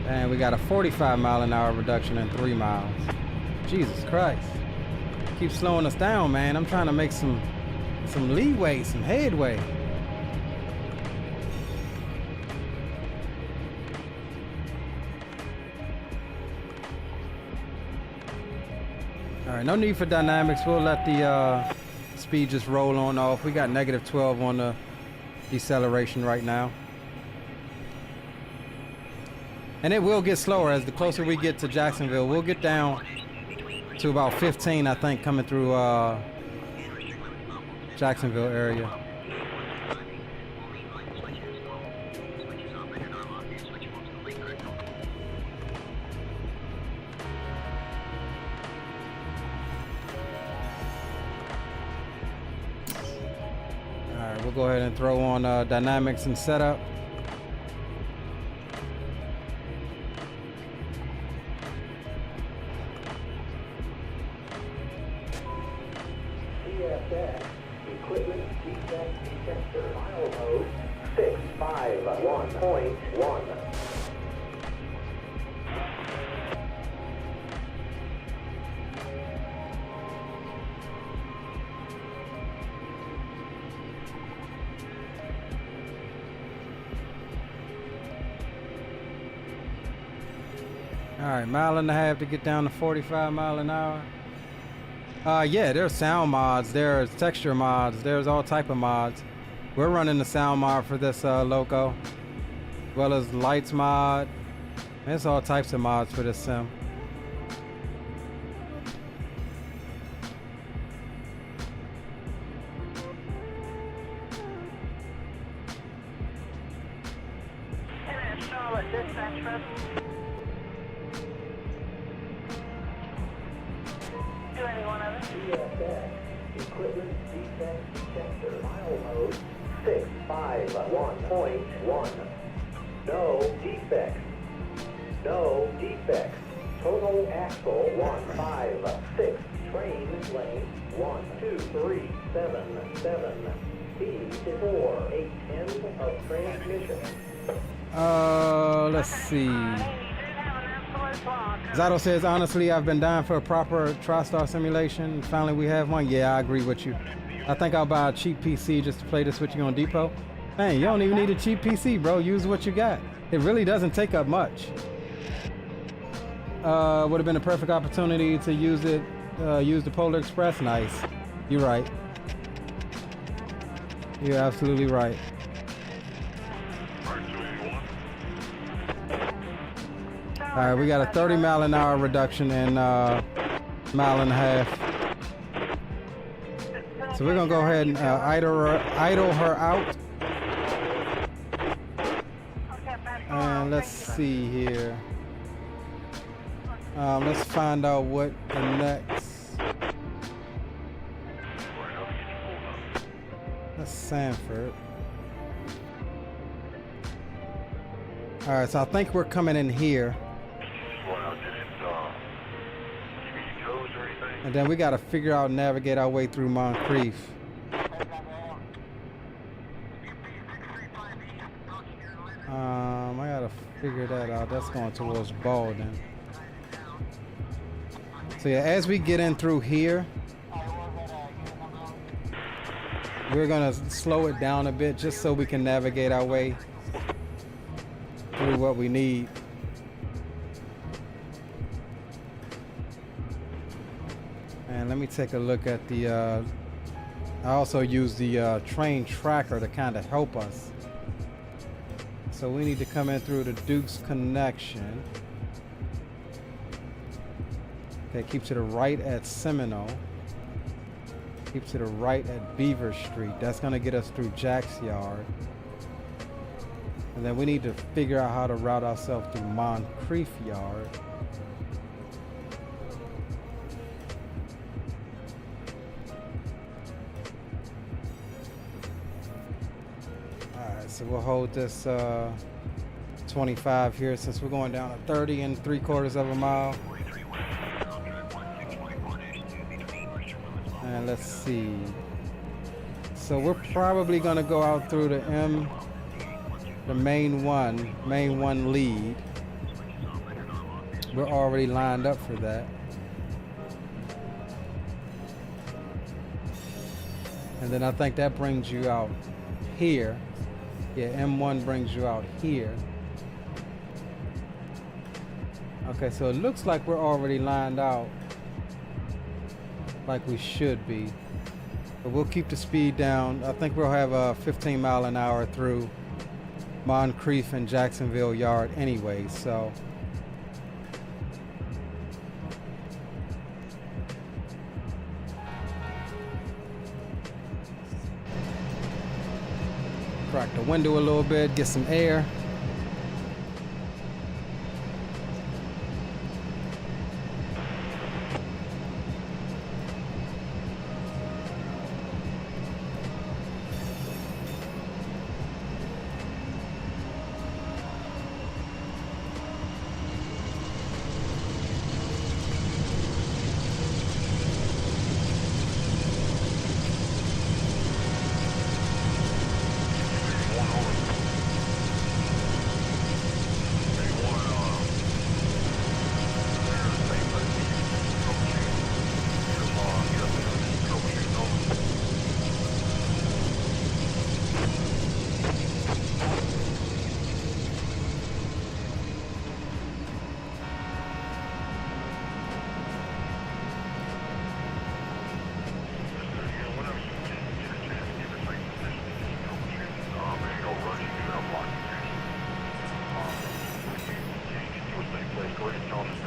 And we got a 45 mile an hour reduction in 3 miles. Jesus Christ. Keep slowing us down, man. I'm trying to make some leeway, some headway. All right, no need for dynamics. We'll let the speed just roll on off. We got -12 on the deceleration right now. And it will get slower as the closer we get to Jacksonville. We'll get down to about 15, I think, coming through Jacksonville area. All right, we'll go ahead and throw on dynamics and setup. Equipment defect detector file mode 651.1. All right, 1.5 miles to get down to 45 mile an hour. Yeah, there's sound mods, there's texture mods, there's all type of mods. We're running the sound mod for this loco, as well as lights mod. There's all types of mods for this sim. And it's Charlotte dispatch room. Do anyone of it? CSX equipment defect detector file mode 651.1. No defects. No defects. Total axle 156. Train lane 12377. Speed 4/8 of transmission. Let's see. You did have an absolute block. Zato says, honestly, I've been dying for a proper TriStar simulation. Finally, we have one. Yeah, I agree with you. I think I'll buy a cheap PC just to play this with you on Depot. Man, you don't even need a cheap PC, bro. Use what you got. It really doesn't take up much. Would have been a perfect opportunity to use it. Use the Polar Express. Nice. You're right. You're absolutely right. All right, we got a 30 mile an hour reduction in 1.5 miles. So we're gonna go ahead and idle her out. And let's see here. Let's find out what the next. That's Sanford. All right, so I think we're coming in here. And then we got to figure out, navigate our way through Moncrief. I got to figure that out. That's going towards Baldwin. So yeah, as we get in through here, we're going to slow it down a bit just so we can navigate our way through what we need. And let me take a look at the, I also use the train tracker to kind of help us. So we need to come in through the Duke's connection. Okay, keep to the right at Seminole. Keep to the right at Beaver Street. That's gonna get us through Jack's Yard. And then we need to figure out how to route ourselves through Moncrief Yard. Alright, so we'll hold this 25 here since we're going down to 30 and 3/4 of a mile. And let's see. So we're probably gonna go out through the main one lead. We're already lined up for that. And then I think that brings you out here. Yeah, M1 brings you out here. Okay, so it looks like we're already lined out like we should be. But we'll keep the speed down. I think we'll have a 15 mile an hour through Moncrief and Jacksonville Yard anyway, so. Crack the window a little bit, get some air.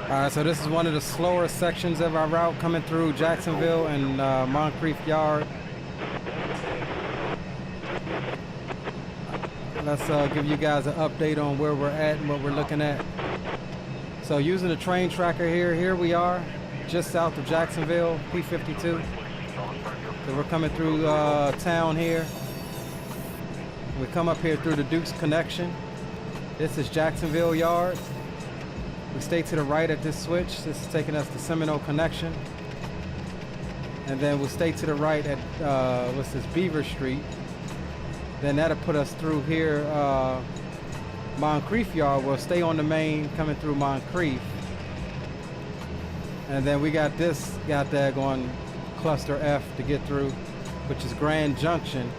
Alright, so this is one of the slower sections of our route coming through Jacksonville and Moncrief Yard. Let's give you guys an update on where we're at and what we're looking at. So using the train tracker here we are, just south of Jacksonville, P52. So we're coming through town here. We come up here through the Duke's Connection. This is Jacksonville Yard. We stay to the right at this switch. This is taking us to Seminole Connection. And then we'll stay to the right at, what's this, Beaver Street. Then that'll put us through here, Moncrief Yard. We'll stay on the main coming through Moncrief. And then we got that going cluster F to get through, which is Grand Junction.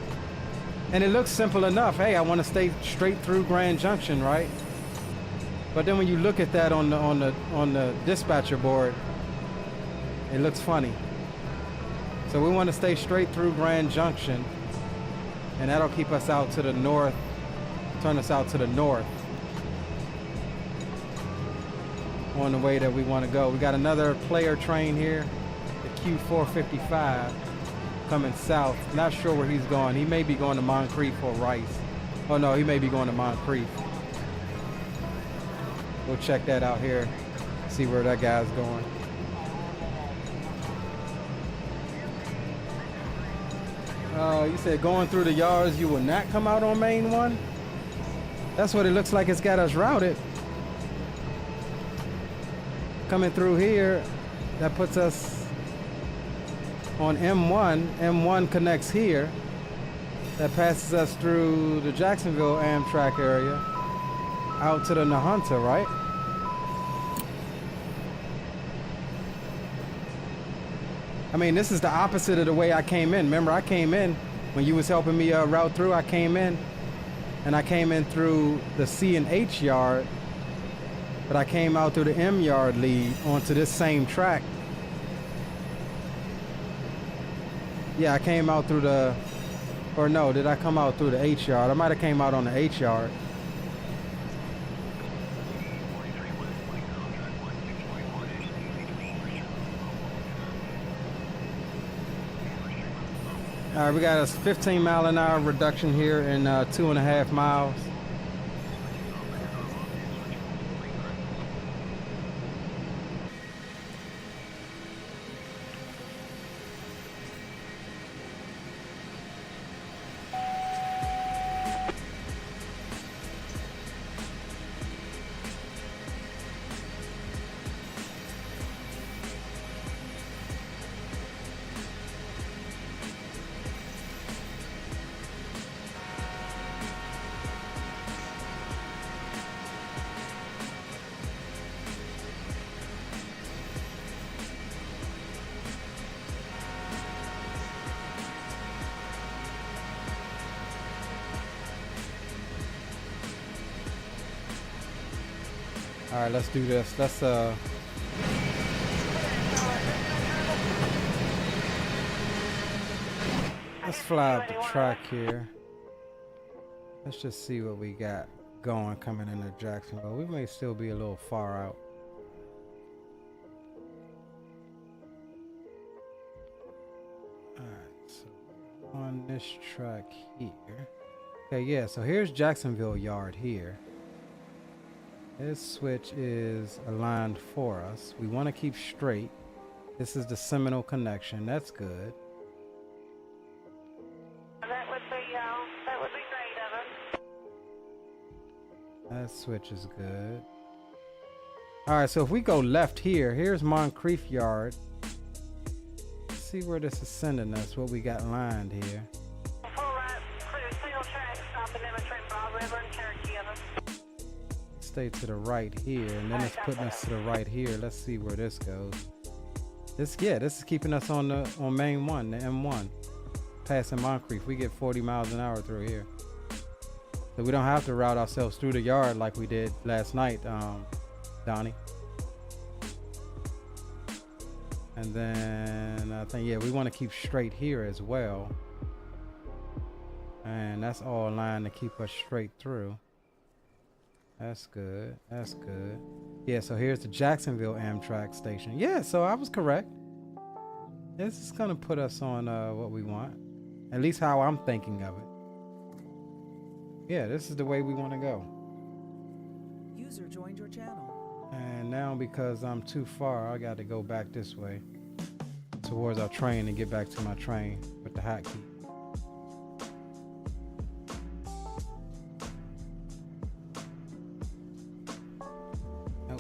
And it looks simple enough. Hey, I want to stay straight through Grand Junction, right? But then when you look at that on the dispatcher board, it looks funny. So we want to stay straight through Grand Junction, and that'll keep us out to the north, turn us out to the north on the way that we want to go. We got another player train here, the Q455, coming south. Not sure where he's going. He may be going to Moncrief or Rice. Oh no, he may be going to Moncrief. We'll check that out here, see where that guy's going. You said going through the yards, you will not come out on main one? That's what it looks like it's got us routed. Coming through here, that puts us on M1. M1 connects here. That passes us through the Jacksonville Amtrak area out to the Nahunta, right? I mean, this is the opposite of the way I came in. Remember, I came in when you was helping me route through. I came in, and I came in through the C and H yard, but I came out through the M yard lead onto this same track. Yeah, I came out through the, or no, did I come out through the H yard? I might have came out on the H yard. All right, we got a 15 mile an hour reduction here in 2.5 miles. All right, let's do this. Let's fly up the track here. Let's just see what we got going coming into Jacksonville. We may still be a little far out. All right, so on this track here. Okay, yeah, so here's Jacksonville Yard here. This switch is aligned for us. We want to keep straight. This is the Seminole connection. That's good. That would be great of us. That switch is good. All right, so if we go left here, here's Moncrief Yard. Let's see where this is sending us, what we got lined here. Full right, clear single track, stop and Demonstrating Broad River and Cherokee of us. Stay to the right here, and then it's putting us to the right here. Let's see where this goes. This is keeping us on main one, the M1, passing Moncrief. We get 40 miles an hour through here, so we don't have to route ourselves through the yard like we did last night, Donnie. And then I think, yeah, we want to keep straight here as well, and that's all aligned to keep us straight through. That's good. That's good. Yeah, so here's the Jacksonville Amtrak station. Yeah, so I was correct. This is going to put us on what we want. At least how I'm thinking of it. Yeah, this is the way we want to go. User joined your channel. And now because I'm too far, I got to go back this way towards our train and get back to my train with the hotkey.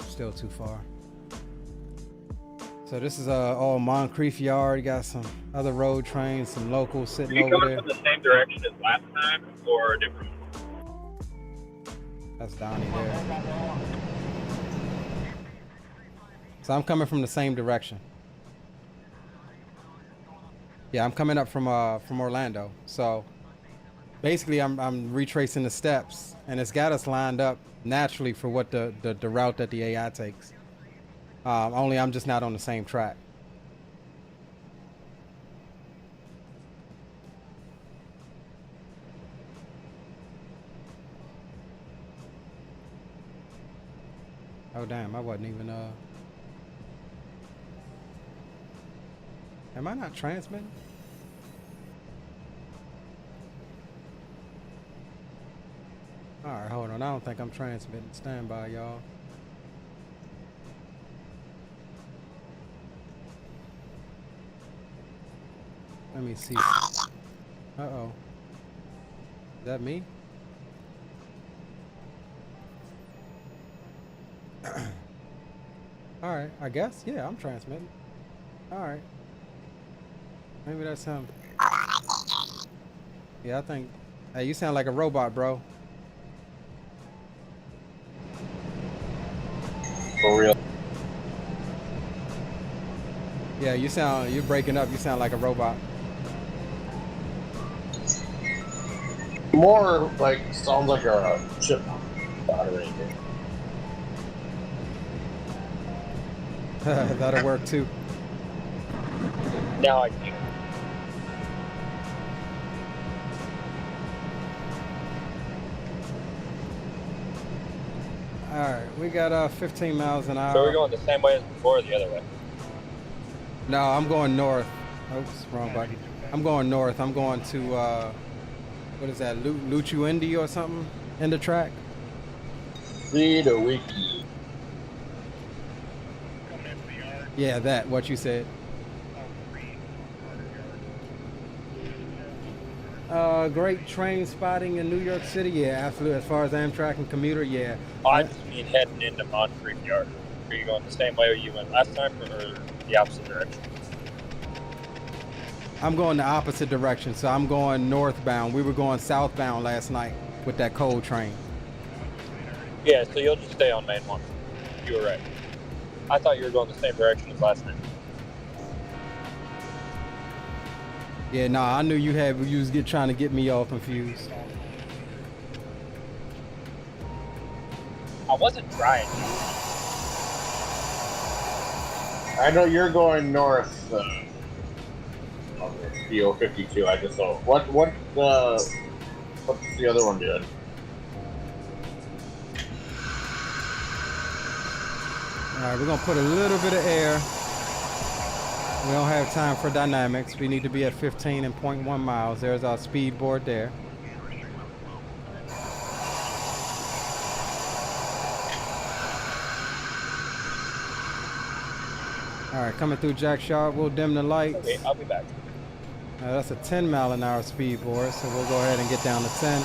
Still too far. So this is all Moncrief Yard. You got some other road trains, some locals sitting over there. Are you coming from the same direction as last time or a different one? That's Donnie there. So I'm coming from the same direction. Yeah, I'm coming up from Orlando. So basically I'm retracing the steps, and it's got us lined up naturally for what the route that the AI takes. Only I'm just not on the same track. Oh damn, I wasn't even am I not transmitting? All right, hold on. I don't think I'm transmitting. Stand by, y'all. Let me see. Uh-oh. Is that me? All right, I guess. Yeah, I'm transmitting. All right. Maybe that's him. Yeah, I think. Hey, you sound like a robot, bro. For real. Yeah, you're breaking up. You sound like a robot. More like sounds like a chip battery. That'll work too. Now I can. All right, we got 15 miles an hour. So we're going the same way as before or the other way? No, I'm going north. Oops, wrong button. I'm going north. I'm going to, what is that, Luchuindi or something in the track? Read a wiki. Yeah, that, what you said. Great train spotting in New York City. Yeah, absolutely. As far as Amtrak and commuter, yeah. Oh, I just mean heading into Moncrief Yard. Are you going the same way you went last time or the opposite direction? I'm going the opposite direction, so I'm going northbound. We were going southbound last night with that coal train. Yeah, so you'll just stay on main one. You were right. I thought you were going the same direction as last time. Yeah, nah, I knew you was trying to get me all confused. I wasn't trying. I know you're going north. On the PO52. I just saw. What's the other one doing? All right, we're gonna put a little bit of air. We don't have time for dynamics. We need to be at 15.1 miles. There's our speed board there. All right, coming through Jack's Yard, we'll dim the lights. Okay, I'll be back. That's a 10-mile-an-hour speed board, so we'll go ahead and get down to 10.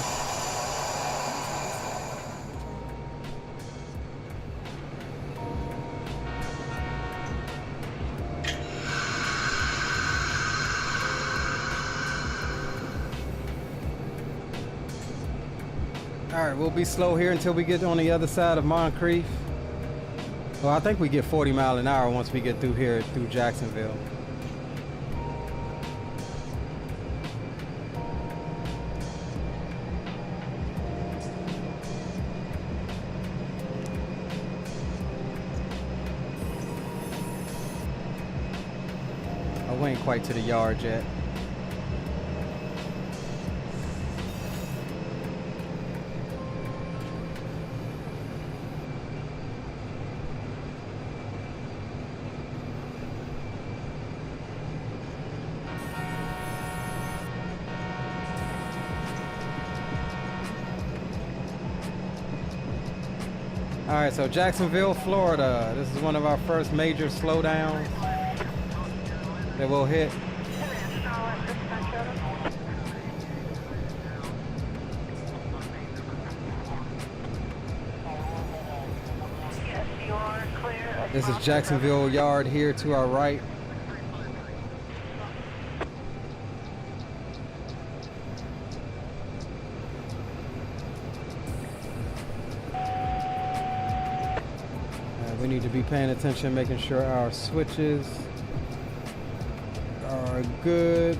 All right, we'll be slow here until we get on the other side of Moncrief. Well, I think we get 40 miles an hour once we get through here, through Jacksonville. Oh, we ain't quite to the yard yet. All right, so Jacksonville, Florida. This is one of our first major slowdowns that we'll hit. This is Jacksonville Yard here to our right. We need to be paying attention, making sure our switches are good.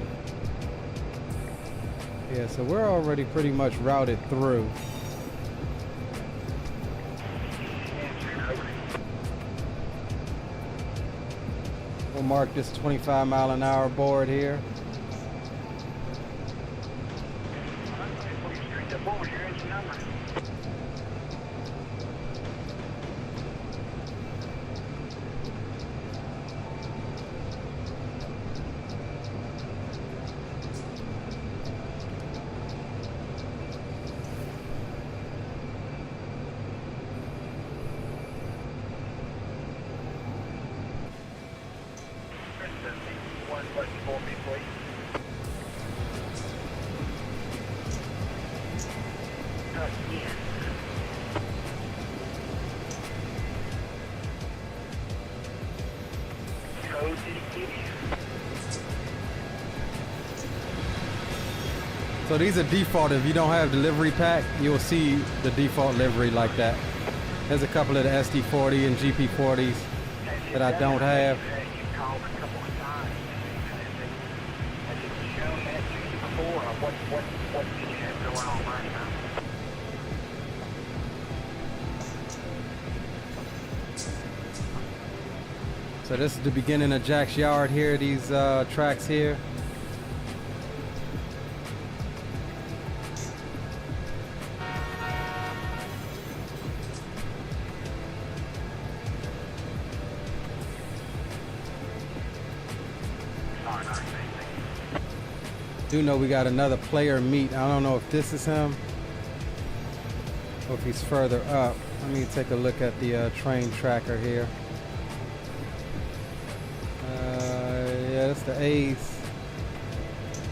Yeah, so we're already pretty much routed through. We'll mark this 25-mile-an-hour board here. What was your engine number? One button for me, please. Yes. Code did he give you? So these are default. If you don't have delivery pack, you'll see the default livery like that. There's a couple of the SD40 and GP40s that I don't have. You called a couple of times. Has it shown that to you before? Or what did you have going on last time? So this is the beginning of Jack's Yard here, these tracks here. Do know we got another player meet. I don't know if this is him or if he's further up. Let me take a look at the train tracker here. Yeah, that's the A's.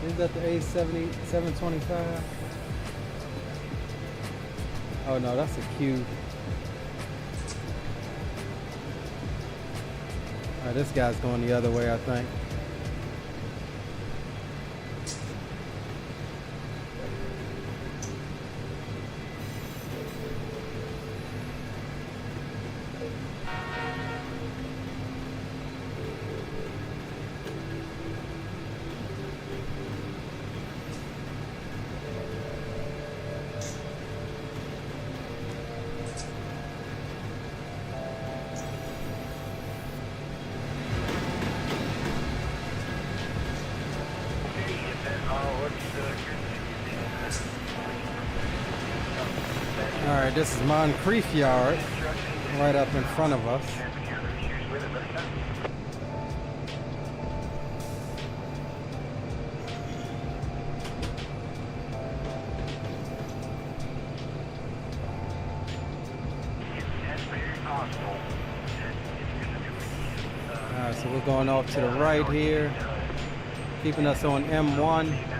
Is that the A70 725? Oh no, that's a Q. Alright, this guy's going the other way, I think. All right, this is Moncrief Yard, right up in front of us. All right, so we're going off to the right here, keeping us on M1.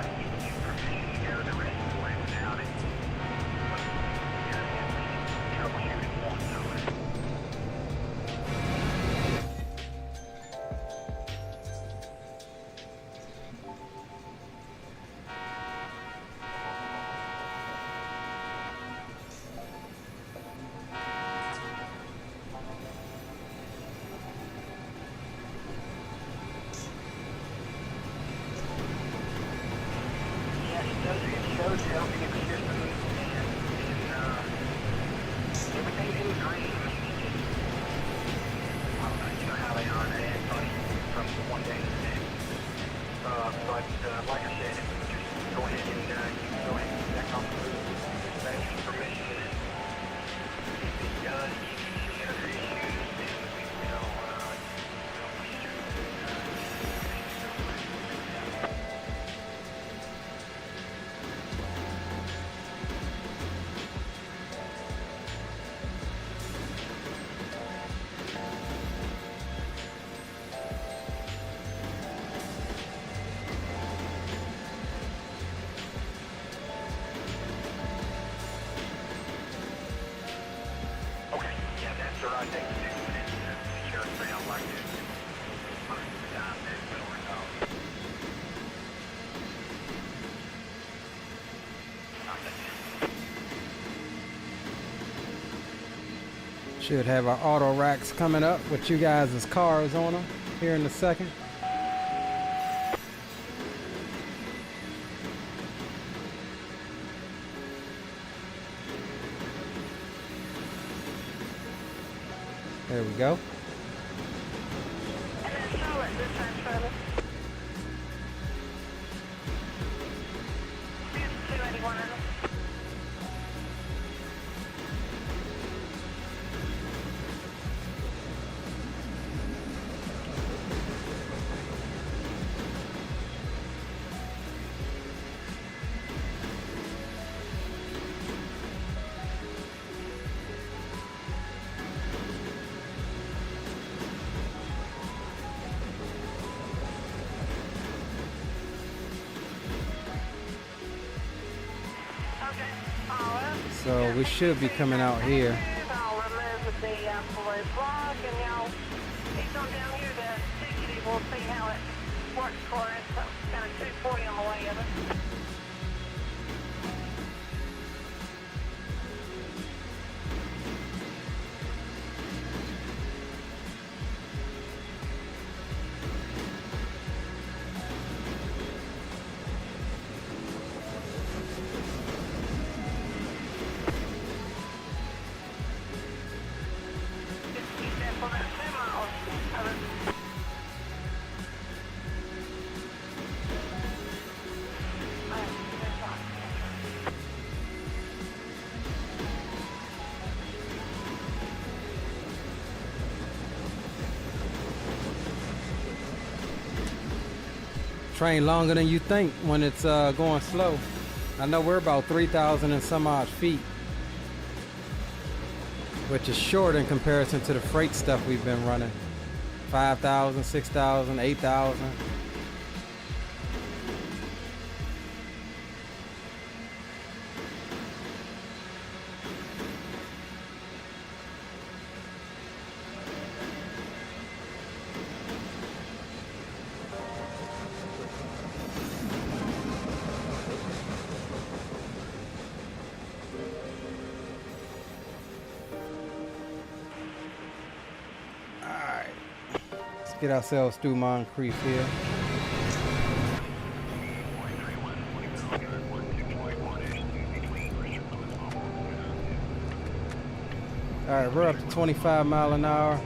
Should have our auto racks coming up with you guys' cars on them here in a second. There we go. And then Charlotte dispatch service. 281 in them. So we should be coming out here. I'll remove the blue block and y'all keep on down here to 60. We'll see how it works for us. So kind of 240 on the way of it. Train longer than you think when it's going slow. I know we're about 3,000 and some odd feet, which is short in comparison to the freight stuff we've been running. 5,000, 6,000, 8,000. Get ourselves through Moncrief here. All right, we're up to 25 miles an hour.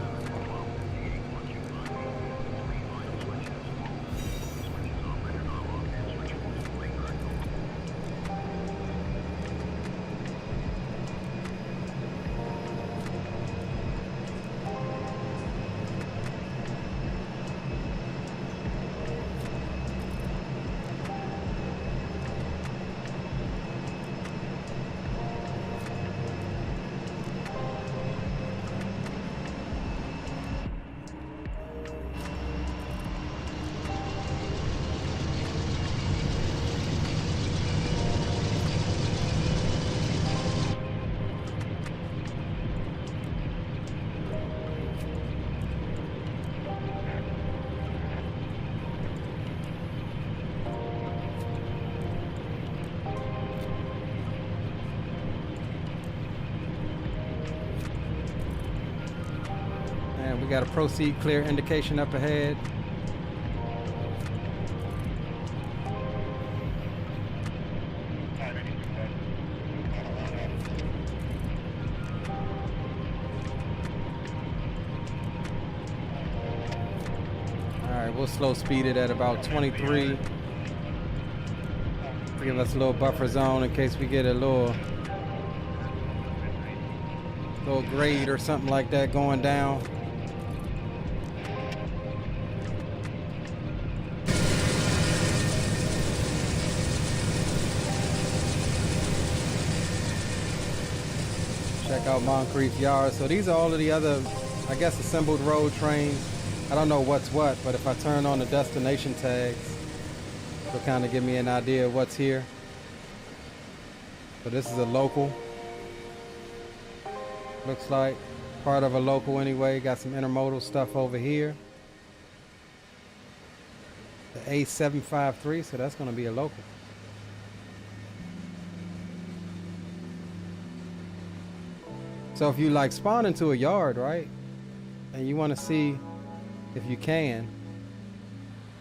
We got a proceed clear indication up ahead. Alright, we'll slow speed it at about 23. Give us a little buffer zone in case we get a little grade or something like that going down. Check out Moncrief Yard. So these are all of the other, I guess, assembled road trains. I don't know what's what, but if I turn on the destination tags, it'll kind of give me an idea of what's here. So this is a local. Looks like part of a local anyway. Got some intermodal stuff over here. The A753, so that's going to be a local. So if you like spawn into a yard, right, and you want to see if you can,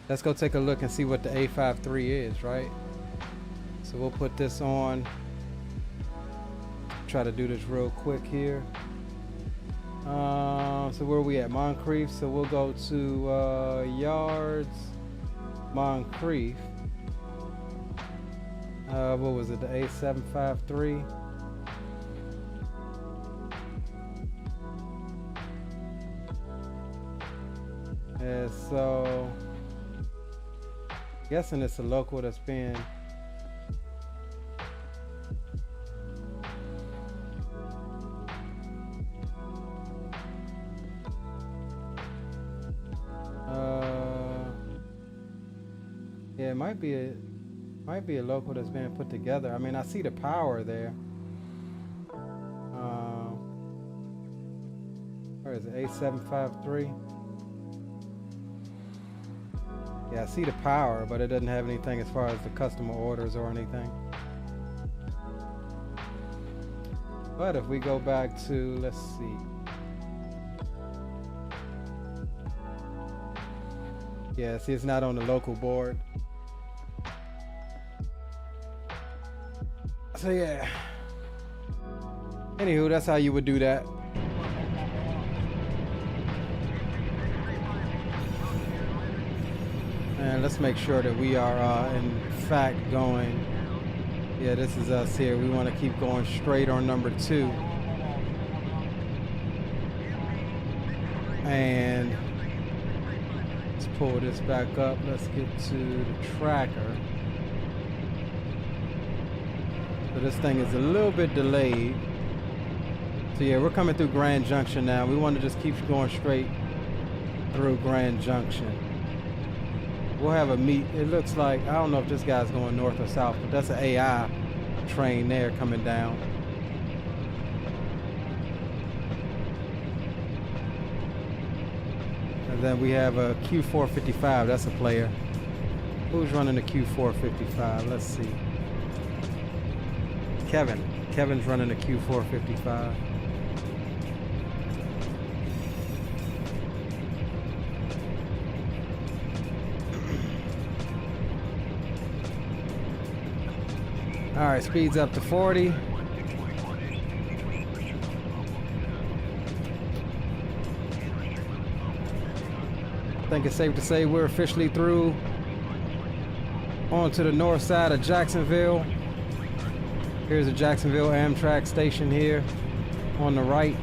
let's go take a look and see what the A53 is, right? So we'll put this on. Try to do this real quick here. So where are we at? Moncrief. So we'll go to yards, Moncrief. What was it? The A753. And so, guessing it's a local that's being yeah, it might be a local that's being put together. I mean, I see the power there. Where is it? A753. Yeah, I see the power, but it doesn't have anything as far as the customer orders or anything. But if we go back to, let's see. Yeah, see, it's not on the local board. So yeah. Anywho, that's how you would do that. And let's make sure that we are in fact going. Yeah, this is us here. We want to keep going straight on number 2. And let's pull this back up. Let's get to the tracker. So this thing is a little bit delayed. So yeah, we're coming through Grand Junction now. We want to just keep going straight through Grand Junction. We'll have a meet. It looks like, I don't know if this guy's going north or south, but that's an AI train there coming down. And then we have a Q455, that's a player. Who's running the Q455? Let's see. Kevin's running the Q455. All right, speed's up to 40. I think it's safe to say we're officially through onto the north side of Jacksonville. Here's the Jacksonville Amtrak station here on the right.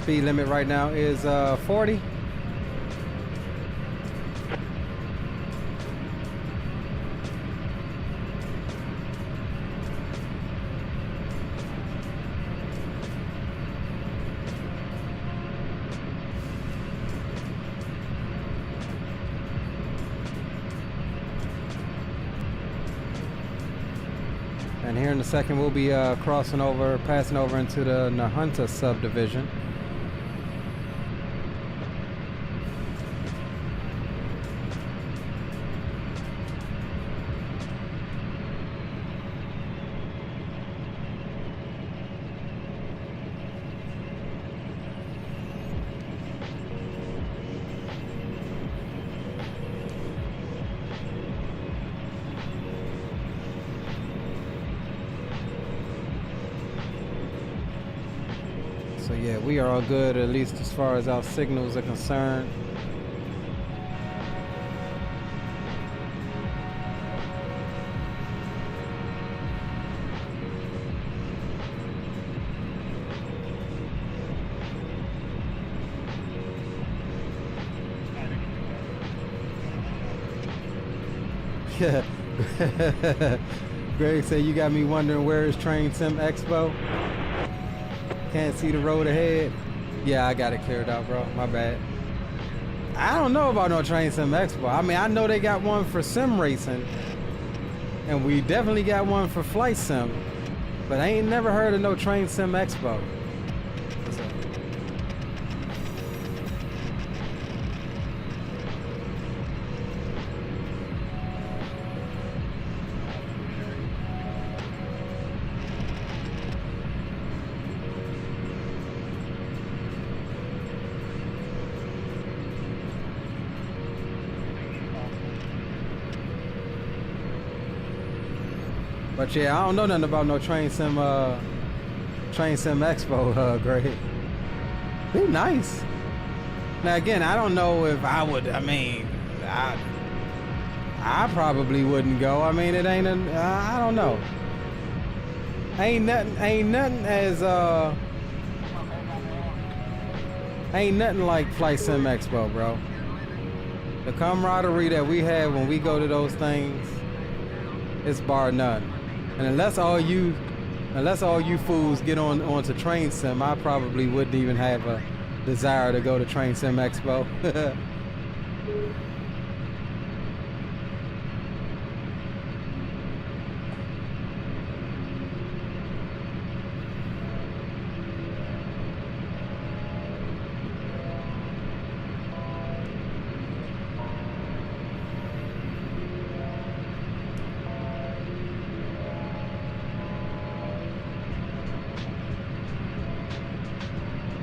Speed limit right now is 40. And here in a second, we'll be passing over into the Nahunta subdivision. So yeah, we are all good, at least as far as our signals are concerned. Yeah. Greg said, you got me wondering where is Train Sim Expo? Can't see the road ahead. Yeah, I got it cleared out, bro. My bad. I don't know about no Train Sim Expo. I mean, I know they got one for sim racing, and we definitely got one for flight sim, but I ain't never heard of no Train Sim Expo. But yeah, I don't know nothing about no Train Sim Expo, Greg. Be nice. Now again, I don't know if I would. I mean, I probably wouldn't go. I mean, it ain't. I don't know. Ain't nothing like Flight Sim Expo, bro. The camaraderie that we have when we go to those things, it's bar none. And unless all you fools get onto Train Sim, I probably wouldn't even have a desire to go to Train Sim Expo.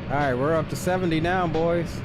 All right, we're up to 70 now, boys.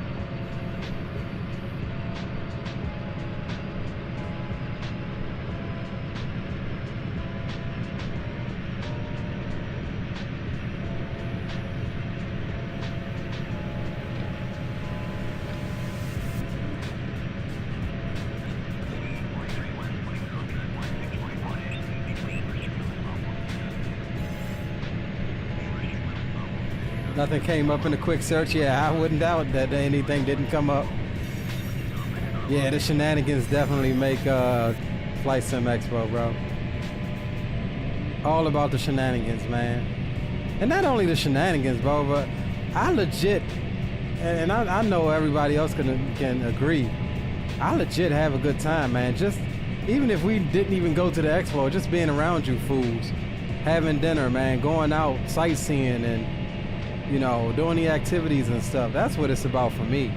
Nothing came up in a quick search. Yeah, I wouldn't doubt that anything didn't come up. Yeah, the shenanigans definitely make Flight Sim Expo, bro. All about the shenanigans, man. And not only the shenanigans, bro, but I legit, and I know everybody else can agree, I legit have a good time, man. Just, even if we didn't even go to the expo, just being around you fools, having dinner, man, going out, sightseeing, and you know, doing the activities and stuff. That's what it's about for me.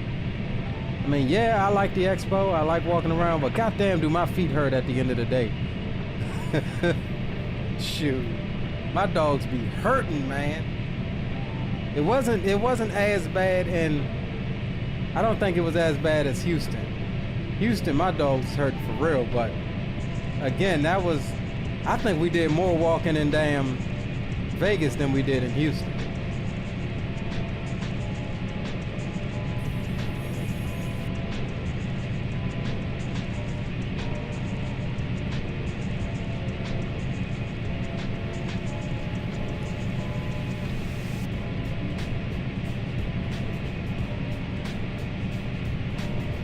I mean, yeah, I like the expo. I like walking around, but goddamn, do my feet hurt at the end of the day. Shoot. My dogs be hurting, man. It wasn't as bad, and I don't think it was as bad as Houston. Houston, my dogs hurt for real, but again, I think we did more walking in damn Vegas than we did in Houston.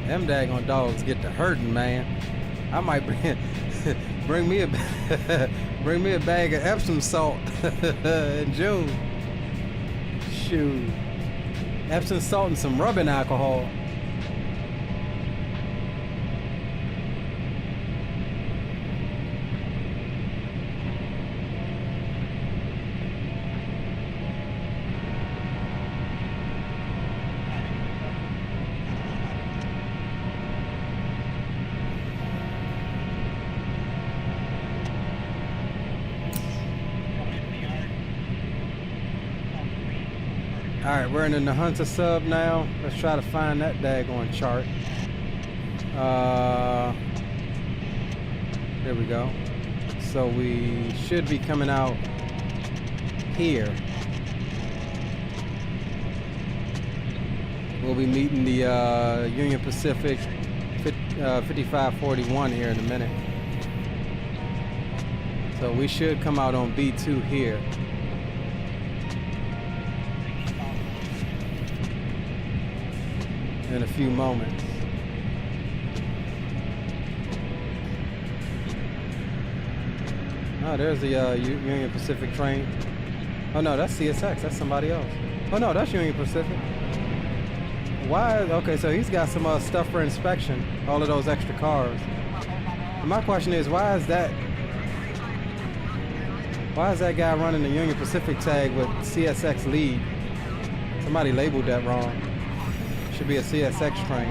Them daggone dogs get to hurting, man. I might bring me a bag of Epsom salt in June. Shoot, Epsom salt and some rubbing alcohol. All right, we're in the Hunter sub now. Let's try to find that daggone chart. There we go. So we should be coming out here. We'll be meeting the Union Pacific 5541 here in a minute. So we should come out on B2 here. In a few moments. Oh, there's the Union Pacific train. Oh no, that's CSX. That's somebody else. Oh no, that's Union Pacific. Why? Okay, so he's got some stuff for inspection. All of those extra cars. And my question is, why is that guy running the Union Pacific tag with CSX lead? Somebody labeled that wrong. Should be a CSX train.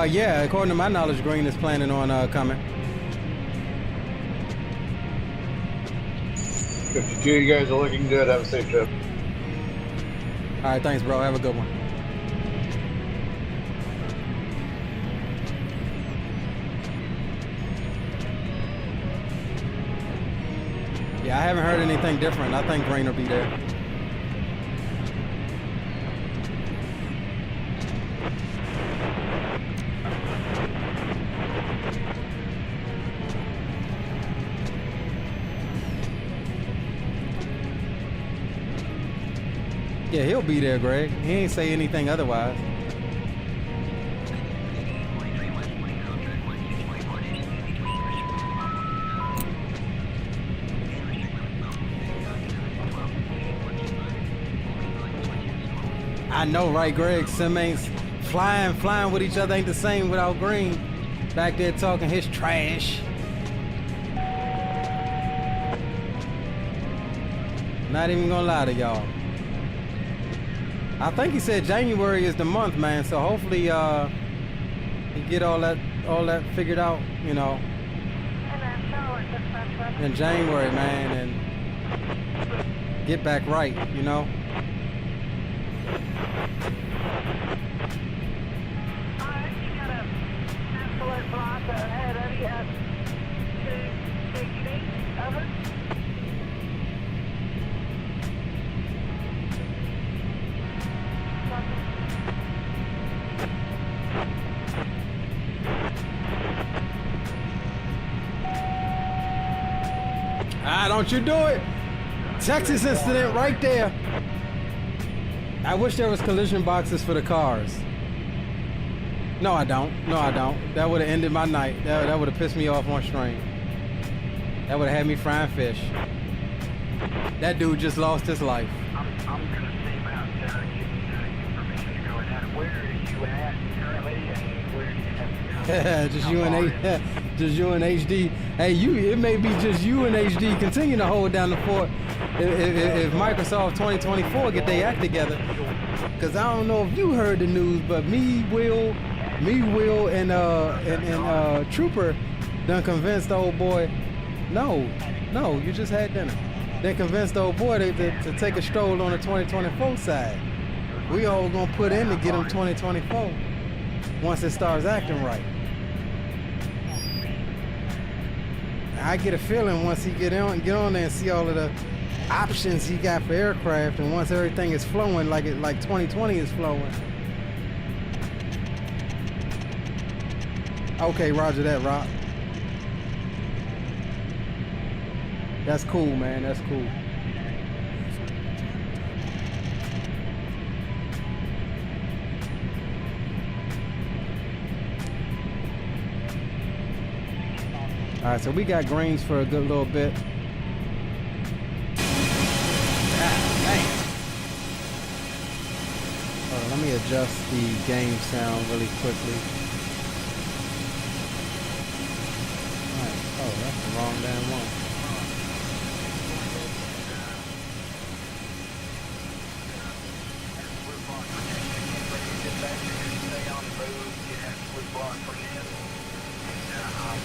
Yeah, according to my knowledge, Green is planning on coming. 52, you guys are looking good. Have a safe trip. All right, thanks, bro. Have a good one. Yeah, I haven't heard anything different. I think Green will be there. Yeah, he'll be there, Greg. He ain't say anything otherwise. I know, right, Greg? Sim ain't flying with each other ain't the same without Green. Back there talking his trash. Not even gonna lie to y'all. I think he said January is the month, man. So hopefully, he get all that figured out, you know, in January, man, and get back right, you know. Alright, you got a absolute block ahead of you at 260, over. Ah, don't you do it! Texas incident right there. I wish there was collision boxes for the cars. No, I don't. No, I don't. That would have ended my night. That would have pissed me off on stream. That would have had me frying fish. That dude just lost his life. I'm going to see about giving you permission to go ahead. Where are you at currently, and where do you have to go? Just you and HD. Hey, it may be just you and HD. Continue to hold down the fort. If Microsoft 2024 get their act together, because I don't know if you heard the news, but me, Will, and Trooper done convinced the old boy. No, you just had dinner. They convinced the old boy to take a stroll on the 2024 side. We all gonna put in to get him 2024 once it starts acting right. I get a feeling once he get on there and see all of the options he got for aircraft, and once everything is flowing like 2020 is flowing. Okay, roger that, Rock. That's cool, man. That's cool. All right, so we got greens for a good little bit. Let me adjust the game sound really quickly. All right. Oh, that's the wrong damn one.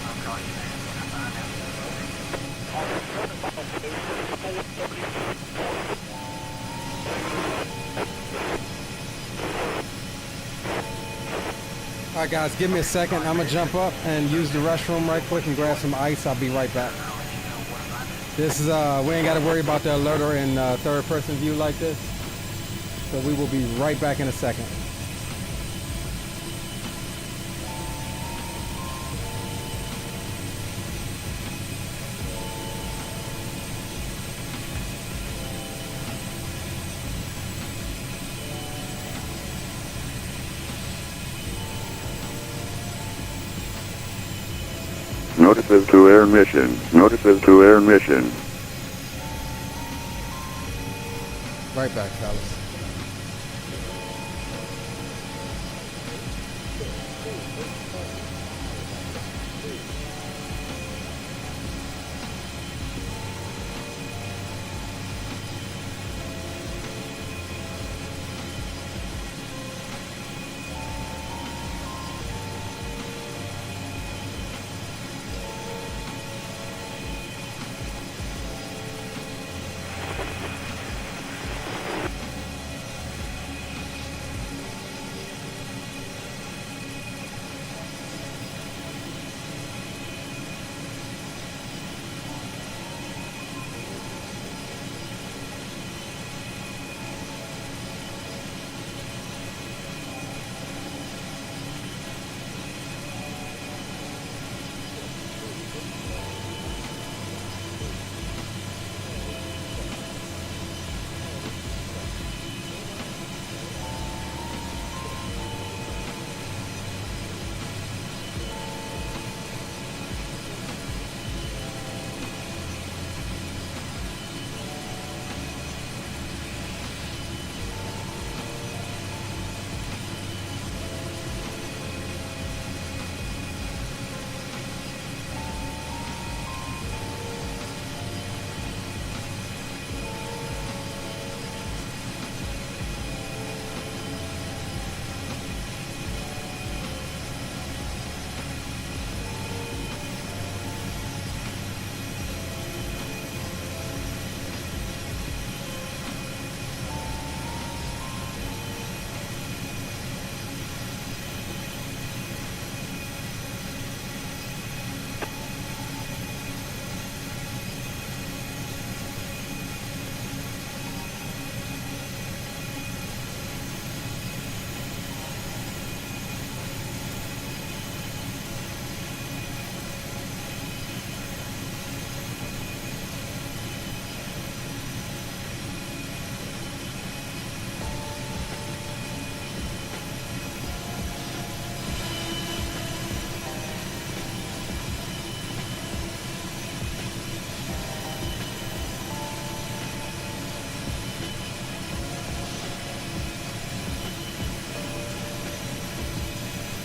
I'm calling you, man, when I find out. All right, guys, give me a second. I'm gonna jump up and use the restroom right quick and grab some ice. I'll be right back. This is we ain't got to worry about the alerter in third-person view like this, so we will be right back in a second. Notices to air mission. Notices to air mission. Right back, fellas.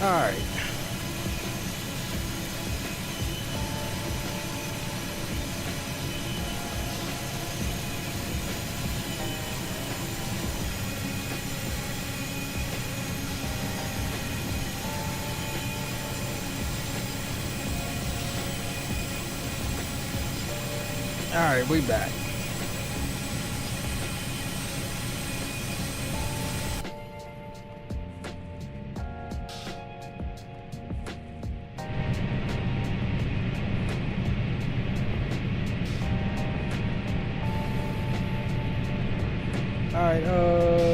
All right. All right, we back. All right,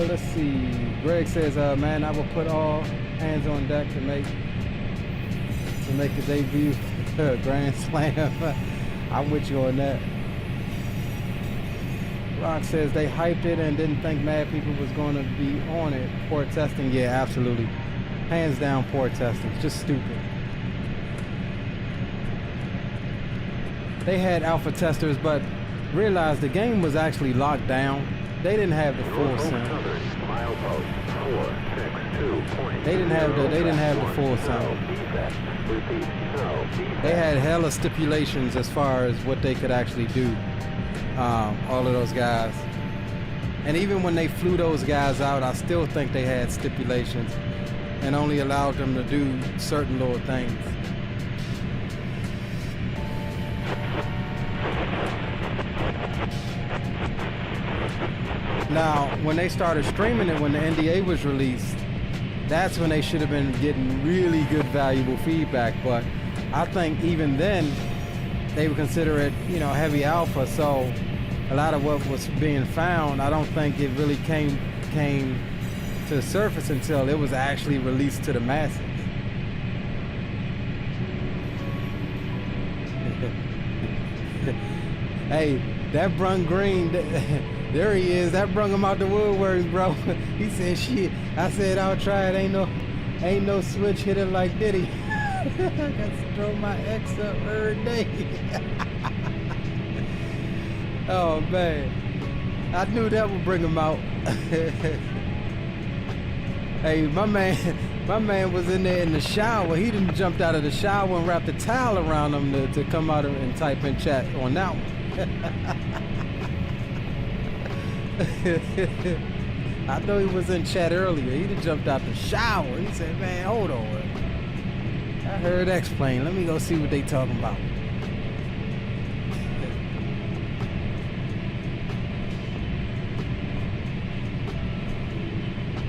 let's see. Greg says, man, I will put all hands on deck to make the debut Grand Slam. I'm with you on that. Rock says they hyped it and didn't think mad people was going to be on it. Poor testing, yeah, absolutely. Hands down, poor testing. Just stupid. They had alpha testers, but realized the game was actually locked down. They didn't have the full sound. They didn't have the full sound. They had hella stipulations as far as what they could actually do. All of those guys. And even when they flew those guys out, I still think they had stipulations and only allowed them to do certain little things. Now, when they started streaming it, when the NDA was released, that's when they should have been getting really good, valuable feedback. But I think even then, they would consider it, you know, heavy alpha. So a lot of what was being found, I don't think it really came to the surface until it was actually released to the masses. Hey, that brung Green, there he is. That brung him out the woodworks, bro. He said, shit. I said, I'll try it. Ain't no switch hitter like Diddy. I got to throw my X up every day. Oh, man. I knew that would bring him out. Hey, my man was in there in the shower. He done jumped out of the shower and wrapped a towel around him to come out and type in chat on that one. I know he was in chat earlier. He done jumped out the shower. He said, man, hold on. I heard X-Plane. Let me go see what they talking about.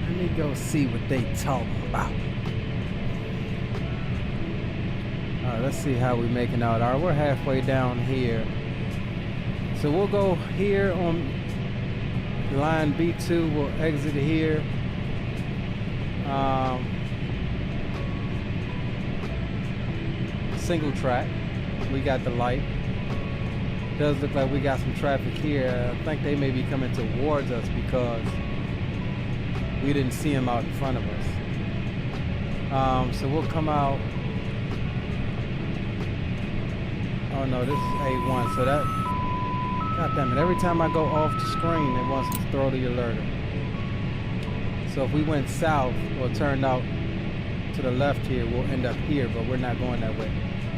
Let me go see what they talking about. All right, let's see how we making out. All right, we're halfway down here. So we'll go here on line B2. We'll exit here. Single track. We got the light. Does look like we got some traffic here. I think they may be coming towards us because we didn't see them out in front of us. So we'll come out. Oh no, this is A1. So that, god damn it, every time I go off the screen, it wants to throw the alerter. So if we went south or turned out to the left here, we'll end up here, but we're not going that way.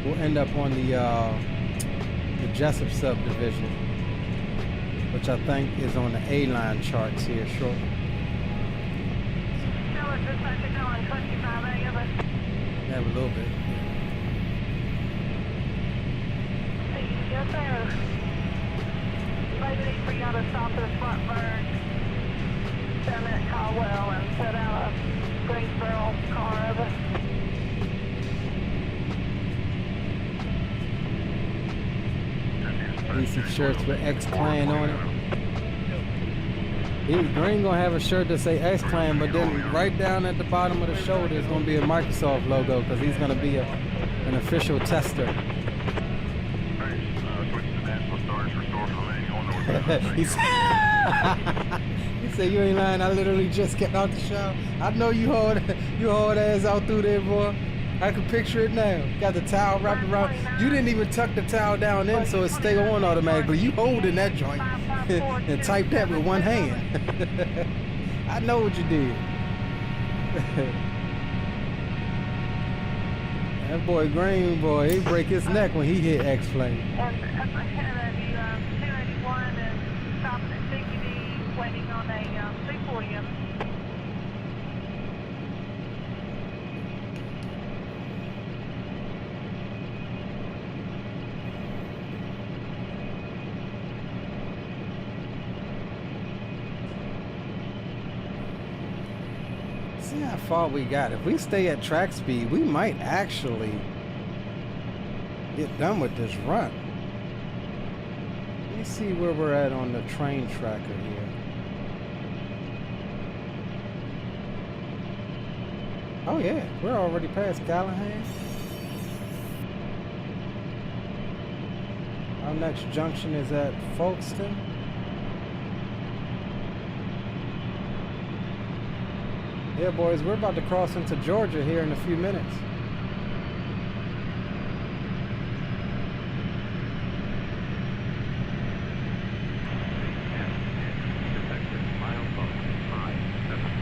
We'll end up on the Jessup subdivision, which I think is on the A-line charts here shortly. Yeah, a little bit. Yes, sir. Maybe need for y'all to stop this front burn down at Caldwell and set out a Greensboro car over. Decent shirts with X-Clan on it. Green gonna have a shirt that say X-Clan, but then right down at the bottom of the shoulder is gonna be a Microsoft logo because he's gonna be an official tester. he said, you ain't lying, I literally just got out the shower. I know you hard ass out through there, boy. I can picture it now. Got the towel wrapped around. You didn't even tuck the towel down in so it stay on automatically. You holding that joint and type that with one hand. I know what you did. That boy Green, boy, he break his neck when he hit X-Flame. And ahead of you, 281 and stopping at CQD, waiting on a 240. See how far we got. If we stay at track speed, we might actually get done with this run. Let me see where we're at on the train tracker here. Oh yeah, we're already past Callahan. Our next junction is at Folkestone. Yeah, boys, we're about to cross into Georgia here in a few minutes.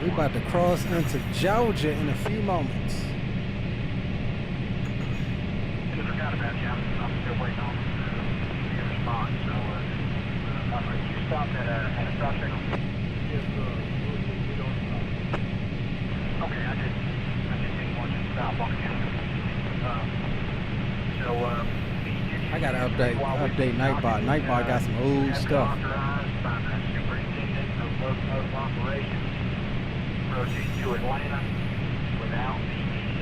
We're about to cross into Georgia in a few moments. Just forgot about you. I'm still waiting on your response. So, you stopped at a stop signal? Yes, we don't stop. Okay, I just didn't want you to stop on I gotta update Nightbot. Nightbot got some old stuff. mode of operation. Proceed to Atlanta without VTC.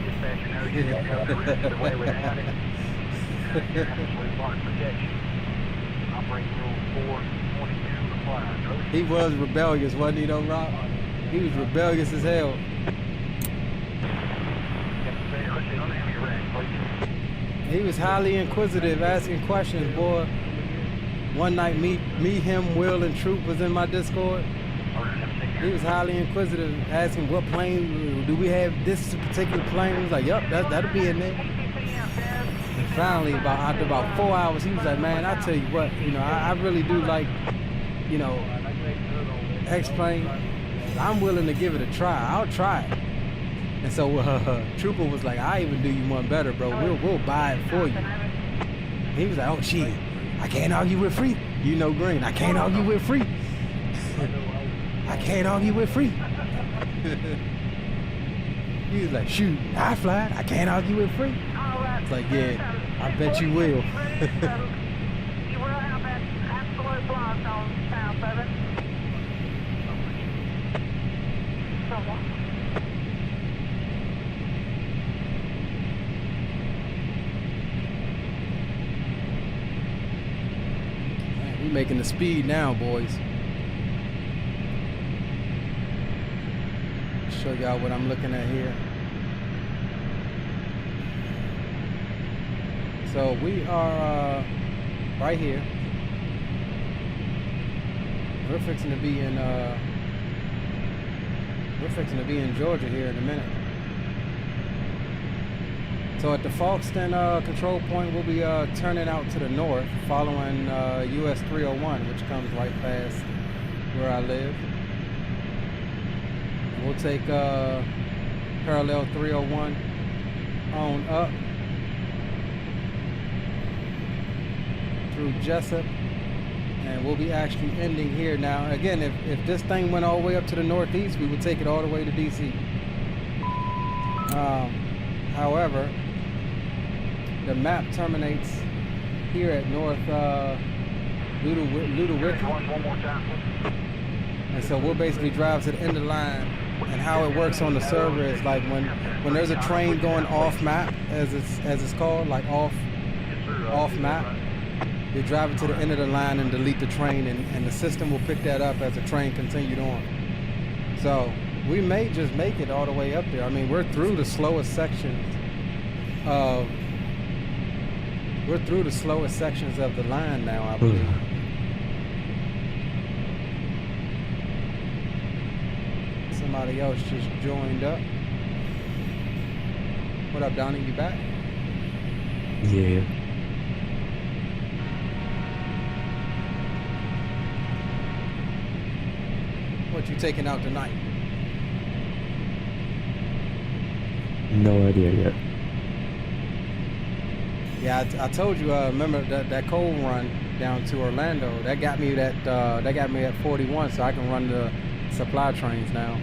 Dispatcher knows you can cover the rest of the way without it. Absolute park protection. Operating rule 422 applies. He was rebellious, wasn't he, though, Rob? He was rebellious as hell. He was highly inquisitive, asking questions, boy. One night, me, him, Will, and Troop was in my Discord. He was highly inquisitive, asking what plane, do we have this particular plane? He was like, yup, that'll be in there. And finally, after about 4 hours, he was like, man, I tell you what, you know, I really do like, you know, X-plane. I'm willing to give it a try. I'll try it. And so Trooper was like, I even do you one better, bro. We'll buy it for you. He was like, oh shit, I can't argue with free. You know Green, I can't argue with free. I can't argue with free. He was like, shoot, I fly it. I can't argue with free. It's like, yeah, I bet you will. You will have that absolute block on South of it. Man, we making the speed now, boys. Show y'all what I'm looking at here. So we are right here. We're fixing to be in Georgia here in a minute. So at the Falkston control point, we'll be turning out to the north, following US 301, which comes right past where I live. And we'll take parallel 301 on up through Jessup, and we'll be actually ending here. Now again, if this thing went all the way up to the northeast, we would take it all the way to DC. However, the map terminates here at North Ludowick, One more time. and so we'll basically drive to the end of the line. And how it works on the server is like when there's a train going off map, as it's called, like off map, you drive it to the end of the line and delete the train, and the system will pick that up as the train continued on. So we may just make it all the way up there. I mean, we're through the slowest sections of the line now, I believe. Somebody else just joined up. What up, Donnie? You back? Yeah. What you taking out tonight? No idea yet. Yeah, I told you. Remember that cold run down to Orlando? That got me at 41, so I can run the supply trains now.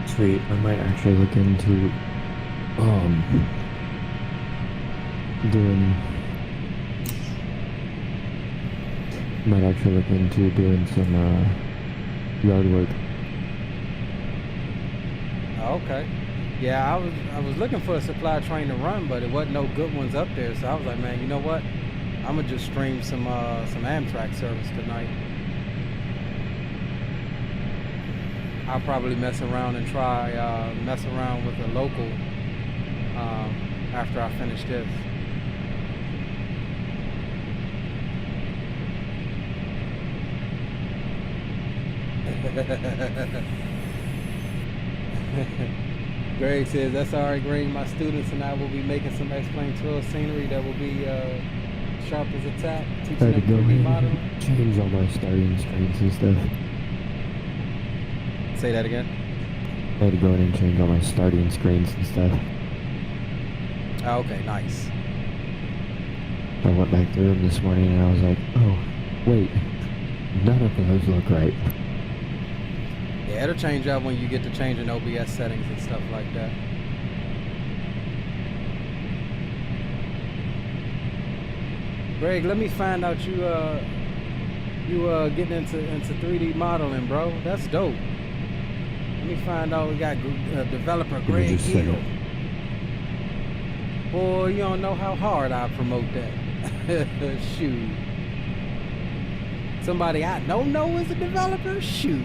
Sweet. I might actually look into doing some yard work. Okay. Yeah, I was looking for a supply train to run, but it wasn't no good ones up there. So I was like, man, you know what? I'm gonna just stream some Amtrak service tonight. I'll probably mess around and try mess around with a local after I finish this. Greg says, that's all right, Greg. My students and I will be making some X-Plane 12 scenery that will be sharp as a tack, teaching I had to them go 3D in modeling. and change all my starting screens and stuff. Say that again. I had to go in and change all my starting screens and stuff. Oh, okay, nice. I went back through them this morning and I was like, oh, wait, none of those look right. Yeah, it'll change up when you get to changing OBS settings and stuff like that. Greg, let me find out You getting into 3D modeling, bro. That's dope. Let me find out. We got developer Greg just say Hill. it. Boy, you don't know how hard I promote that. Shoot. Somebody I don't know is a developer? Shoot.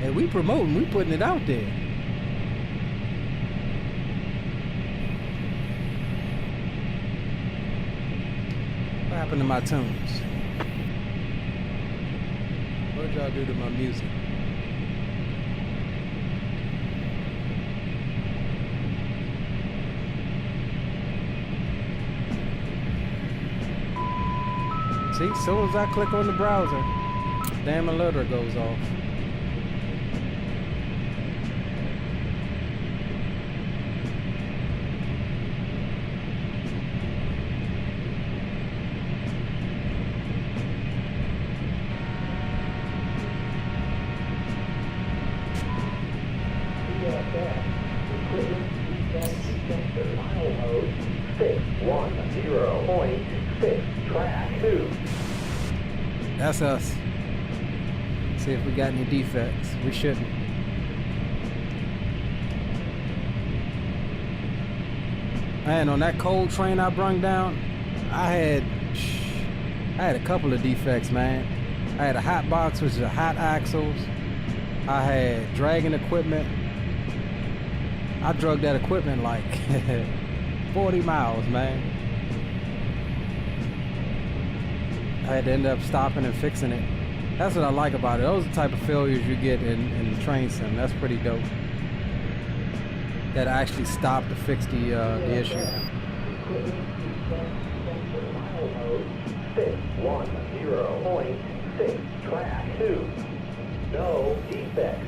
And we promoting, we putting it out there. What happened to my tunes? What y'all do to my music? See, as soon as I click on the browser, damn alert goes off. That's us. See if we got any defects. We shouldn't. Man, on that cold train I brung down, I had a couple of defects, man. I had a hot box, which is a hot axles. I had dragging equipment. I drug that equipment like 40 miles, man. I had to end up stopping and fixing it. That's what I like about it. Those are the type of failures you get in the train sim. That's pretty dope. That actually stopped to fix the issue. 610.6 track 2. No defects.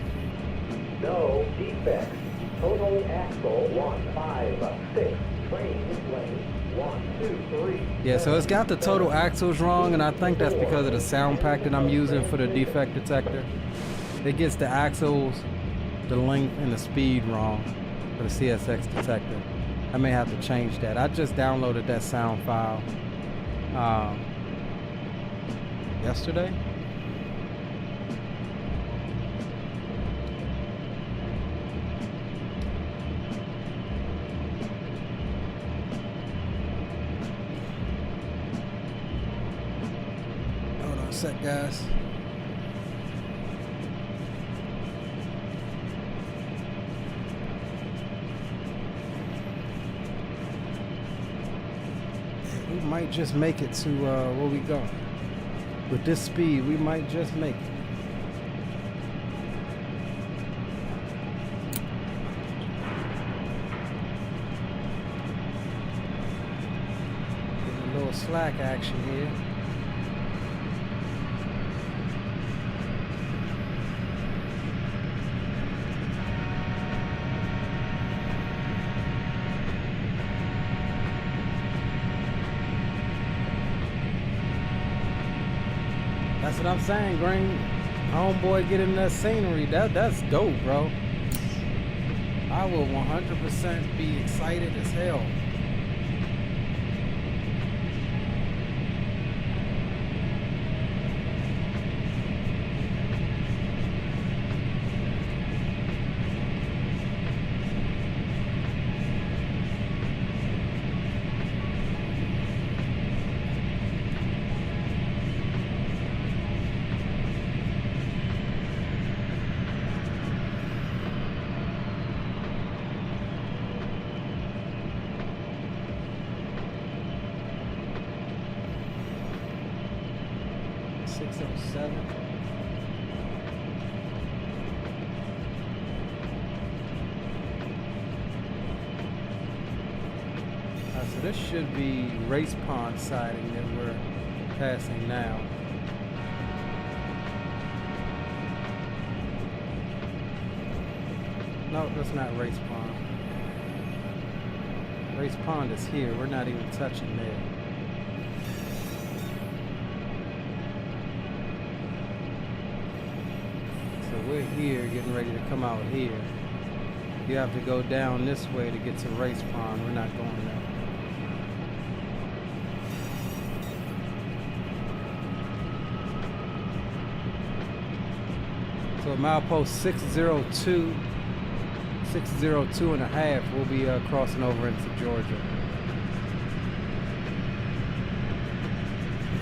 No defects. Total axle 156. Train lane 1, 2, 3. Yeah, so it's got the total axles wrong, and I think that's because of the sound pack that I'm using for the defect detector. It gets the axles, the length, and the speed wrong for the CSX detector. I may have to change that. I just downloaded that sound file yesterday. Hold on a sec, guys. We might just make it to where we go. With this speed, we might just make it. Getting a little slack action here. That's what I'm saying, Green. Homeboy getting that scenery. That's dope, bro. I will 100% be excited as hell. So this should be Race Pond siding that we're passing now. No, that's not Race Pond. Race Pond is here. We're not even touching there. So we're here getting ready to come out here. You have to go down this way to get to Race Pond. We're not going there. So milepost 602, 602 and a half, we'll be crossing over into Georgia.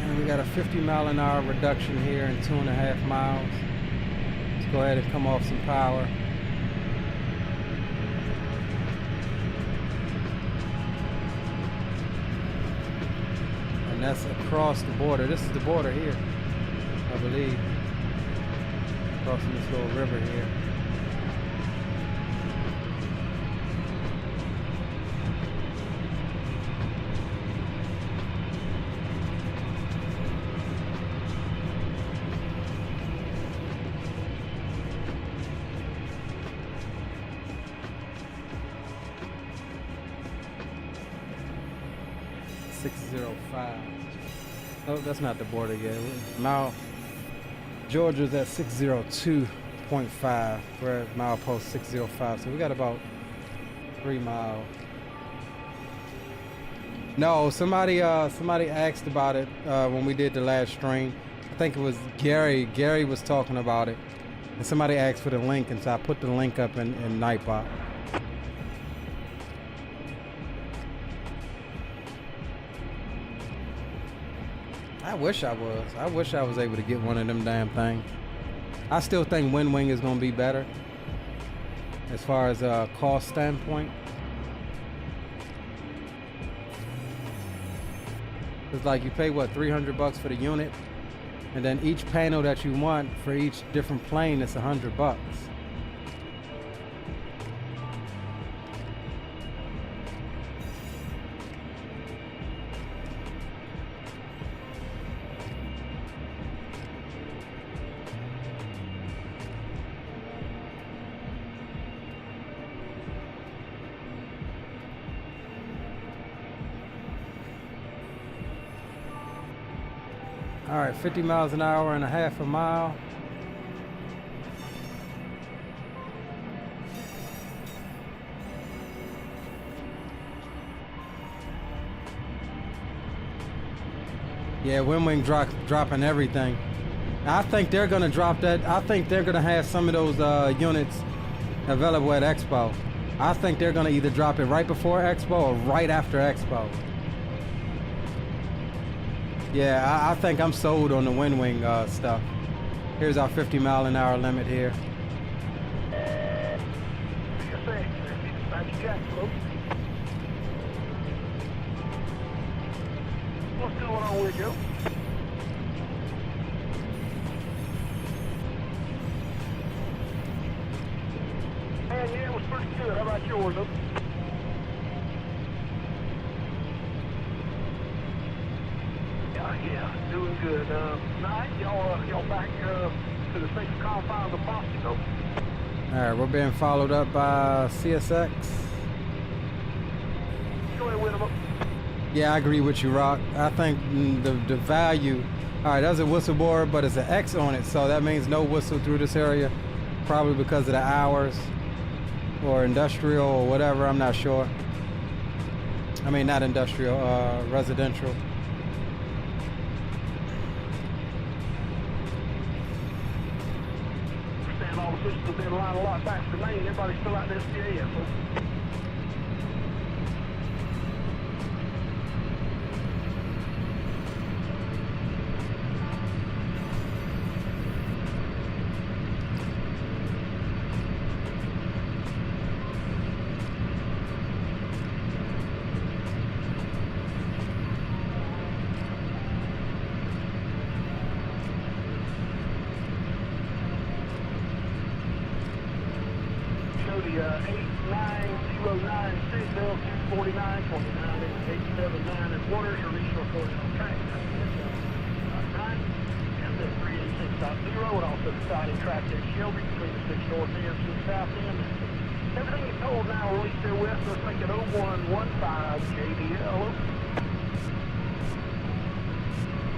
And we got a 50-mile-an-hour reduction here in 2.5 miles. Let's go ahead and come off some power. And that's across the border. This is the border here, I believe. Crossing this little river here. Oh, that's not the border yet. Now, Georgia's at 602.5. We're at milepost 605, so we got about 3 miles. No, somebody asked about it when we did the last stream. I think it was Gary. Gary was talking about it, and somebody asked for the link, and so I put the link up in Nightbot. I wish I was. I wish I was able to get one of them damn things. I still think WinWing is going to be better as far as a cost standpoint. It's like you pay what, $300 for the unit, and then each panel that you want for each different plane is $100. All right, 50 miles an hour and a half a mile. Yeah, WinWing dropping everything. I think they're gonna drop that. I think they're gonna have some of those units available at Expo. I think they're gonna either drop it right before Expo or right after Expo. Yeah, I think I'm sold on the WinWing stuff. Here's our 50-mile-an-hour limit here. What's going on with you? Man, yeah, it was pretty good. How about yours? Yeah, doing good. Night, y'all back to the safe confines of Boston. All right, we're being followed up by CSX. Go ahead with them. Yeah, I agree with you, Rock. I think the value. All right, that's a whistleblower, but it's an X on it, so that means no whistle through this area, probably because of the hours or industrial or whatever. I'm not sure. I mean, not industrial, residential. All the systems have been lined a lot faster than me, and everybody's still out there SPA.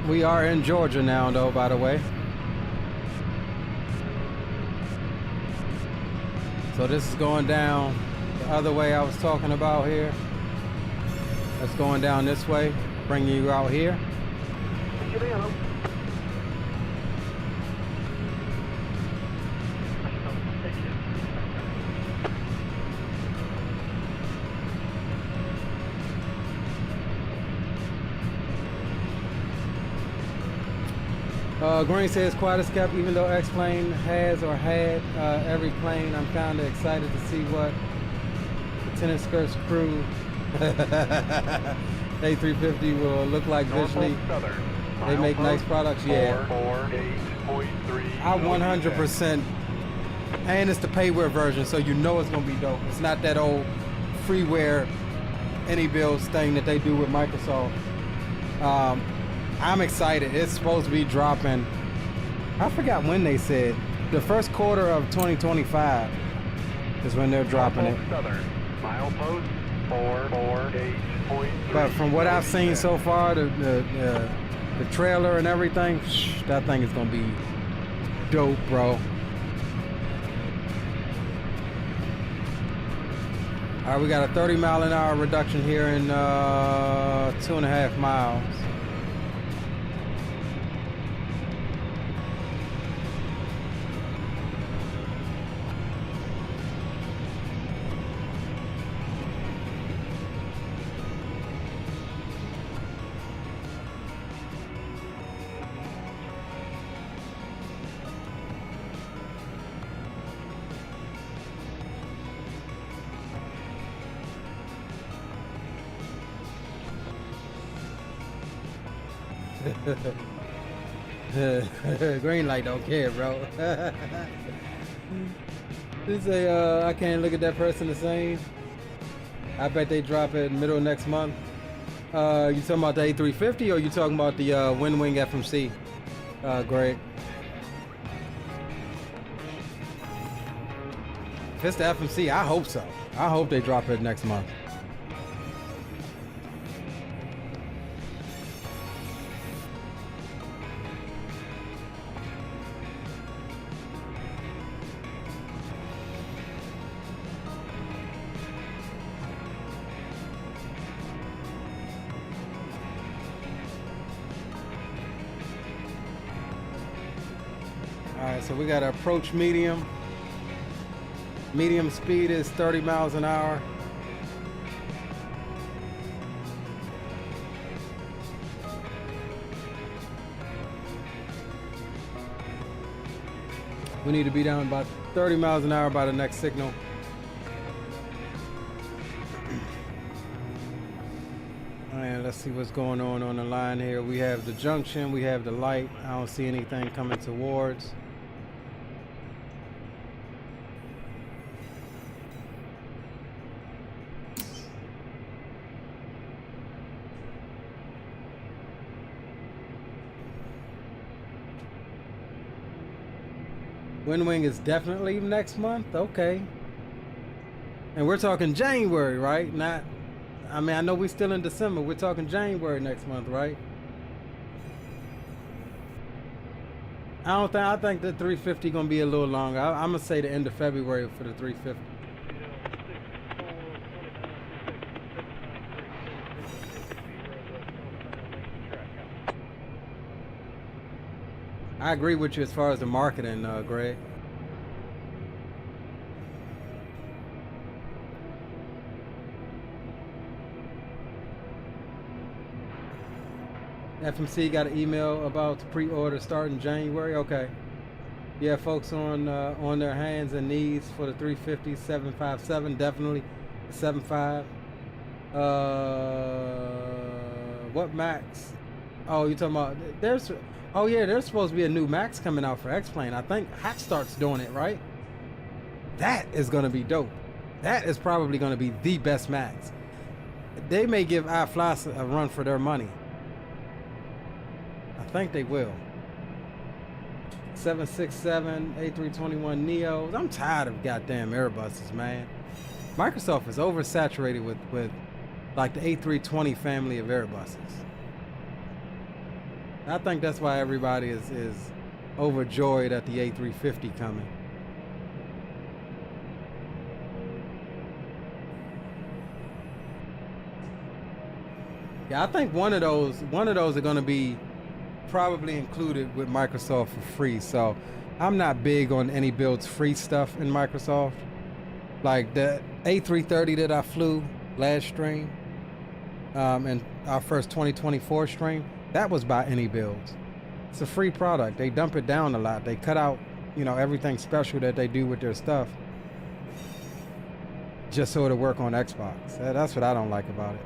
We are in Georgia now, though, by the way. So this is going down the other way I was talking about here. That's going down this way, bringing you out here. Green says quiet as kept, even though X-Plane has or had every plane. I'm kind of excited to see what Lieutenant Skirt's crew A350 will look like visually. They make nice products, yeah. I 100%, and it's the payware version, so you know it's gonna be dope. It's not that old freeware any builds thing that they do with Microsoft. I'm excited. It's supposed to be dropping. I forgot when they said. The first quarter of 2025 is when they're dropping it. But from what I've seen so far, the trailer and everything, that thing is gonna be dope, bro. All right, we got a 30-mile-an-hour reduction here in 2.5 miles. Green light don't care, bro. They say I can't look at that person the same. I bet they drop it middle of next month. You talking about the A350 or you talking about the Wing FMC, Greg? If it's the FMC, I hope so. I hope they drop it next month. So we got to approach medium. Medium speed is 30 miles an hour. We need to be down about 30 miles an hour by the next signal. And let's see what's going on the line here. We have the junction, we have the light. I don't see anything coming towards. Wing is definitely next month, okay. And we're talking January, right? Not, I mean, I know we're still in December. We're talking January next month, right? I think the 350 gonna be a little longer. I'm gonna say the end of February for the 350. I agree with you as far as the marketing, Greg. FMC got an email about the pre-order starting January. Okay. Yeah, folks on their hands and knees for the 350 757, definitely 75. What Max? Oh, you talking about there's? Oh yeah, there's supposed to be a new Max coming out for X-Plane. I think Hackstart's doing it, right? That is gonna be dope. That is probably gonna be the best Max. They may give iFly a run for their money. I think they will. 767, A321 Neos. I'm tired of goddamn Airbuses, man. Microsoft is oversaturated with like the A320 family of Airbuses. I think that's why everybody is overjoyed at the A350 coming. Yeah, I think one of those are going to be probably included with Microsoft for free. So I'm not big on any builds free stuff in Microsoft. Like the A330 that I flew last stream, and our first 2024 stream, that was by any builds. It's a free product. They dump it down a lot. They cut out, you know, everything special that they do with their stuff, just so it'll work on Xbox. That's what I don't like about it.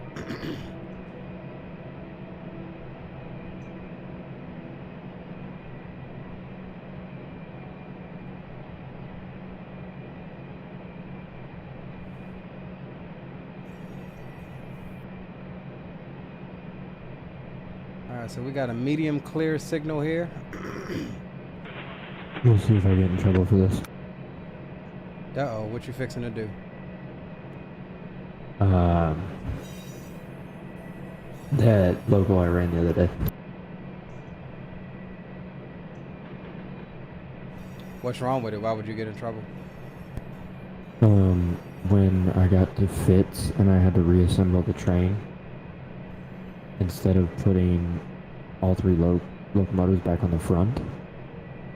Alright, so we got a medium clear signal here. We'll see if I get in trouble for this. Uh-oh, what you fixing to do? That local I ran the other day. What's wrong with it? Why would you get in trouble? When I got the fits and I had to reassemble the train, instead of putting all three locomotives back on the front,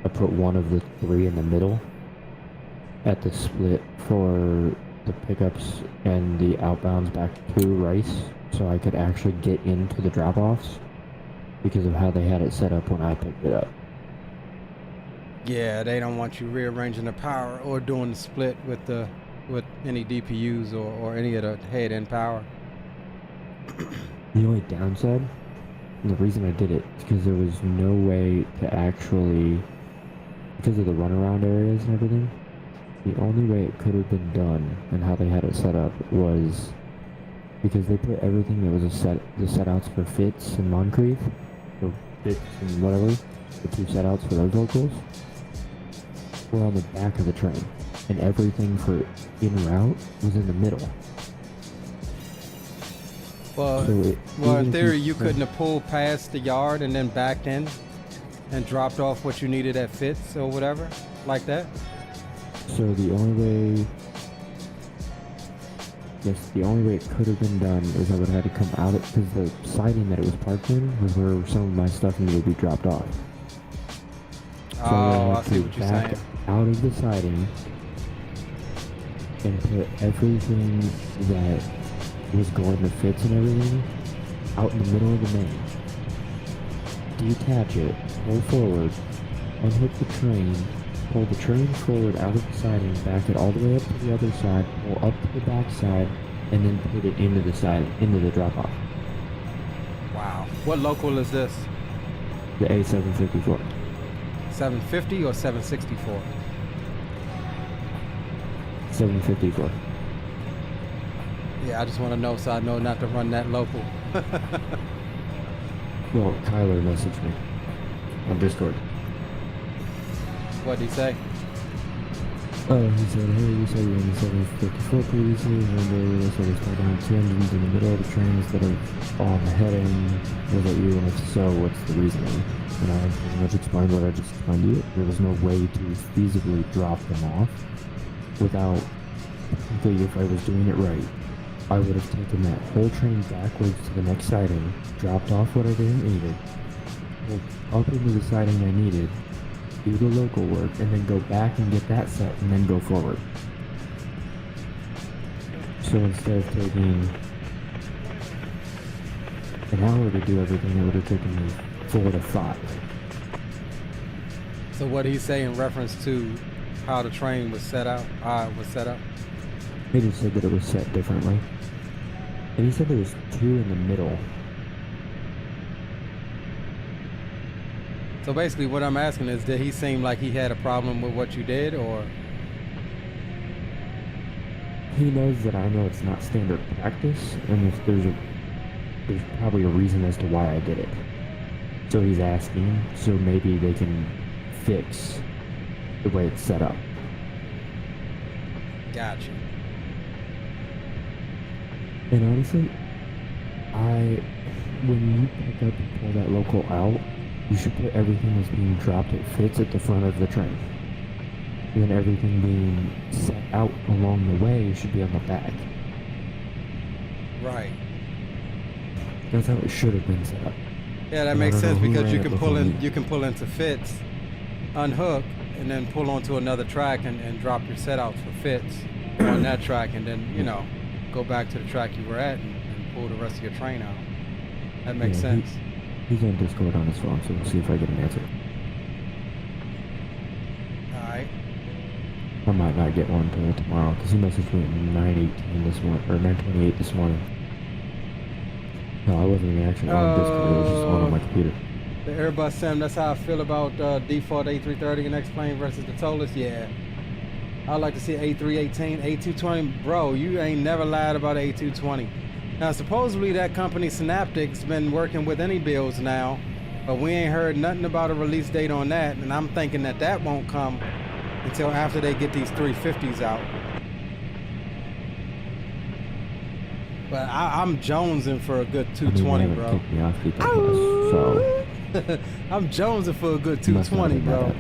I put one of the three in the middle at the split for the pickups and the outbounds back to Rice, so I could actually get into the drop-offs because of how they had it set up when I picked it up. Yeah, they don't want you rearranging the power or doing the split with any DPUs or any of the head-end power. The only downside, and the reason I did it, is because there was no way to actually, because of the runaround areas and everything, the only way it could have been done and how they had it set up was because they put everything that was the setouts for Fitz and Moncrief, or Fitz and whatever, the two setouts for those locals, were on the back of the train, and everything for en route was in the middle. Well, So in theory, you couldn't have pulled past the yard and then backed in and dropped off what you needed at Fitz or whatever, like that? So the only way it could have been done is I would have had to come out of, because the siding that it was parked in was where some of my stuff needed to be dropped off. So Oh, I had see to what you're back saying. out of the siding and put everything that was going to Fitz and everything out in the middle of the main. Detach it, pull forward, unhook the train, pull the train forward out of the siding, back it all the way up to the other side, pull up to the back side, and then put it into the siding, into the drop-off. Wow. What local is this? The A754. 750 or 764? 754. Yeah, I just want to know so I know not to run that local. Well, Kyler messaged me on Discord. What'd he say? He said, hey, we saw you on the 754 previously, remember we said we started on two engines in the middle of the train instead of on the head end. Was that you? And if so, what's the reasoning? And I pretty much explained what I just explained to you. There was no way to feasibly drop them off without, technically, if I was doing it right, I would have taken that whole train backwards to the next siding, dropped off what I didn't needed, pulled up into the siding I needed, do the local work, and then go back and get that set, and then go forward. So instead of taking an hour to do everything, it would have taken me 4 to 5. So what did he say in reference to how the train was set up? He just said that it was set differently. And he said there was 2 in the middle. So basically what I'm asking is, did he seem like he had a problem with what you did, or? He knows that I know it's not standard practice, and if there's probably a reason as to why I did it. So he's asking, so maybe they can fix the way it's set up. Gotcha. And honestly, when you pick up and pull that local out, you should put everything that's being dropped at Fitz at the front of the train. And then everything being set out along the way should be on the back. Right. That's how it should have been set up. Yeah, that And I makes don't know sense, who because ran you it can before pull in, me. you can pull into Fitz, unhook, and then pull onto another track and drop your set out for Fitz on that track, and then, you know, go back to the track you were at and pull the rest of your train out. That makes Yeah, sense. He's on Discord on his phone, so we'll see if I get an answer. Alright. I might not get one till tomorrow, because he messaged me at 9:18 this morning, or 9:28 this morning. No, I wasn't even actually on Discord, it was just on my computer. The Airbus Sim, that's how I feel about default A330 and X-Plane versus the Tolus. Yeah. I'd like to see A318, A220. Bro, you ain't never lied about A220. Now, supposedly that company Synaptic's been working with any builds now, but we ain't heard nothing about a release date on that, and I'm thinking that that won't come until after they get these 350s out. But I'm jonesing for a good 220, bro. Kicked me off because, so I'm jonesing for a good 220, bro.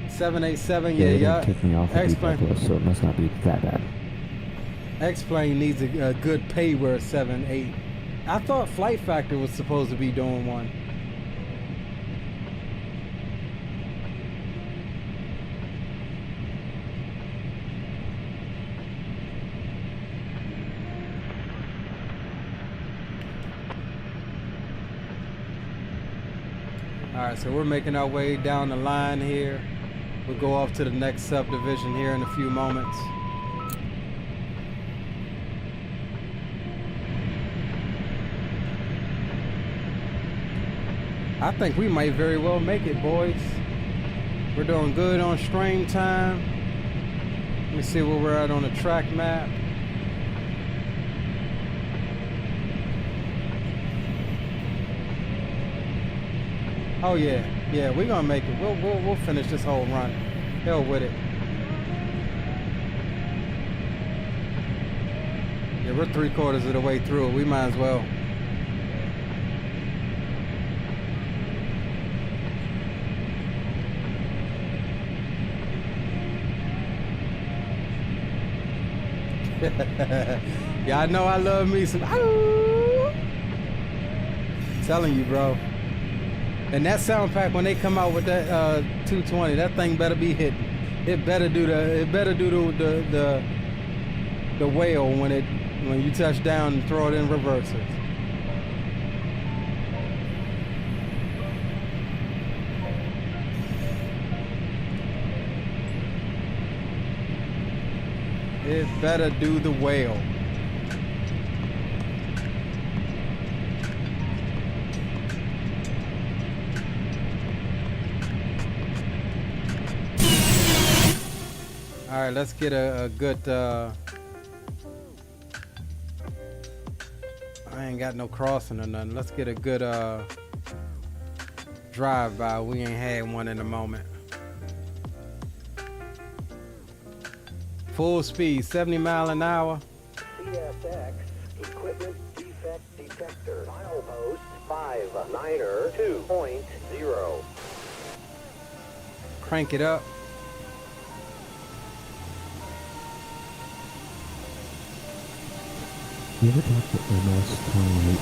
787, yeah. Kicked me off X-Plane, so it must not be that bad. X-Plane needs a good pay where 7.8. I thought Flight Factor was supposed to be doing one. Alright, so we're making our way down the line here. We'll go off to the next subdivision here in a few moments. I think we might very well make it, boys. We're doing good on stream time. Let me see where we're at on the track map. Oh yeah, we're gonna make it. We'll finish this whole run. Hell with it. Yeah, we're 3/4 of the way through it. We might as well. Yeah, I know I love me some. Ow! Telling you, bro. And that sound pack, when they come out with that 220, that thing better be hitting. It better do the whale when you touch down and throw it in reverses. It better do the whale. All right, let's get a good, I ain't got no crossing or nothing. Let's get a good drive-by. We ain't had one in a moment. Full speed, 70 miles an hour. CSX Equipment Defect Detector. Milepost 59er 2.0. Crank it up. You ever talk to MS-28?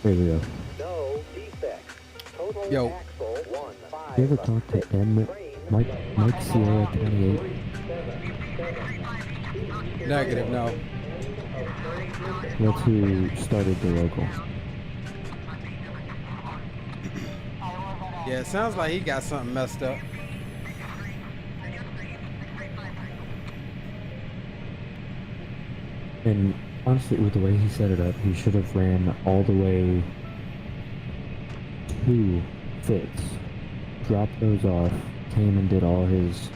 There we go. No defects. Total Yo. axle 1.5. You ever talk to Mike Sierra 28? Negative, no. That's who started the local. Yeah, it sounds like he got something messed up. And honestly, with the way he set it up, he should have ran all the way to fits, dropped those off, came and did all his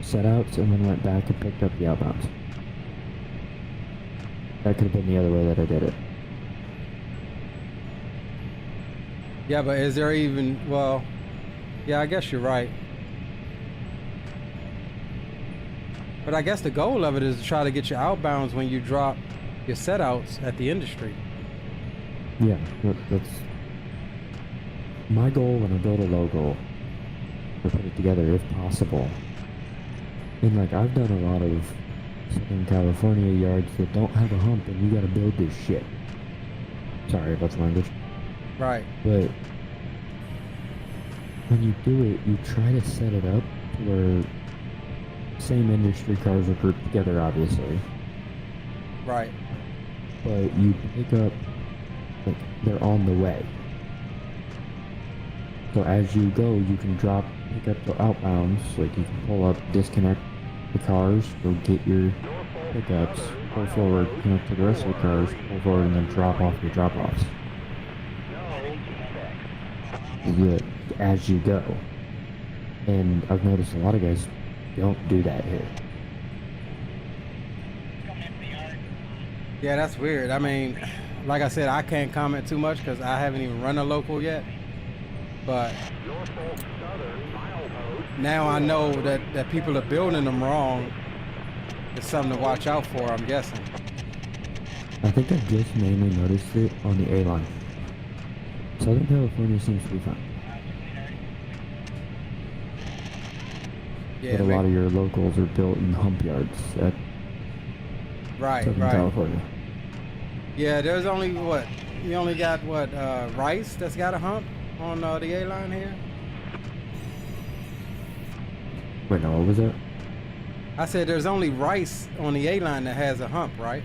setouts, and then went back and picked up the outbounds. That could have been the other way that I did it. Yeah, but is there even, well, yeah, I guess you're right. But I guess the goal of it is to try to get your outbounds when you drop your setouts at the industry. Yeah, that's my goal when I build a logo, to put it together if possible. And like, I've done a lot of Southern California yards that don't have a hump, and you gotta build this shit. Sorry about the language. Right. But when you do it, you try to set it up to where same industry cars are grouped together, obviously. Right. But you pick up, like, they're on the way. So as you go, you can pick up the outbounds, like you can pull up, disconnect the cars, go get your pickups, pull forward, connect to the rest of the cars, pull forward, and then drop off your drop-offs. You do it as you go. And I've noticed a lot of guys don't do that here. Yeah, that's weird. I mean, like I said, I can't comment too much because I haven't even run a local yet. But now I know that people are building them wrong. It's something to watch out for, I'm guessing. I think I just mainly noticed it on the A-line. Southern California seems to be fine. Yeah, but a lot of your locals are built in hump yards at Southern California. Yeah, there's only what? You only got what? Rice that's got a hump on the A-line here? Wait, no, what was that? I said there's only Rice on the A-line that has a hump, right?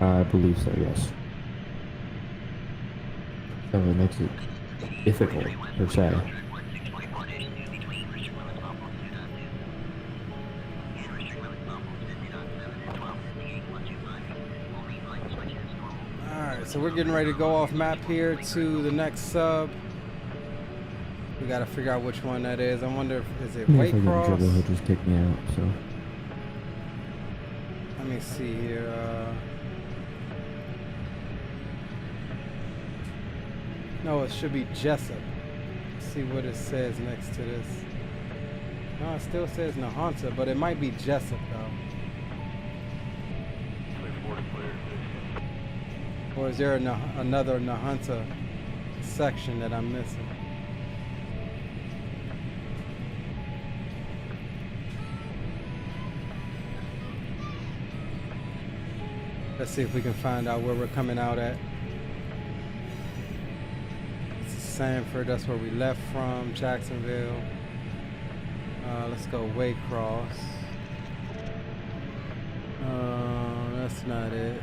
I believe so, yes. So it makes it difficult, per se. Alright, so we're getting ready to go off map here to the next sub. We gotta figure out which one that is. I wonder if is it If I get in Waycross? trouble, he'll just kick me out, so. Let me see here. No, it should be Jessup. Let's see what it says next to this. No, it still says Nahanta, but it might be Jessup though. Or is there another Nahanta section that I'm missing? Let's see if we can find out where we're coming out at. This is Sanford, that's where we left from, Jacksonville. Let's go Waycross. That's not it.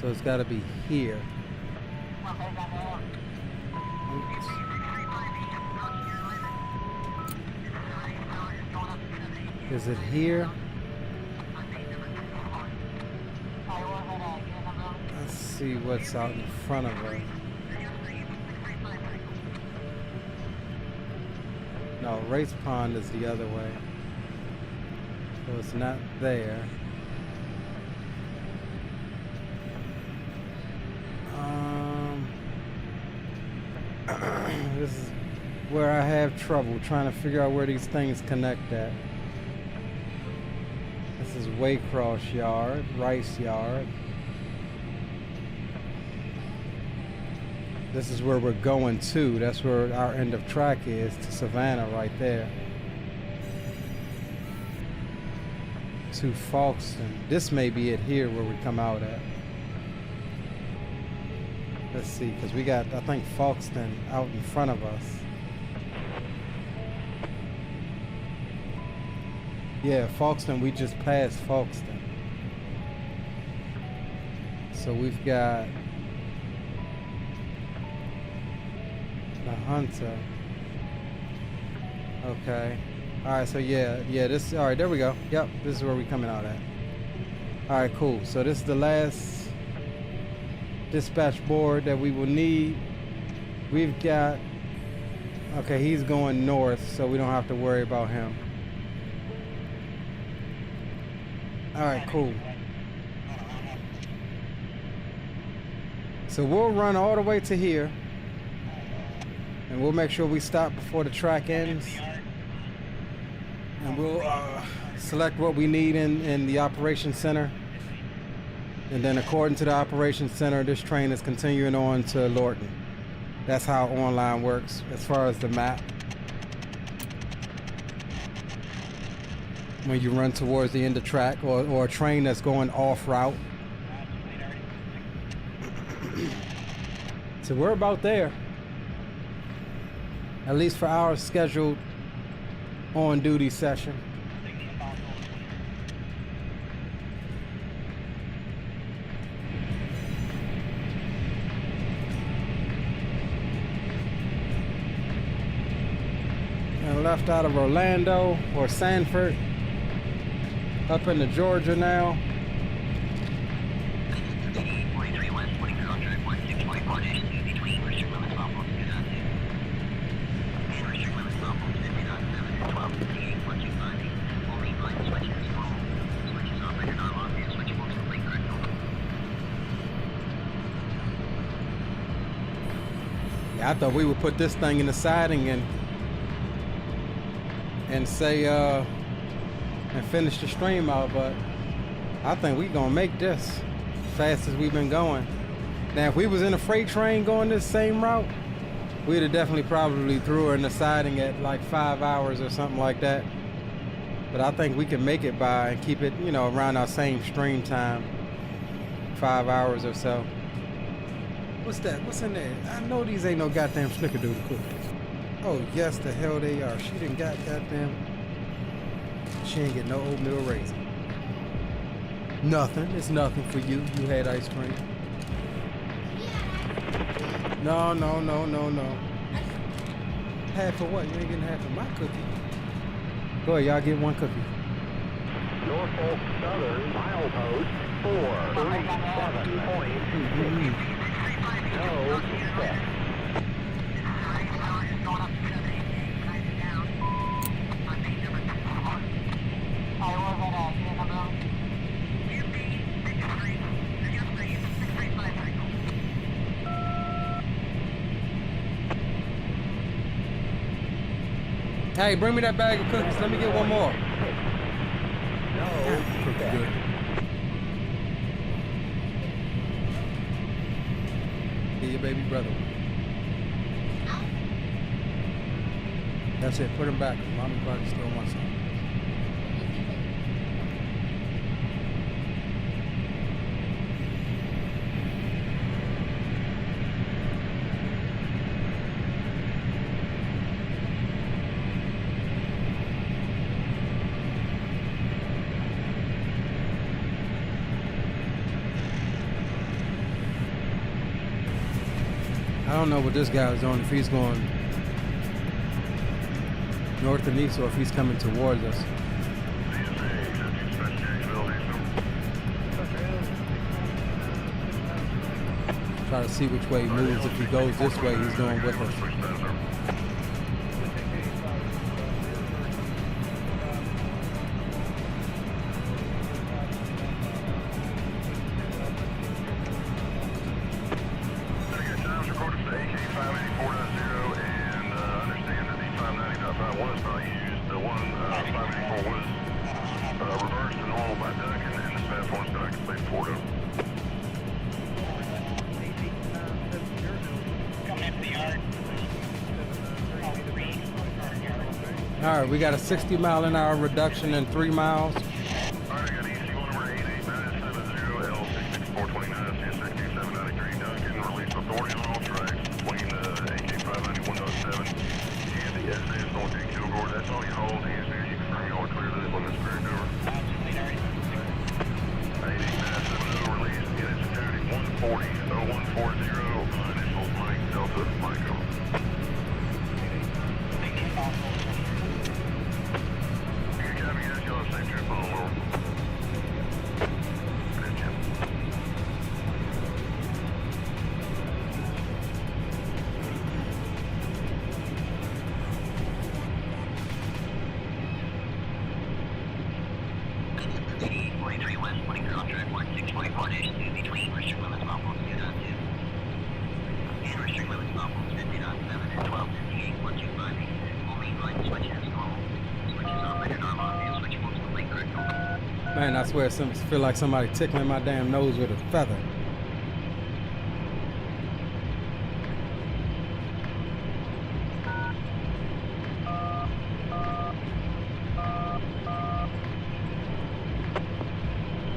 So it's got to be here. Oops. Is it here? Let's see what's out in front of us. No, Race Pond is the other way. So it's not there. This is where I have trouble trying to figure out where these things connect at. This is Waycross Yard, Rice Yard. This is where we're going to. That's where our end of track is, to Savannah right there. To Falkston. This may be it here where we come out at. Let's see, because we got, I think, Falkston out in front of us. Yeah, Falkston, we just passed Falkston. So we've got Nahanta. Okay. Alright, so yeah, this, alright, there we go. Yep, this is where we coming out at. Alright, cool. So this is the last dispatch board that we will need. We've got, okay, he's going north, so we don't have to worry about him. Alright, cool. So we'll run all the way to here, and we'll make sure we stop before the track ends, and we'll select what we need in the operations center, and then according to the operations center, this train is continuing on to Lorton. That's how online works as far as the map. When you run towards the end of track, or a train that's going off route. So we're about there, at least for our scheduled on-duty session. And left out of Orlando or Sanford, up into Georgia now. I thought we would put this thing in the siding and say and finish the stream out, but I think we gonna make this fast as we've been going. Now if we was in a freight train going this same route, we'd have definitely probably threw her in the siding at like 5 hours or something like that. But I think we can make it by and keep it, you know, around our same stream time, 5 hours or so. What's that? What's in there? I know these ain't no goddamn snickerdoodle cookies. Oh, yes, the hell they are. She done got goddamn... She ain't get no oatmeal raisin. Nothing. It's nothing for you. You had ice cream. No. Half of what? You ain't getting half of my cookie. Go ahead, y'all get one cookie. Norfolk Southern milepost 437.2. No defect. Hey, bring me that bag of cookies. Let me get one more. No defect. Good. Get your baby brother. That's it. Put him back. Mommy probably still wants some. I don't know what this guy is on, if he's going north and east or if he's coming towards us. Try to see which way he moves. If he goes this way, he's going with us. All right, we got a 60-mile-an-hour reduction in 3 miles. Alright, I got EC going over 88-70L6649, getting released authority on all tracks between the AK591.7 and the SAS on G.Skill. That's all you hold. Hands there, you confirm you all clear this one. That's very over. 88-70 release, unit security 140-0140, initials Mike, Delta, Mike over. Man, I swear, I feel like somebody tickling my damn nose with a feather.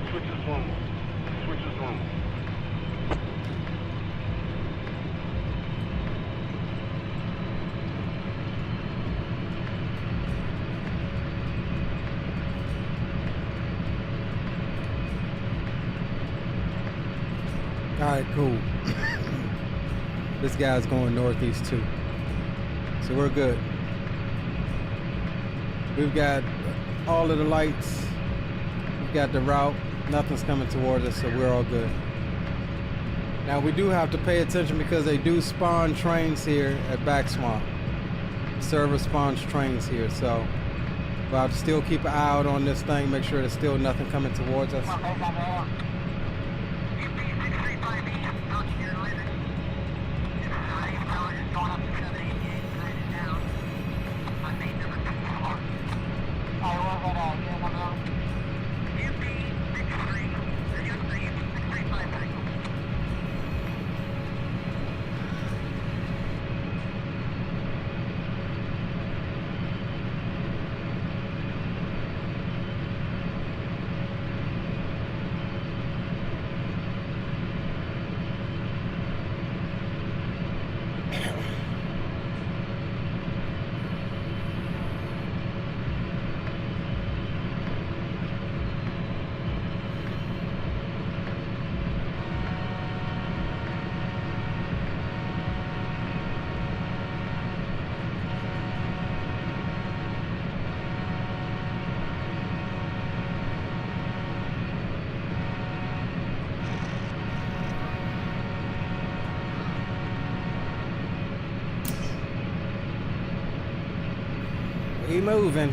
Switches normal. Switches normal. All right, cool. This guy's going northeast too, so we're good. We've got all of the lights. We've got the route. Nothing's coming towards us, so we're all good. Now we do have to pay attention because they do spawn trains here at Back Swamp. Server spawns trains here, so we'll have to still keep an eye out on this thing. Make sure there's still nothing coming towards us. We moving.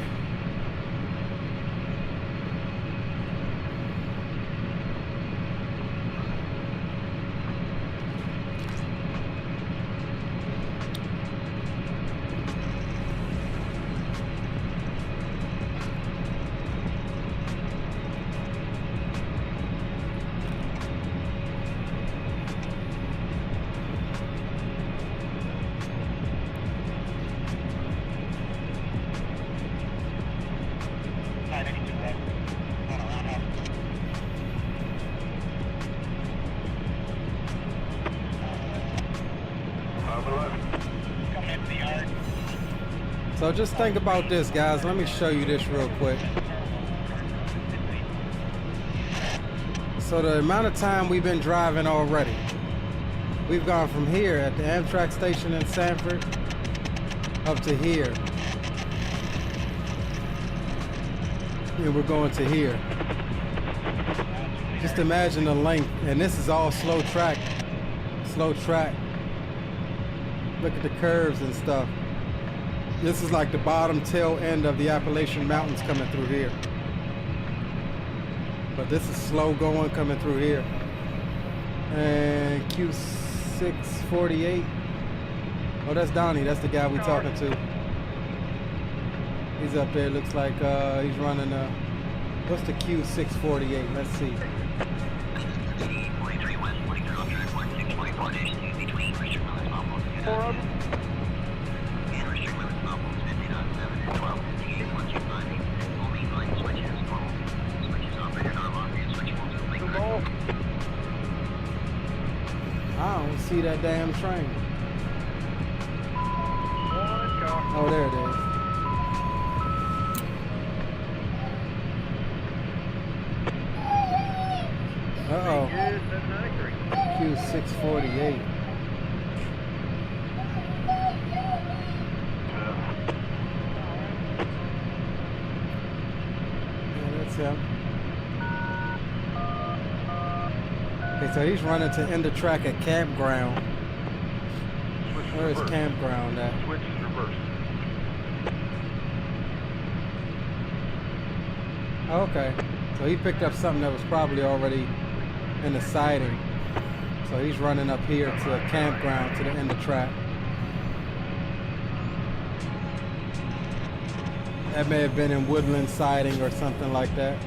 So just think about this, guys. Let me show you this real quick. So the amount of time we've been driving already, we've gone from here at the Amtrak station in Sanford up to here. And we're going to here. Just imagine the length. And this is all slow track. Slow track. Look at the curves and stuff. This is like the bottom tail end of the Appalachian Mountains coming through here. But this is slow going coming through here. And Q648. Oh, that's Donnie. That's the guy we talking to. He's up there. Looks like he's running what's the Q648? Let's see. I don't see that damn train. Oh, there it is. Uh-oh. Q648. Yeah, that's him. Okay, so he's running to end the track at Campground. Where is Campground at? Switch is reversed. Okay, so he picked up something that was probably already in the siding. So he's running up here to a campground to the end of track. That may have been in woodland siding or something like that.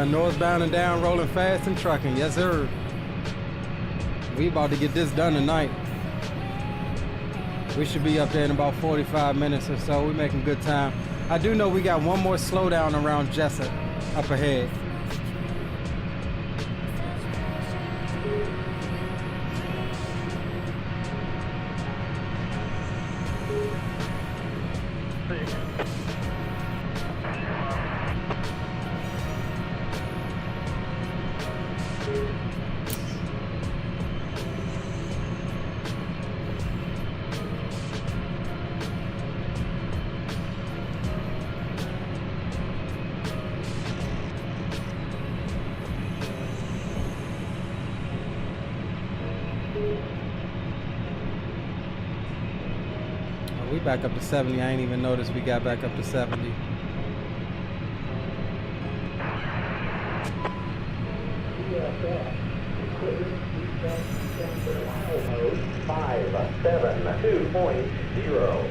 Northbound and down, rolling fast and trucking. Yes, sir. We about to get this done tonight. We should be up there in about 45 minutes or so. We're making good time. I do know we got one more slowdown around Jessup up ahead. We back up to 70. I ain't even noticed we got back up to 70. Mode 572.0.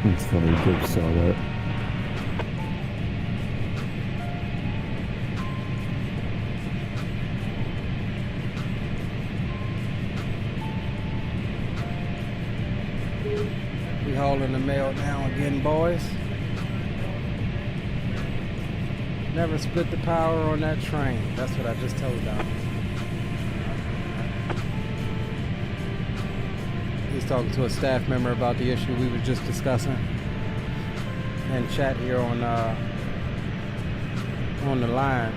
It's funny, you could saw that. We hauling the mail now again, boys. Never split the power on that train. That's what I just told y'all. He's talking to a staff member about the issue we were just discussing. And chat here on the line.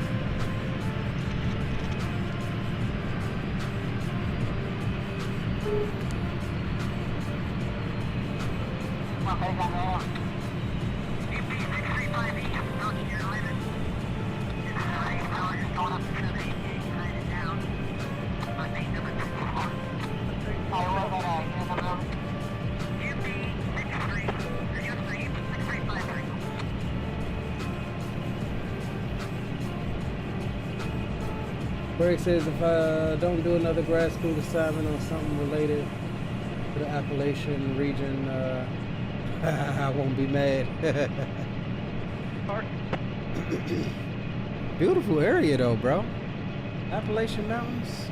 Greg says if I don't do another grad school assignment on something related to the Appalachian region, I won't be mad. Beautiful area though, bro. Appalachian Mountains.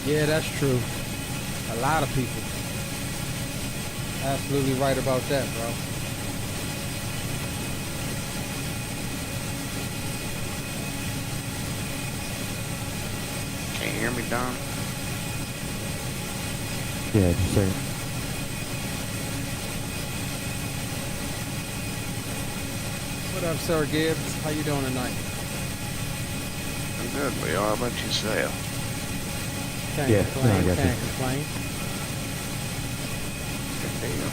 Yeah, that's true. A lot of people. Absolutely right about that, bro. Can you hear me, Don? Yeah, just say. What up, Sir Gibbs? How you doing tonight? I'm good, Leo. How about yourself? Can't Yeah, complain. no, I got Can't you. complain. Good deal.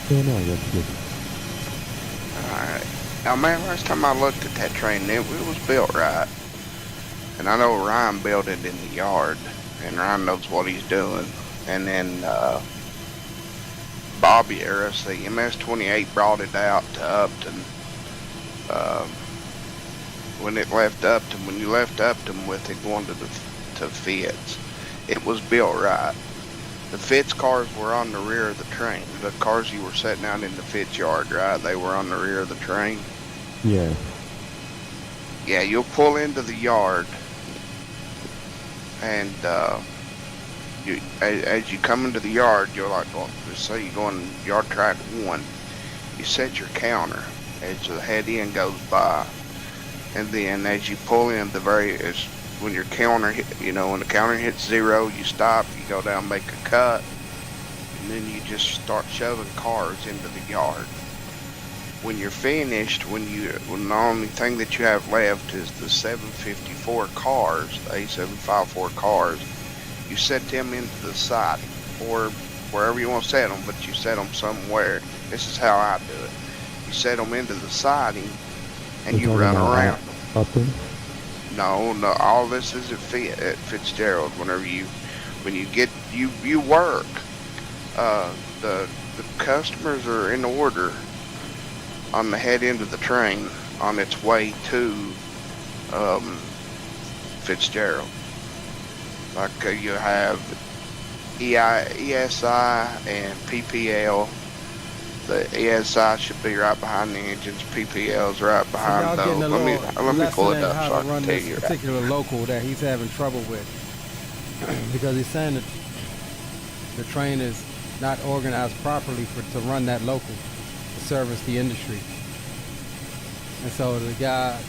Yeah, no, that's good. Alright. Now, man, last time I looked at that train, it was built right. And I know Ryan built it in the yard. And Ryan knows what he's doing. And then, Bobby Aorus, the MS-28 brought it out to Upton. When it left Upton, when you left Upton with it going to Fitz, it was built right. The Fitz cars were on the rear of the train. The cars you were setting out in the Fitz yard, right? They were on the rear of the train. Yeah. Yeah, you'll pull into the yard, and as you come into the yard, you're like, well, just say you go on yard track 1, you set your counter as the head end goes by, and then as you pull in when your counter when the counter hits 0, you stop, you go down, make a cut, and then you just start shoving cars into the yard. When you're finished, when the only thing that you have left is the 754 cars, the A754 cars, you set them into the siding, or wherever you want to set them, but you set them somewhere. This is how I do it. You set them into the siding, and you run around. Upton? No, all this is at Fitzgerald. When you work, the customers are in order on the head end of the train on its way to Fitzgerald. Like you have ESI and PPL. The ESI should be right behind the engines. PPL's right behind those. Let me pull it up so I can tell you. This particular local that he's having trouble with, because he's saying that the train is not organized properly to run that local to service the industry. And so the guy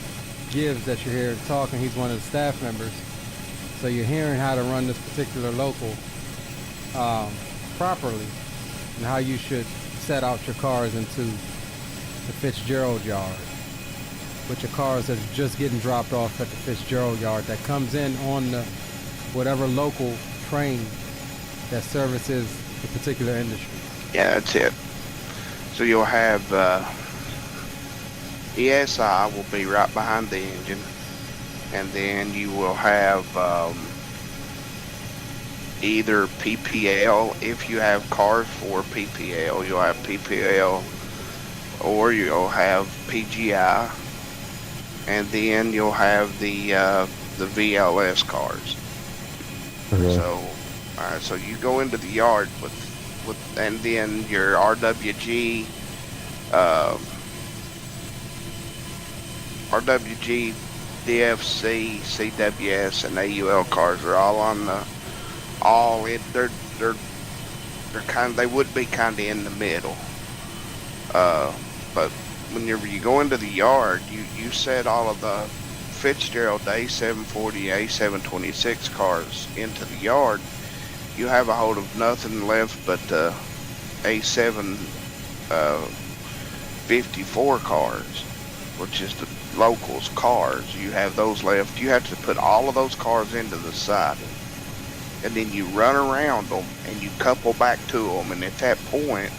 Gibbs that you're here talking, he's one of the staff members. So you're hearing how to run this particular local properly, and how you should set out your cars into the Fitzgerald yard, with your cars that are just getting dropped off at the Fitzgerald yard that comes in on the whatever local train that services the particular industry. Yeah, that's it. So you'll have ESI will be right behind the engine, and then you will have either PPL, if you have cars for PPL, you'll have PPL, or you'll have PGI, and then you'll have the VLS cars. Okay. So you go into the yard with and then your RWG, DFC, CWS, and AUL cars are all on the they would be kind of in the middle. But whenever you go into the yard, you set all of the Fitzgerald A740, A726 cars into the yard. You have a hold of nothing left but the A754 cars, which is the locals cars. You have those left. You have to put all of those cars into the siding, and then you run around them and you couple back to them. And at that point,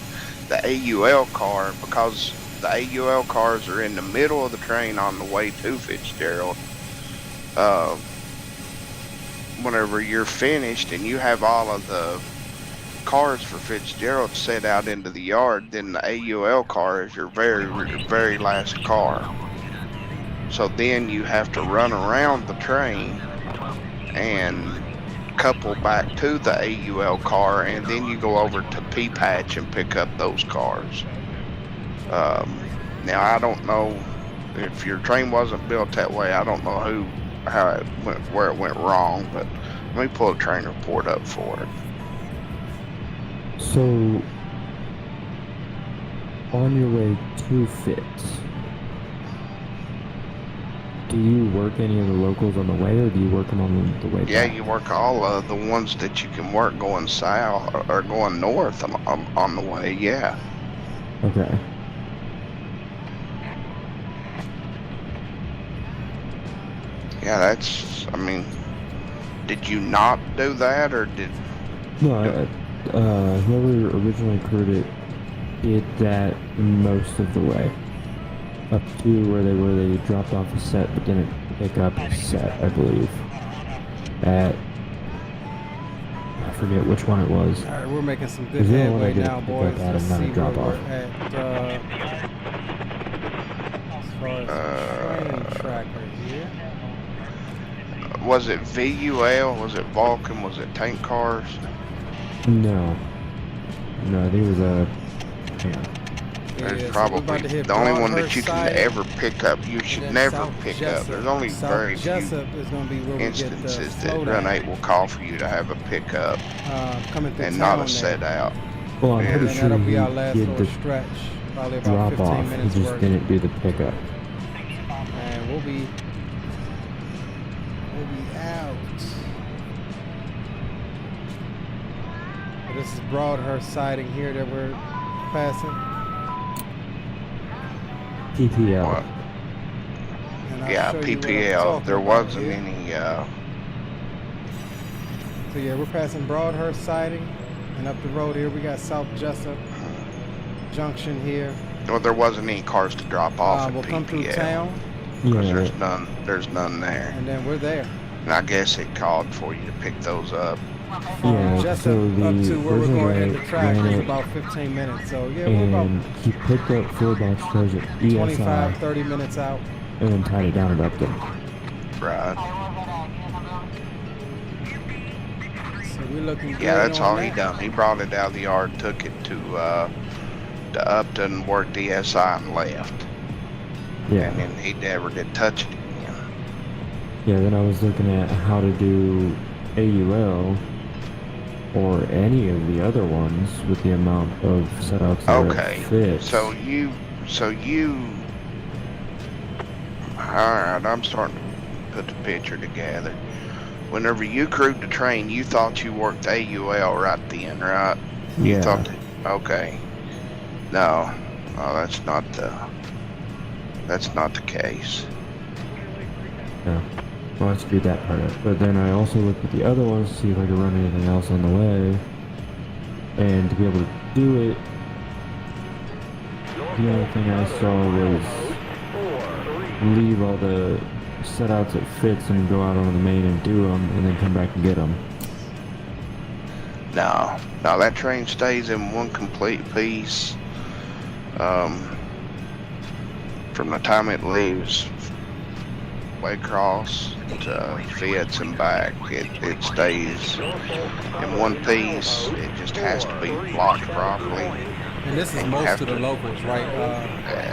the AUL car, because the AUL cars are in the middle of the train on the way to Fitzgerald, whenever you're finished and you have all of the cars for Fitzgerald set out into the yard, then the AUL car is your very, very last car. So then you have to run around the train and couple back to the AUL car, and then you go over to P-Patch and pick up those cars. Now I don't know if your train wasn't built that way. I don't know how it went, where it went wrong, but let me pull a train report up for it. So, on your way to Fitz, do you work any of the locals on the way, or do you work them on the way Yeah, back? you work all of the ones that you can work going south or going north on the way, yeah. Okay. Yeah, that's, I mean, did you not do that, or did... No, whoever originally crewed it did that most of the way. Up to where they dropped off a set but didn't pick up a set, I believe. At, I forget which one it was. All right, we're making some good Is the other one I headway did now, pick boys. up at Let's and not see a where drop we're off. at. As far as the training track right here. Was it VUL? Was it Vulcan? Was it tank cars? No. No, I think it was a... Hang on. There's Yeah, so probably we're about to hit the only one that Broadhurst you can side, ever pick up. You and should then never South pick Jessup. up. There's only South very few Jessup is going to be where we get the instances that slowdown. Run 8 will call for you to have a pickup Coming through and town not a there. set out. Well, I'm Yeah. pretty And sure that'll be he our last did little the stretch. Probably about drop 15 off. He minutes just worth. didn't do the pickup. And we'll be out. So this is Broadhurst siding here that we're passing. PPL. What? And I'll Yeah, show you what I'm PPL. talking There about wasn't here. any. So yeah, we're passing Broadhurst siding, and up the road here we got South Jessup Junction here. Well, there wasn't any cars to drop off at We'll come through PPL town, because Yeah, there's none. There's none there. and then we're there. And I guess it called for you to pick those up. yeah, Jessup so the up to where we're original going guy in the track ran is it, about 15 minutes. So yeah, we're about and he picked up 4 box cars at 25, ESI 30 minutes out. and then tied it down at Upton. Right. So we're looking good. Yeah, that's on all that. he done. He brought it out of the yard, took it to Upton, worked the SI, and left. Yeah. And then he never did touch it again. Yeah, then I was looking at how to do AUL or any of the other ones with the amount of setouts that Okay, fit. so you, alright, I'm starting to put the picture together. Whenever you crewed the train, you thought you worked AUL right then, right? You Yeah. thought that, okay. No, that's not the case. Yeah. Well, I screwed that part up. But then I also looked at the other ones to see if I could run anything else on the way. And to be able to do it, the only thing I saw was leave all the setouts at Fitz and go out on the main and do them, and then come back and get them. No, that train stays in one complete piece. From the time it leaves Waycross to Fitz and back, it stays in one piece. It just has to be blocked properly. And this is And you most have of the to- locals, right?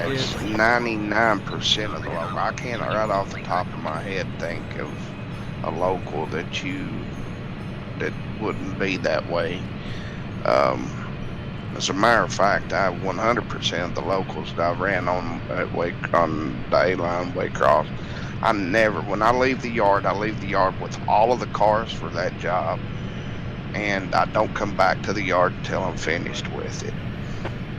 It's Is 99% of the local. I can't right off the top of my head think of a local that wouldn't be that way. As a matter of fact, I 100% of the locals that I ran on the A-line Waycross, I never, when I leave the yard with all of the cars for that job, and I don't come back to the yard until I'm finished with it.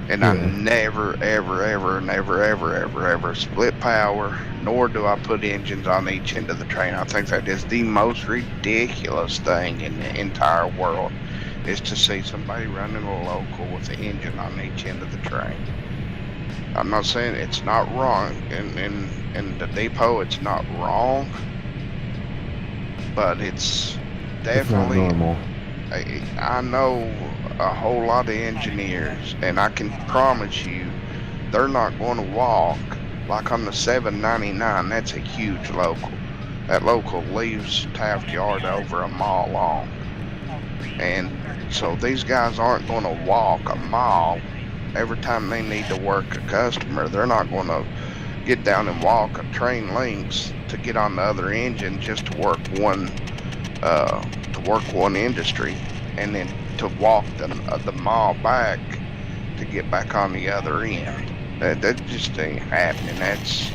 And I never, ever split power, nor do I put engines on each end of the train. I think that is the most ridiculous thing in the entire world, is to see somebody running a local with the engine on each end of the train. I'm not saying it's not wrong. In the depot, it's not wrong, but it's definitely... It's not normal. I know a whole lot of engineers, and I can promise you they're not going to walk. Like on the 799, that's a huge local. That local leaves Taft Yard over a mile long. And so these guys aren't going to walk a mile every time they need to work a customer. They're not going to get down and walk a train lengths to get on the other engine just to work one industry, and then to walk the mile back to get back on the other end. That just ain't happening. That's,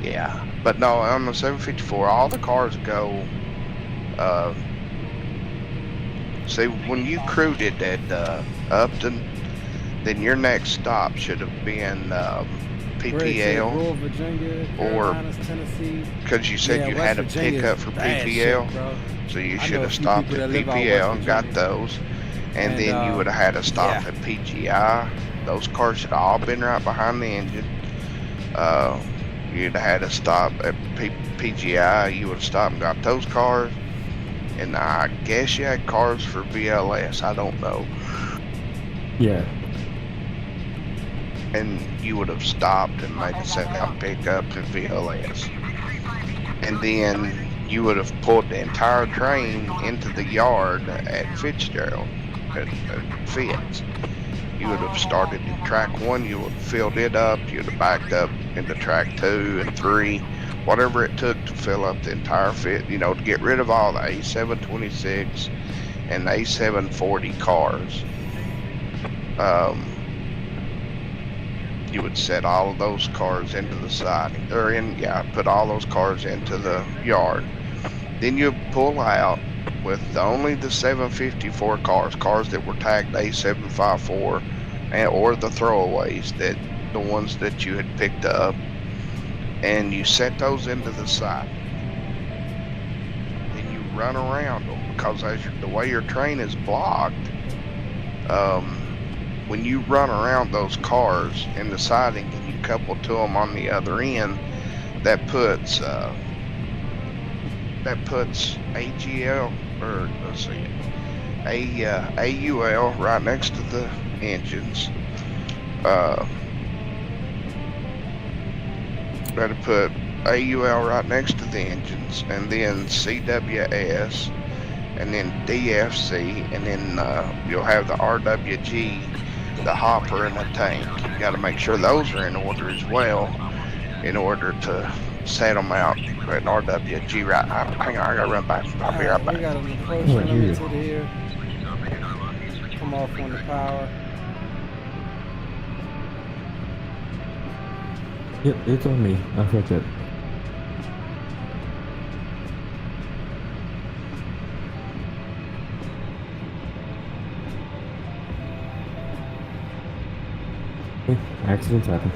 yeah. But no, on the 754, all the cars go. See, when you crewed at Upton, then your next stop should have been PPL, Rural Virginia, or Carolinas, Tennessee. because you said you West had a Virginia pickup is for bad PPL, shit, bro. so you I should know a have few stopped people at that live out West PPL and got Virginia. those, and And, then you would have had a stop yeah. at PGI. Those cars should have all been right behind the engine. You'd have had a stop at PGI. You would have stopped and got those cars. And I guess you had cars for VLS. I don't know. Yeah. And you would have stopped and maybe set out pickup to VLS. And then you would have pulled the entire train into the yard at Fitzgerald, at Fitz. You would have started in track 1, you would have filled it up, you would have backed up into track 2 and 3, whatever it took to fill up the entire fit, you know, to get rid of all the A726 and the A740 cars. You would set all of those cars into the siding, or put all those cars into the yard. Then you pull out with only the 754 cars that were tagged A754, or the throwaways, the ones that you had picked up, and you set those into the side. Then you run around them, because the way your train is blocked, when you run around those cars in the siding and you couple to them on the other end, that puts AGL, or let's see, AUL right next to the engines. Better put AUL right next to the engines, and then CWS, and then DFC, and then you'll have the RWG, the hopper, and the tank. You got to make sure those are in order as well, in order to set them out. An RWG right. Hang on, I gotta run back. I'll be right We back. got an approach Oh, yeah. limited here. Come off on the power. Yep, it's on me. I fucked it. Accidents happen.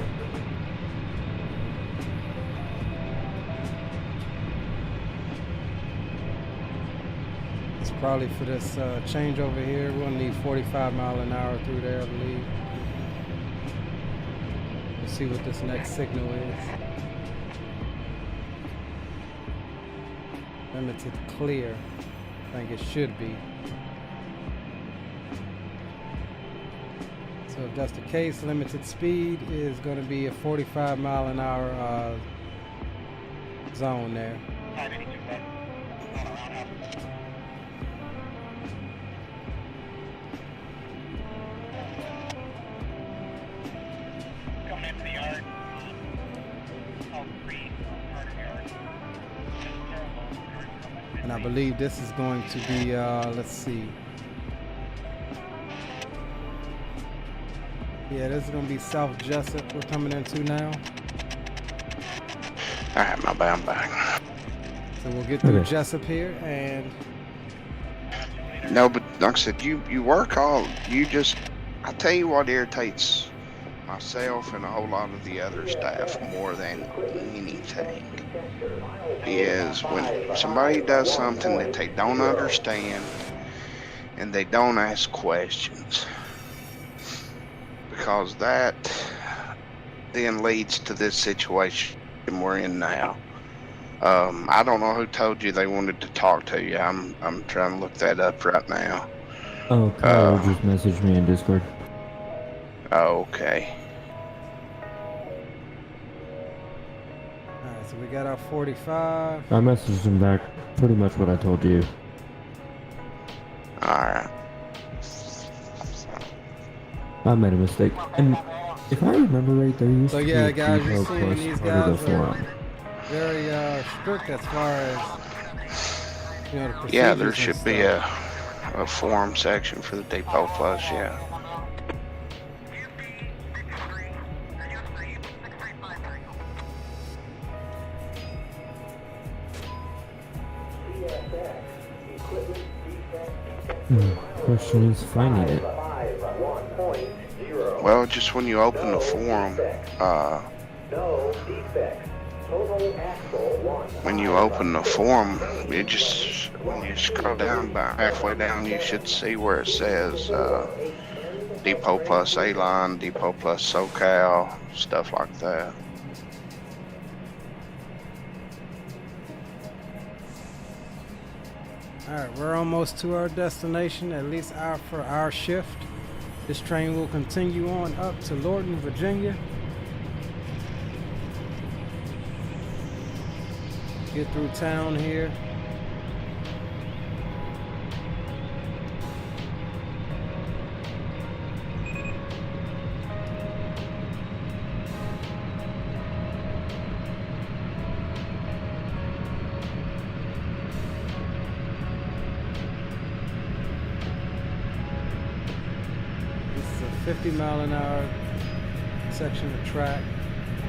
It's probably for this change over here. We'll need 45 mile an hour through there, I believe. Let's see what this next signal is. Limited clear. I think it should be. So if that's the case, limited speed is going to be a 45 mile an hour zone there. Coming into the yard. All three yard. And I believe this is going to be, let's see. Yeah, this is going to be South Jessup we're coming into now. Alright, my bad, I'm back. So we'll get through Okay. Jessup here, and No, but like I said, you work all, I tell you what irritates myself and a whole lot of the other staff more than anything is when somebody does something that they don't understand and they don't ask questions, because that then leads to this situation we're in now. I don't know who told you they wanted to talk to you. I'm trying to look that up right now. Oh, Kyle just messaged me in Discord. Okay. alright, so we got our 45. I messaged him back pretty much what I told you. Alright. I made a mistake. And If I remember right, there used So to yeah, be a guys, you're depot seeing plus these part of guys the forum. are very strict as far as the procedures Yeah, there and should be stuff. a forum section for the Depot Plus, yeah. Question is finding it. Well, just when you open the forum, when you open the forum, it just, when you scroll down about halfway down, you should see where it says Depot Plus A-Line, Depot Plus SoCal, stuff like that. Alright, we're almost to our destination, at least for our shift. This train will continue on up to Lorton, Virginia. Get through town here. This is a 50-mile-an-hour section of track.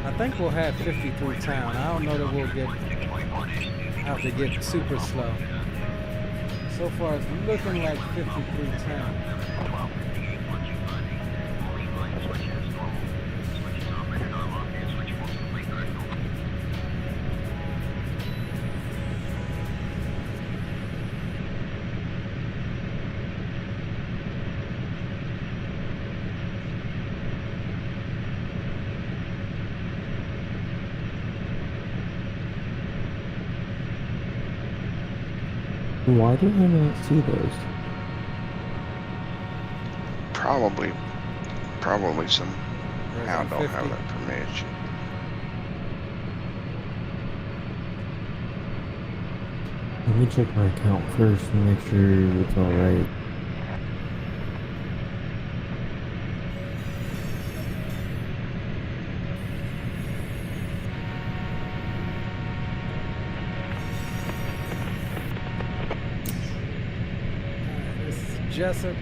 I think we'll have 50 through town. I don't know that we'll have to get super slow. So far, it's looking like 50 through town. Why did I not see those? Probably some Where's I that don't have 50? that permission. Let me check my account first and make sure it's alright. This is Jessup.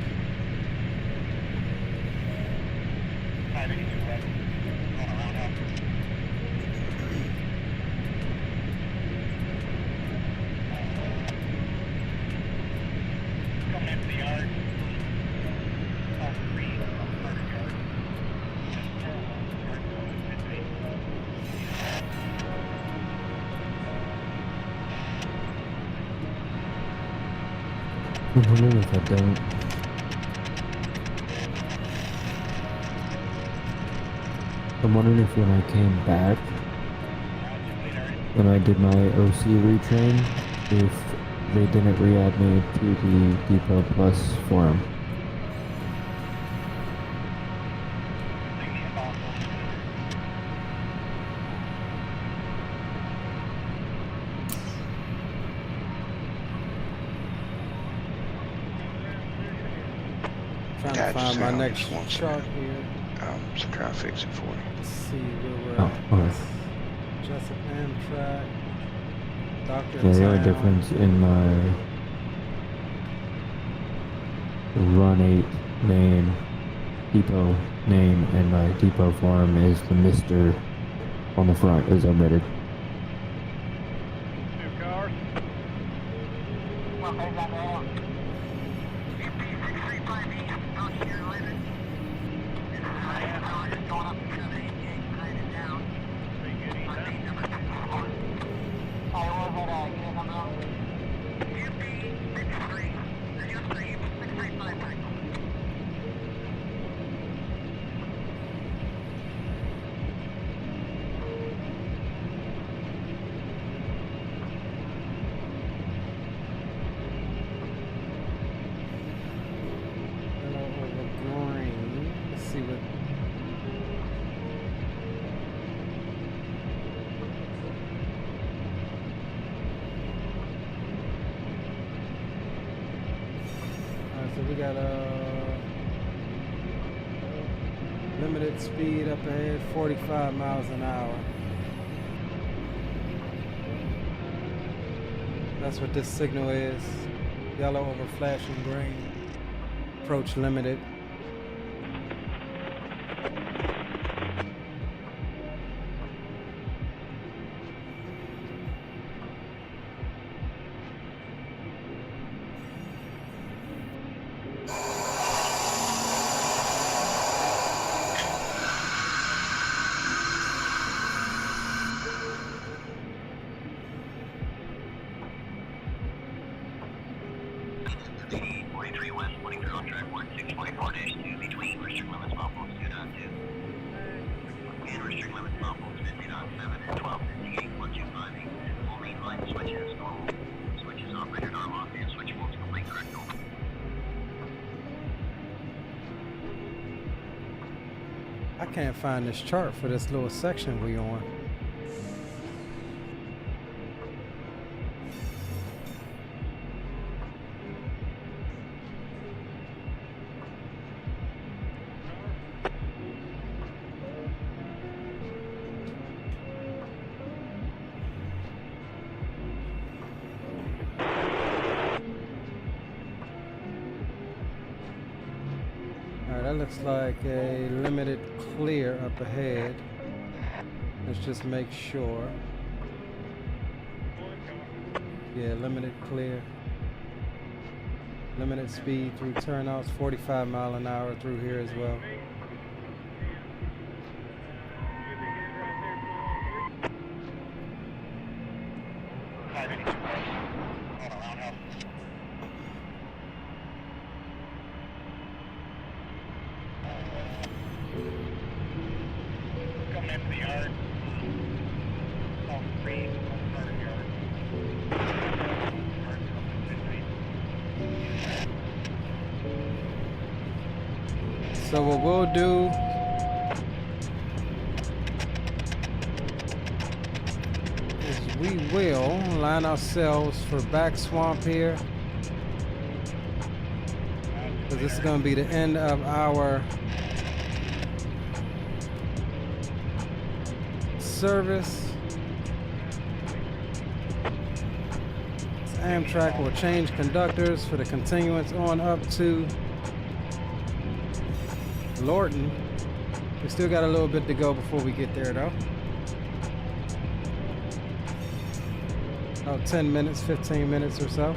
I'm wondering if I don't. I'm wondering if when I came back, when I did my OC retrain, if they didn't re-add me to the Depot Plus forum. Trying to Yeah, find just my hang on next just one chart second. here. So try to fix it for you. Let's see where we're Oh, at. alright. Jessup Amtrak. Dr. Yeah, the only Town. difference in my Run 8 name, Depot name, and my Depot forum is the Mr. on the front is omitted. Two cars. Let's see what. Alright, so we got Limited speed up ahead, 45 miles an hour. That's what this signal is. Yellow over flashing green. Approach limited. I can't find this chart for this little section we on. That looks like a limited clear up ahead. Let's just make sure. Yeah, limited clear. Limited speed through turnouts, 45 mile an hour through here as well. So what we'll do is we will line ourselves for back swamp here. So this is going to be the end of our service. Amtrak will change conductors for the continuance on up to LORTON. We still got a little bit to go before we get there though. About 10 minutes, 15 minutes or so.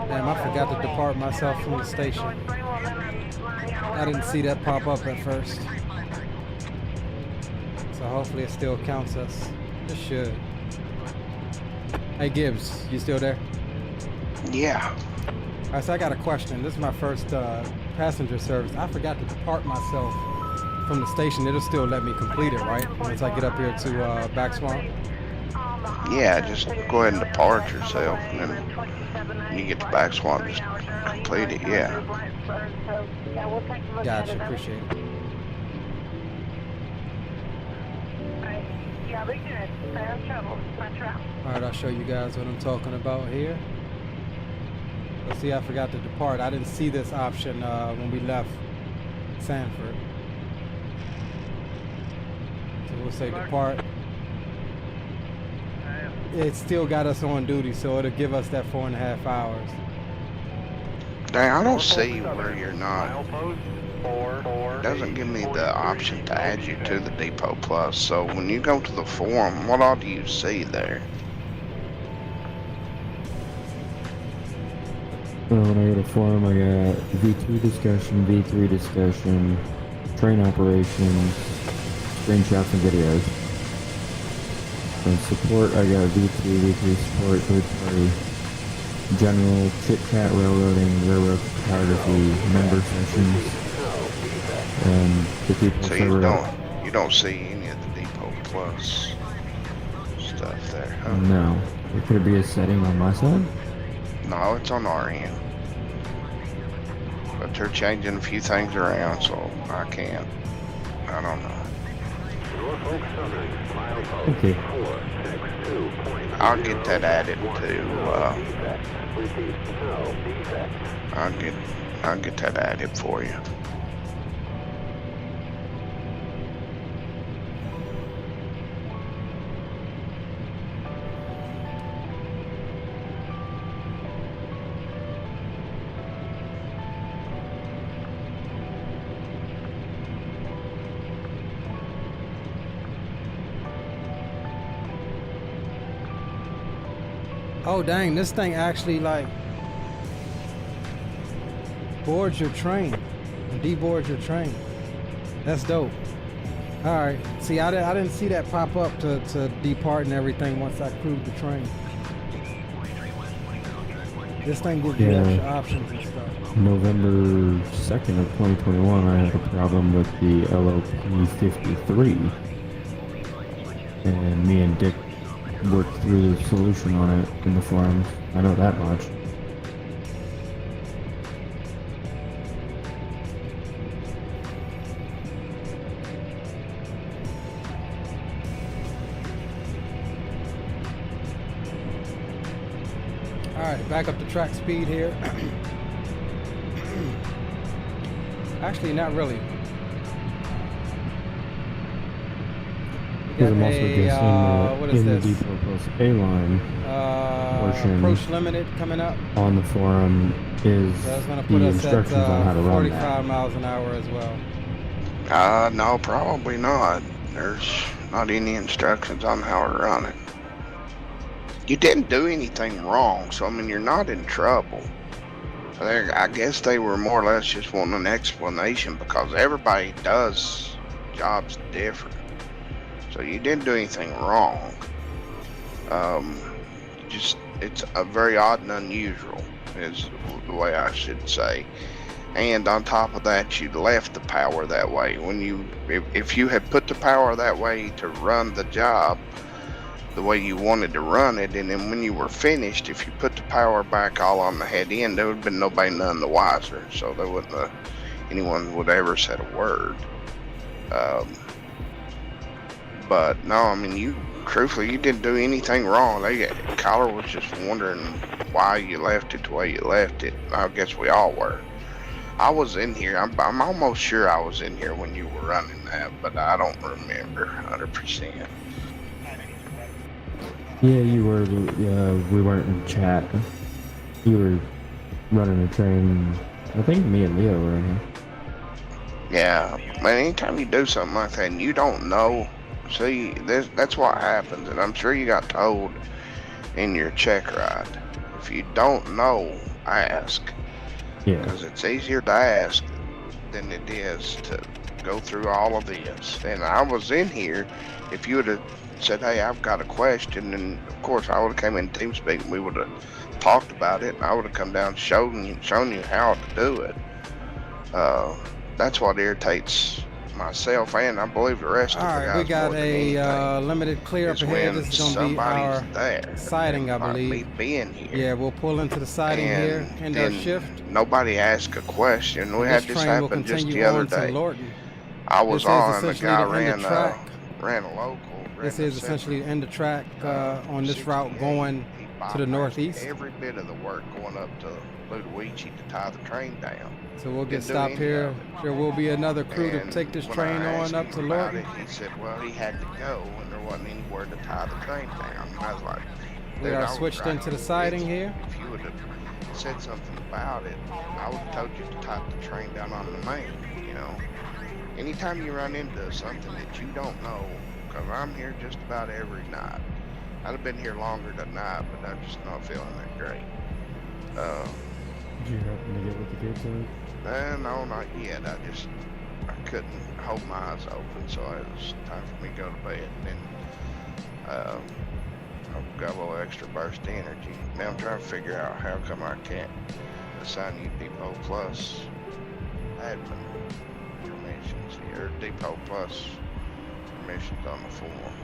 Damn, I forgot to depart myself from the station. I didn't see that pop up at first. So hopefully it still counts us. It should. Hey Gibbs, you still there? Yeah. Alright, so I got a question. This is my first passenger service. I forgot to depart myself from the station. It'll still let me complete it, right? Once I get up here to back swamp. Yeah, just go ahead and depart yourself, and then you get the back swamp, just complete it, yeah. Gotcha, appreciate it. Alright, I'll show you guys what I'm talking about here. Let's see, I forgot to depart. I didn't see this option when we left Sanford. So we'll say depart. It still got us on duty, so it'll give us that 4.5 hours. Dang, I don't see where you're not. It doesn't give me the option to add you to the Depot Plus. So when you go to the forum, what all do you see there? When I go to forum, I got V2 discussion, V3 discussion, train operations, screenshots and videos. And support, I got V2 support, third party, general chit-chat, railroading, railroad photography, member sessions, and the people So you don't see any of the Depot Plus stuff there, huh? No. Could it be a setting on my side? No, it's on our end. But they're changing a few things around, so I can't. I don't know. Okay. I'll get that added to, I'll get that added for you. Oh dang, this thing actually like boards your train and deboards your train. That's dope. All right, see, I didn't see that pop up to depart and everything once I crewed the train. This thing gives you extra options and stuff. November 2nd of 2021, I had a problem with the LOP53, and me and Dick worked through the solution on it in the forums. I know that much. Alright, back up to track speed here. Actually, not really. Because I'm also guessing what is in this? the Depot Plus A-line portion Approach limited coming up. on the forum is So that's going to the put us instructions at on how to run 45 that. miles an hour as well. No, probably not. There's not any instructions on how to run it. You didn't do anything wrong, so I mean, you're not in trouble. I guess they were more or less just wanting an explanation because everybody does jobs different. So you didn't do anything wrong. Just, it's a very odd and unusual is the way I should say. And on top of that, you left the power that way. When if you had put the power that way to run the job the way you wanted to run it, and then when you were finished, if you put the power back all on the head end, there would have been nobody none the wiser. So there wouldn't anyone would ever said a word. But no, I mean, truthfully, you didn't do anything wrong. Collar was just wondering why you left it the way you left it. I guess we all were. I was in here. I'm almost sure I was in here when you were running that, but I don't remember 100%. Yeah, you were. We weren't in chat. You were running a train. I think me and Leo were in here. Yeah, but anytime you do something like that and you don't know, see, that's what happens. And I'm sure you got told in your check ride. If you don't know, ask. Yeah. Because it's easier to ask than it is to go through all of this. And I was in here. If you would have said, hey, I've got a question, and of course I would have came in TeamSpeak and we would have talked about it, and I would have come down and shown you how to do it. That's what irritates myself and I believe the rest of the guys. Alright, we got more than anything, a limited clear up ahead. when This is going to be our somebody's there, siding, I like believe. me being here. Yeah, we'll pull into the siding here, end our then shift. Nobody asked a question. We had this train will happen just continue the other on to day. Lorton. I was This is on, the essentially guy the end of track. ran a local. This is essentially the end of track on this route going to the northeast. Every bit of the work going up to Ludowici to tie the train down. So we'll get Didn't do stopped any here. of it. There will be another crew to And take this when train I on asked up him to about Lorton. it, he said, well, he had to go and there wasn't anywhere to tie the train down. And I was like, We dude, are I was switched right into the on siding edge. here. If you would have said something about it, I would have told you to tie the train down on the main, you know. Anytime you run into something that you don't know, because I'm here just about every night. I'd have been here longer tonight, but I'm just not feeling that great. Did you happen to get with the gates out? No, not yet. I couldn't hold my eyes open, so it was time for me to go to bed. And then got a little extra burst of energy. Now I'm trying to figure out how come I can't assign you Depot Plus admin permissions here, Depot Plus permissions on the form,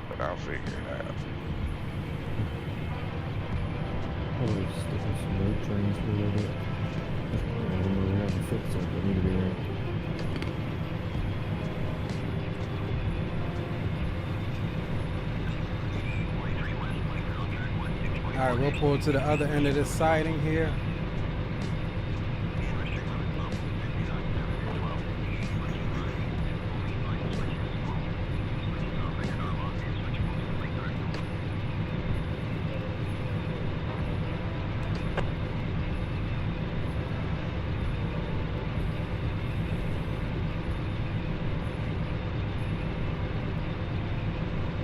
but I'll figure it out. Probably stick with some road trains for a little bit. I don't really have a fix it, but need to be right. All right, we'll pull to the other end of this siding here.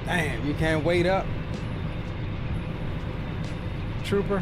Damn, you can't wait up, trooper.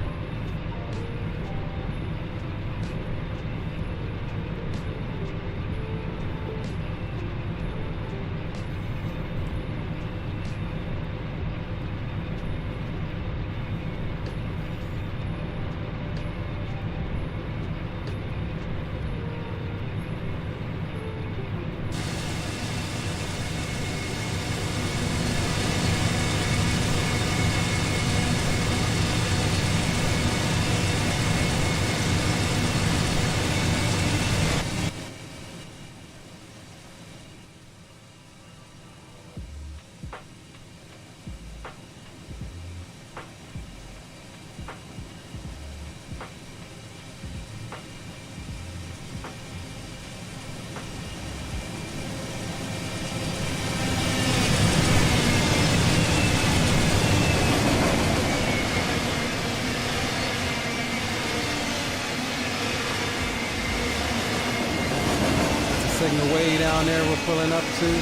Signal way down there we're pulling up to.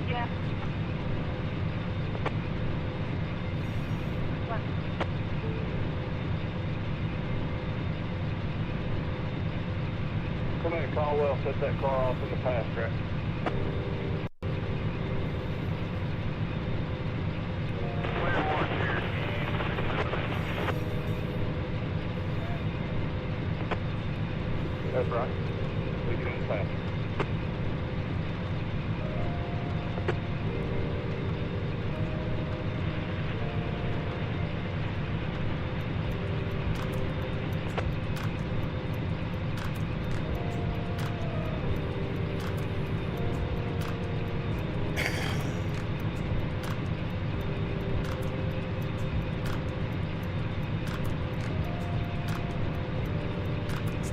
Yeah. Come in, Caldwell, set that car off in the pass track. That's right. We get in the pass.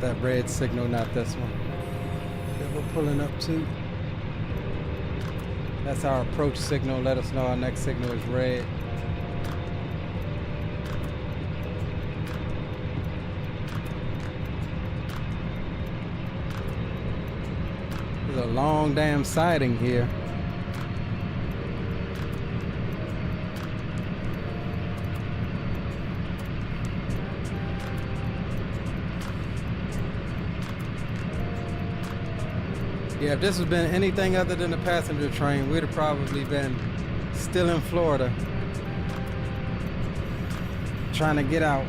That red signal, not this one that we're pulling up to. That's our approach signal. Let us know our next signal is red. There's a long damn siding here. Yeah, if this has been anything other than a passenger train, we'd have probably been still in Florida trying to get out.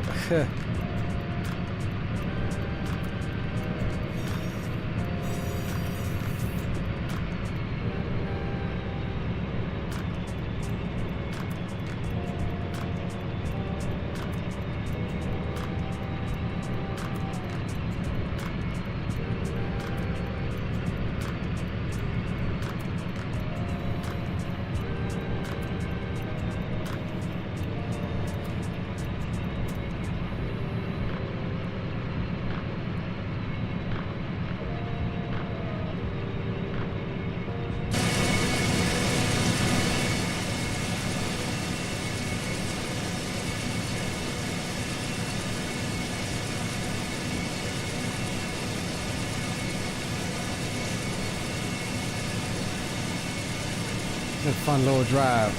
It's a fun little drive.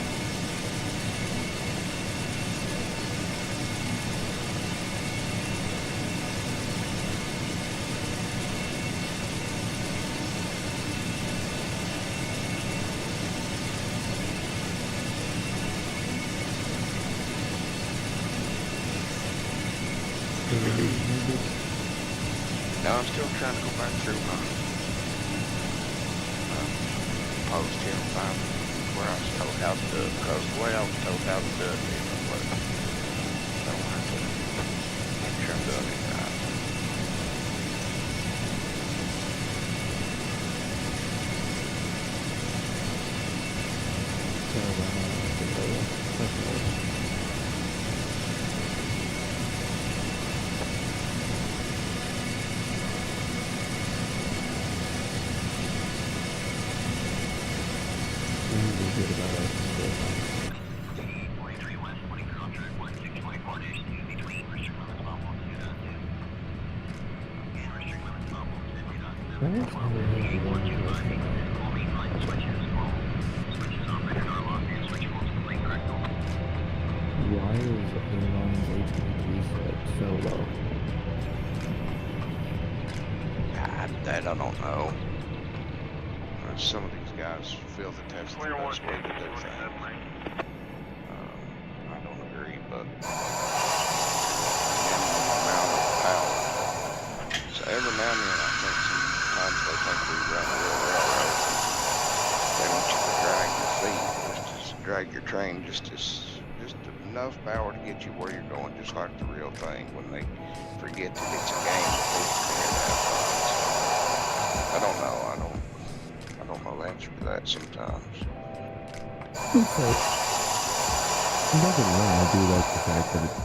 No, I'm still trying to go back through my post here and find where I was told how to do it, because the way I was told how to do it didn't work. So I have to make sure I'm doing it right. Why is Elon's HPG set so low? I don't know. Some of these guys feel that that's the best way to do things. I don't agree, but minimum amount of power. So every now and then I think sometimes they think we run a real railroad. They want you to drag your feet, just drag your train just enough power to get you where you're going, just like the real thing, when they forget that it's a game that they can have. I don't know. I don't know the answer to that sometimes. Okay. Don't get me wrong, I do like the fact that it's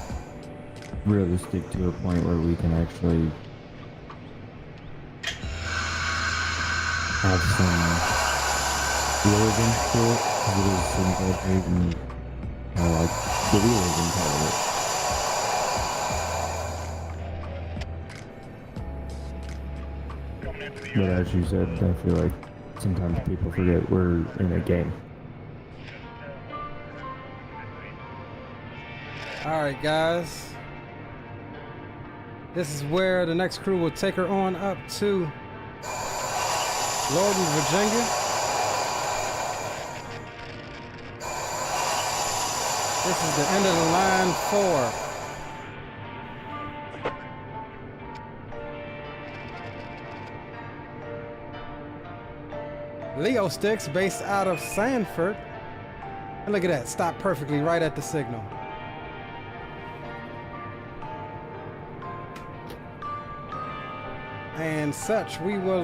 realistic to a point where we can actually have some realism to it, because it is simple, and I like the realism part of it. But as you said, I feel like sometimes people forget we're in a game. Alright guys, this is where the next crew will take her on up to Lorton, Virginia. This is the end of the line 4. Leo Sticks, based out of Sanford. And look at that, stopped perfectly right at the signal. And such, we will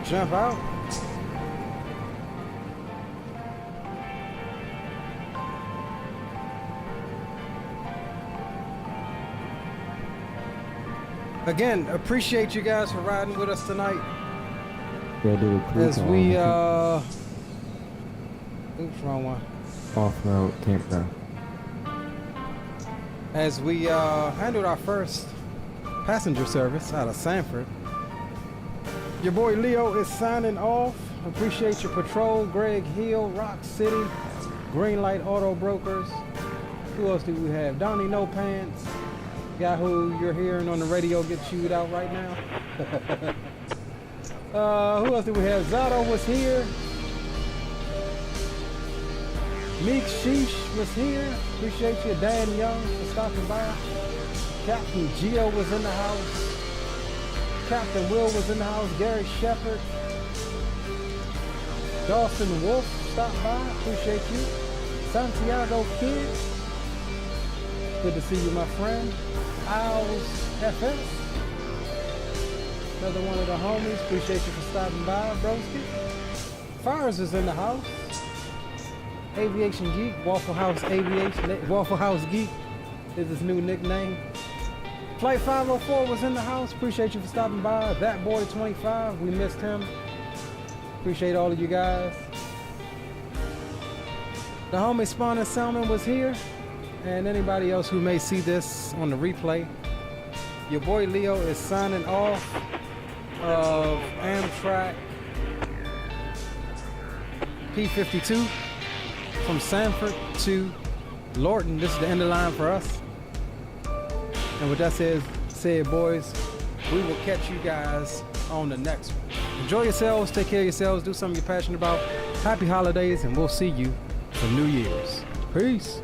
jump out. Again, appreciate you guys for riding with us tonight. Yeah, do the cruise As we oops, wrong one. off-route campground. As we handled our first passenger service out of Sanford, your boy Leo is signing off. Appreciate your patrol. Greg Hill, Rock City, Greenlight Auto Brokers. Who else do we have? Donnie No Pants. Guy who you're hearing on the radio get chewed out right now. Who else do we have? Zato was here. Meek Sheesh was here. Appreciate you. Dan Young for stopping by. Captain Gio was in the house. Captain Will was in the house. Gary Shepard. Dawson Wolf stopped by. Appreciate you. Santiago Kid. Good to see you, my friend. Owls FS. Another one of the homies. Appreciate you for stopping by, broski. Fires is in the house. Aviation Geek, Waffle House Aviation, Waffle House Geek is his new nickname. Flight 504 was in the house. Appreciate you for stopping by. That Boy 25, we missed him. Appreciate all of you guys. The homie Spawning Salmon was here. And anybody else who may see this on the replay. Your boy Leo is signing off of Amtrak P52 from Sanford to Lorton. This is the end of the line for us. And with that said, boys, we will catch you guys on the next one. Enjoy yourselves, take care of yourselves, do something you're passionate about. Happy holidays, and we'll see you for New Year's. Peace.